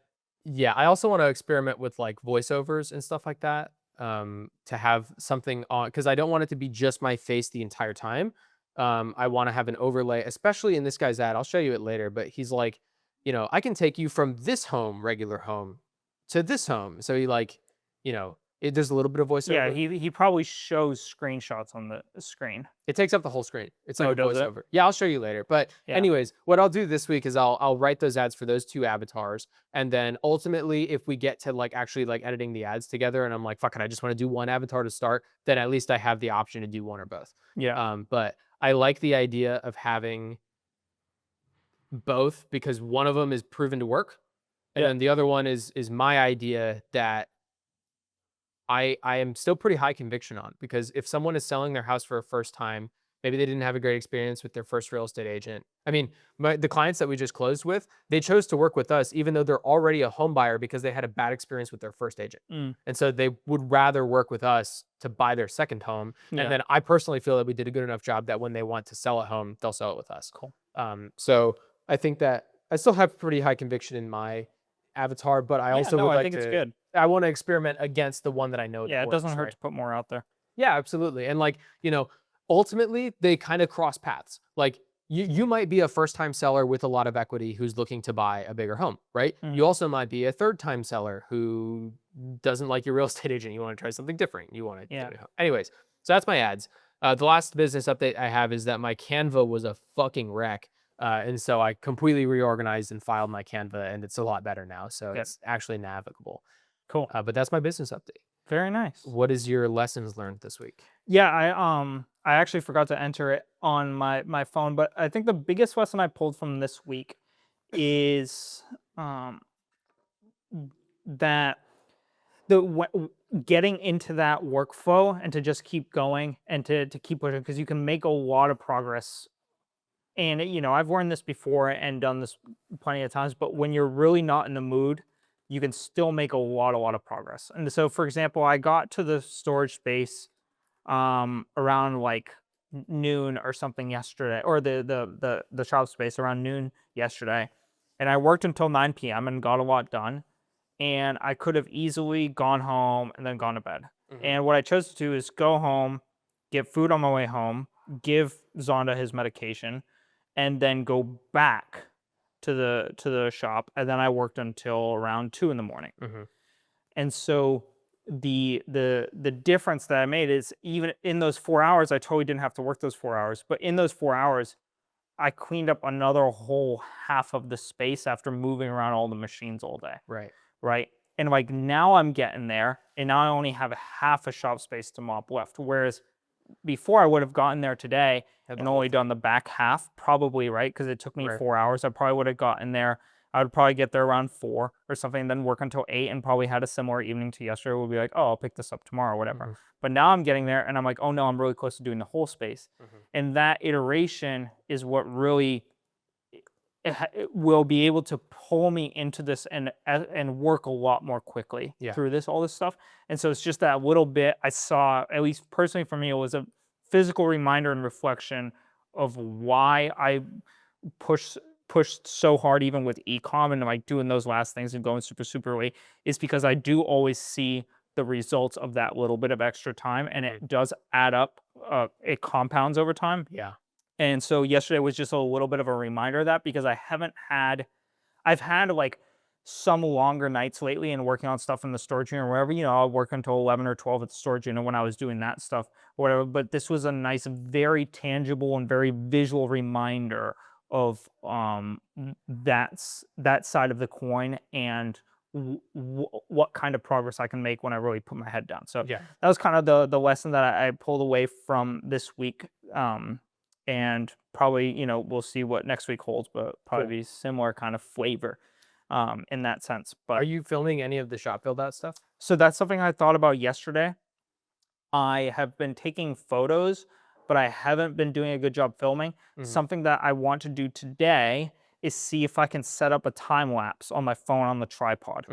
yeah, I also want to experiment with like voiceovers and stuff like that. To have something on because I don't want it to be just my face the entire time. I want to have an overlay, especially in this guy's ad. I'll show you it later, but he's like, I can take you from this home, regular home, to this home. So he like, there's a little bit of Yeah, voiceover. he probably shows screenshots on the screen. It takes up the whole screen. It's like Oh, a does it? voiceover. Yeah, I'll show you later. But Yeah. anyways, what I'll do this week is I'll write those ads for those two avatars, and then ultimately, if we get to like actually like editing the ads together, and I'm like, fuck it, I just want to do one avatar to start, then at least I have the option to do one or both. Yeah. But I like the idea of having both because one of them is proven to work, and Yeah. then the other one is my idea that I am still pretty high conviction on because if someone is selling their house for a first time, maybe they didn't have a great experience with their first real estate agent. I mean, the clients that we just closed with, they chose to work with us even though they're already a home buyer because they had a bad experience with their first agent. Mm. And so they would rather work with us to buy their second home. Yeah. And then I personally feel that we did a good enough job that when they want to sell a home, they'll sell it with us. Cool. So I think that I still have pretty high conviction in my avatar, but I also would I like think to. it's good. I want to experiment against the one that I know. Yeah, it works, doesn't hurt right? to put more out there. Yeah, absolutely. And like, ultimately they kind of cross paths. Like you might be a first time seller with a lot of equity who's looking to buy a bigger home, right? Mhm. You also might be a third time seller who doesn't like your real estate agent. You want to try something different. You want to, Yeah. anyways. So that's my ads. The last business update I have is that my Canva was a fucking wreck. And so I completely reorganized and filed my Canva, and it's a lot better now. So Good. it's actually navigable. Cool. But that's my business update. Very nice. What is your lessons learned this week? Yeah, I actually forgot to enter it on my phone, but I think the biggest lesson I pulled from this week is that getting into that workflow and to just keep going and to keep pushing because you can make a lot of progress. And I've learned this before and done this plenty of times, but when you're really not in the mood, you can still make a lot of progress. And so, for example, I got to the storage space around like noon or something yesterday, or the shop space around noon yesterday, and I worked until 9 p.m. and got a lot done. And I could have easily gone home and then gone to bed. Mhm. And what I chose to do is go home, get food on my way home, give Zonda his medication, and then go back to the shop. And then I worked until around 2 in the morning. Mm-hmm. And so the difference that I made is even in those 4 hours, I totally didn't have to work those 4 hours. But in those 4 hours, I cleaned up another whole half of the space after moving around all the machines all day. Right. Right. And like now I'm getting there, and now I only have half a shop space to mop left. Whereas before I would have gotten there today and only done the back half, probably, right? Because it took me Right. 4 hours. I probably would have gotten there. I would probably get there around 4 or something, and then work until 8, and probably had a similar evening to yesterday. Would be like, oh, I'll pick this up tomorrow, or whatever. Mhm. But now I'm getting there, and I'm like, oh no, I'm really close to doing the whole space. Mhm. And that iteration is what really it will be able to pull me into this and work a lot more quickly through all this stuff. And so it's just that little bit I saw, at least personally for me, it was a physical reminder and reflection of why I pushed so hard even with ecom and like doing those last things and going super late, is because I do always see the results of that little bit of extra time, and it does add up. It compounds over time. Yeah. And so yesterday was just a little bit of a reminder of that, because I've had like some longer nights lately and working on stuff in the storage unit or wherever, I'll work until 11 or 12 at the storage unit when I was doing that stuff or whatever. But this was a nice, very tangible and very visual reminder of that side of the coin, and what kind of progress I can make when I really put my head down. So Yeah. that was kind of the lesson that I pulled away from this week. And probably, we'll see what next week holds, but probably be similar kind of flavor in that sense. But Are you filming any of the shop build out stuff? so that's something I thought about yesterday. I have been taking photos but I haven't been doing a good job filming. Something that I want to do today is see if I can set up a time lapse on my phone on the tripod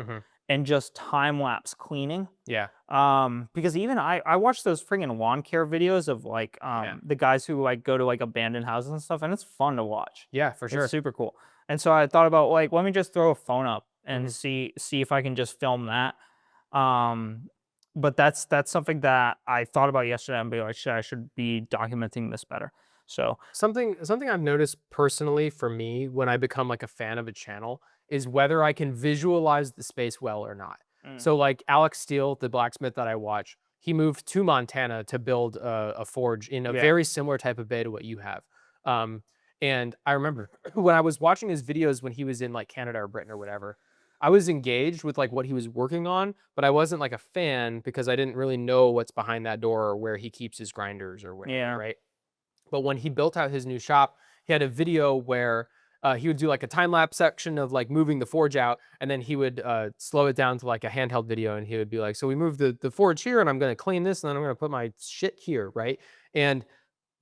and just time lapse cleaning. Yeah. Because even I watch those friggin' lawn care videos of like the guys who like go to like abandoned houses and stuff, and it's fun to watch. Yeah, for It's sure. super cool. And so I thought about like, let me just throw a phone up and see if I can just film that. But that's something that I thought about yesterday and be like, shit, I should be documenting this better. So Something I've noticed personally for me when I become like a fan of a channel is whether I can visualize the space well or not. So like Alex Steele, the blacksmith that I watch, he moved to Montana to build a forge in a yeah, very similar type of bay to what you have. And I remember when I was watching his videos when he was in like Canada or Britain or whatever, I was engaged with like what he was working on, but I wasn't like a fan because I didn't really know what's behind that door or where he keeps his grinders or whatever, yeah, right? But when he built out his new shop, he had a video where he would do like a time lapse section of like moving the forge out, and then he would slow it down to like a handheld video, and he would be like, "So we moved the forge here, and I'm going to clean this, and then I'm going to put my shit here, right?" And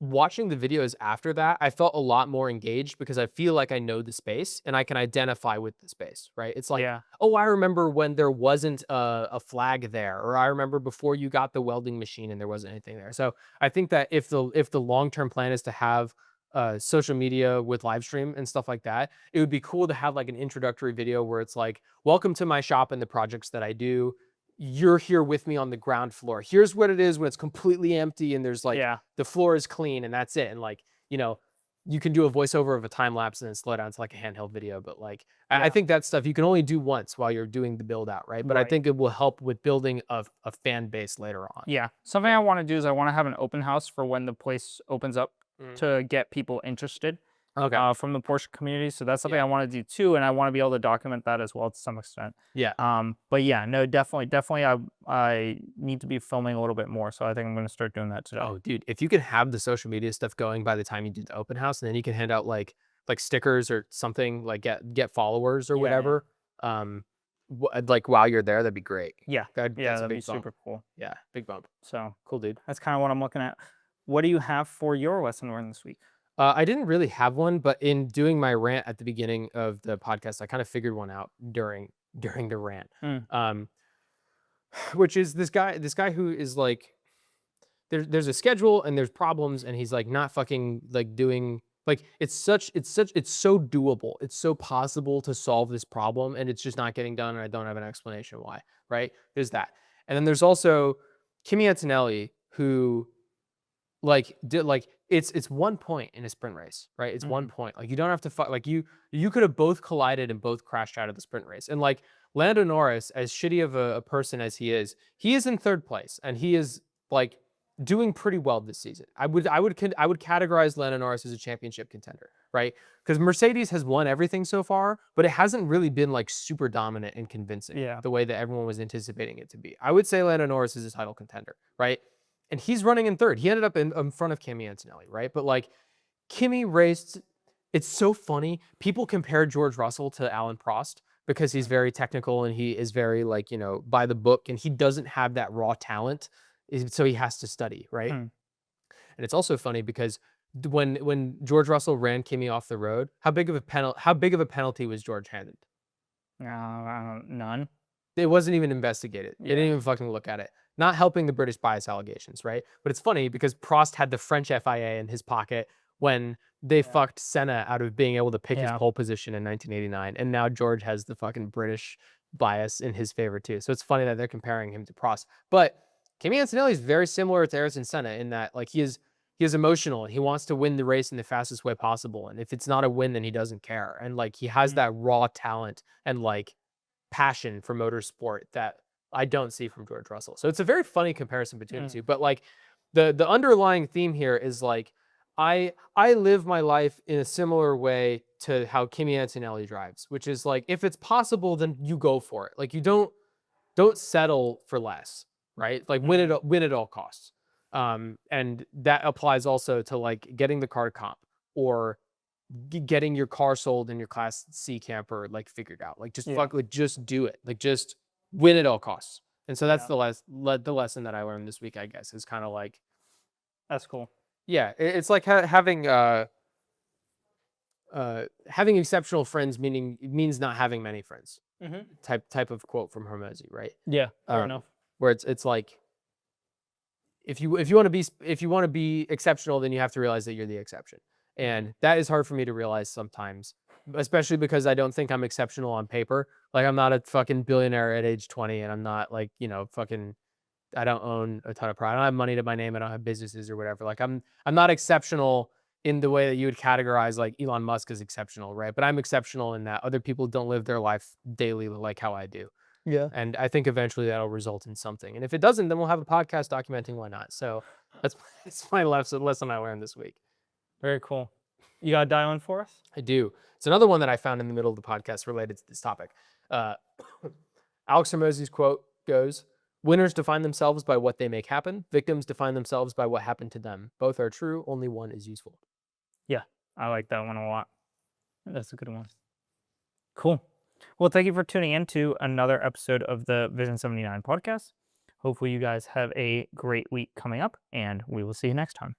watching the videos after that, I felt a lot more engaged because I feel like I know the space and I can identify with the space, right? It's like, yeah, oh, I remember when there wasn't a flag there, or I remember before you got the welding machine and there wasn't anything there. So I think that if the long term plan is to have social media with live stream and stuff like that, it would be cool to have like an introductory video where it's like, welcome to my shop and the projects that I do. You're here with me on the ground floor. Here's what it is when it's completely empty and there's like yeah. the floor is clean and that's it. And like, you know, you can do a voiceover of a time lapse and then slow down to like a handheld video. But like, I Yeah. think that stuff you can only do once while you're doing the build out, right? But I Right. think it will help with building a fan base later on. Yeah. Something I want to do is I want to have an open house for when the place opens up Mm. to get people interested Okay. from the Porsche community. So that's something Yeah. I want to do too, and I want to be able to document that as well to some extent. Yeah. But yeah, no, definitely, I need to be filming a little bit more. So I think I'm going to start doing that today. Oh, dude, if you could have the social media stuff going by the time you do the open house, and then you can hand out like stickers or something, like get followers or Yeah, yeah. whatever. Like while you're there, that'd be great. Yeah, That's a that'd be big bump. super cool. Yeah, big bump. So Cool, dude. that's kind of what I'm looking at. What do you have for your lesson learned this week? I didn't really have one, but in doing my rant at the beginning of the podcast, I kind of figured one out during the rant. Mm. Which is this guy who is like, there's a schedule and there's problems, and he's like not fucking like doing like it's so doable. It's so possible to solve this problem, and it's just not getting done, and I don't have an explanation why, right? There's that. And then there's also Kimi Antonelli, who like did like it's 1 point in a sprint race, right? It's 1 point. Like you don't have to fight. Like you could have both collided and both crashed out of the sprint race. And like Lando Norris, as shitty of a person as he is in third place, and he is like doing pretty well this season. I would categorize Lando Norris as a championship contender, right? Because Mercedes has won everything so far, but it hasn't really been like super dominant and convincing Yeah. the way that everyone was anticipating it to be. I would say Lando Norris is a title contender, right? And he's running in third. He ended up in front of Kimi Antonelli, right? But like Kimi raced, it's so funny. People compare George Russell to Alan Prost because he's very technical and he is very like, you know, by the book, and he doesn't have that raw talent. So he has to study, right? And it's also funny because when George Russell ran Kimi off the road, how big of a penalty was George handed? None. It wasn't even investigated. They Yeah. didn't even fucking look at it. Not helping the British bias allegations, right? But it's funny because Prost had the French FIA in his pocket when they fucked Senna out of being able to pick his Yeah. pole position in 1989. And now George has the fucking British bias in his favor too. So it's funny that they're comparing him to Prost. But Kimi Antonelli is very similar to Ayrton Senna in that like he is emotional and he wants to win the race in the fastest way possible. And if it's not a win, then he doesn't care. And like he has that raw talent and like passion for motorsport that I don't see from George Russell. So it's a very funny comparison between the two. But like the underlying theme here is like I live my life in a similar way to how Kimi Antonelli drives, which is like if it's possible, then you go for it. Like you don't settle for less, right? Like win at all costs. And that applies also to like getting the car comp or getting your car sold in your Class C camper like figured out. Like just just do it. Like just win at all costs. And so that's the lesson that I learned this week, I guess, is kind of like That's cool. Yeah, it's like having exceptional friends means not having many friends. Type of quote from Hormozy, right? Yeah, fair enough. Where it's like if you want to be exceptional, then you have to realize that you're the exception, and that is hard for me to realize sometimes, especially because I don't think I'm exceptional on paper. Like I'm not a fucking billionaire at age 20, and I'm not like fucking. I don't own a ton of pride. I don't have money to my name. I don't have businesses or whatever. Like I'm not exceptional in the way that you would categorize like Elon Musk as exceptional, right? But I'm exceptional in that other people don't live their life daily like how I do. Yeah. And I think eventually that'll result in something. And if it doesn't, then we'll have a podcast documenting why not. So that's my lesson I learned this week. Very cool. You got a dial in for us? I do. It's another one that I found in the middle of the podcast related to this topic. Alex Hormozy's quote goes, "Winners define themselves by what they make happen. Victims define themselves by what happened to them. Both are true. Only one is useful." Yeah, I like that one a lot. That's a good one. Cool. Well, thank you for tuning in to another episode of the Vision 79 podcast. Hopefully you guys have a great week coming up, and we will see you next time.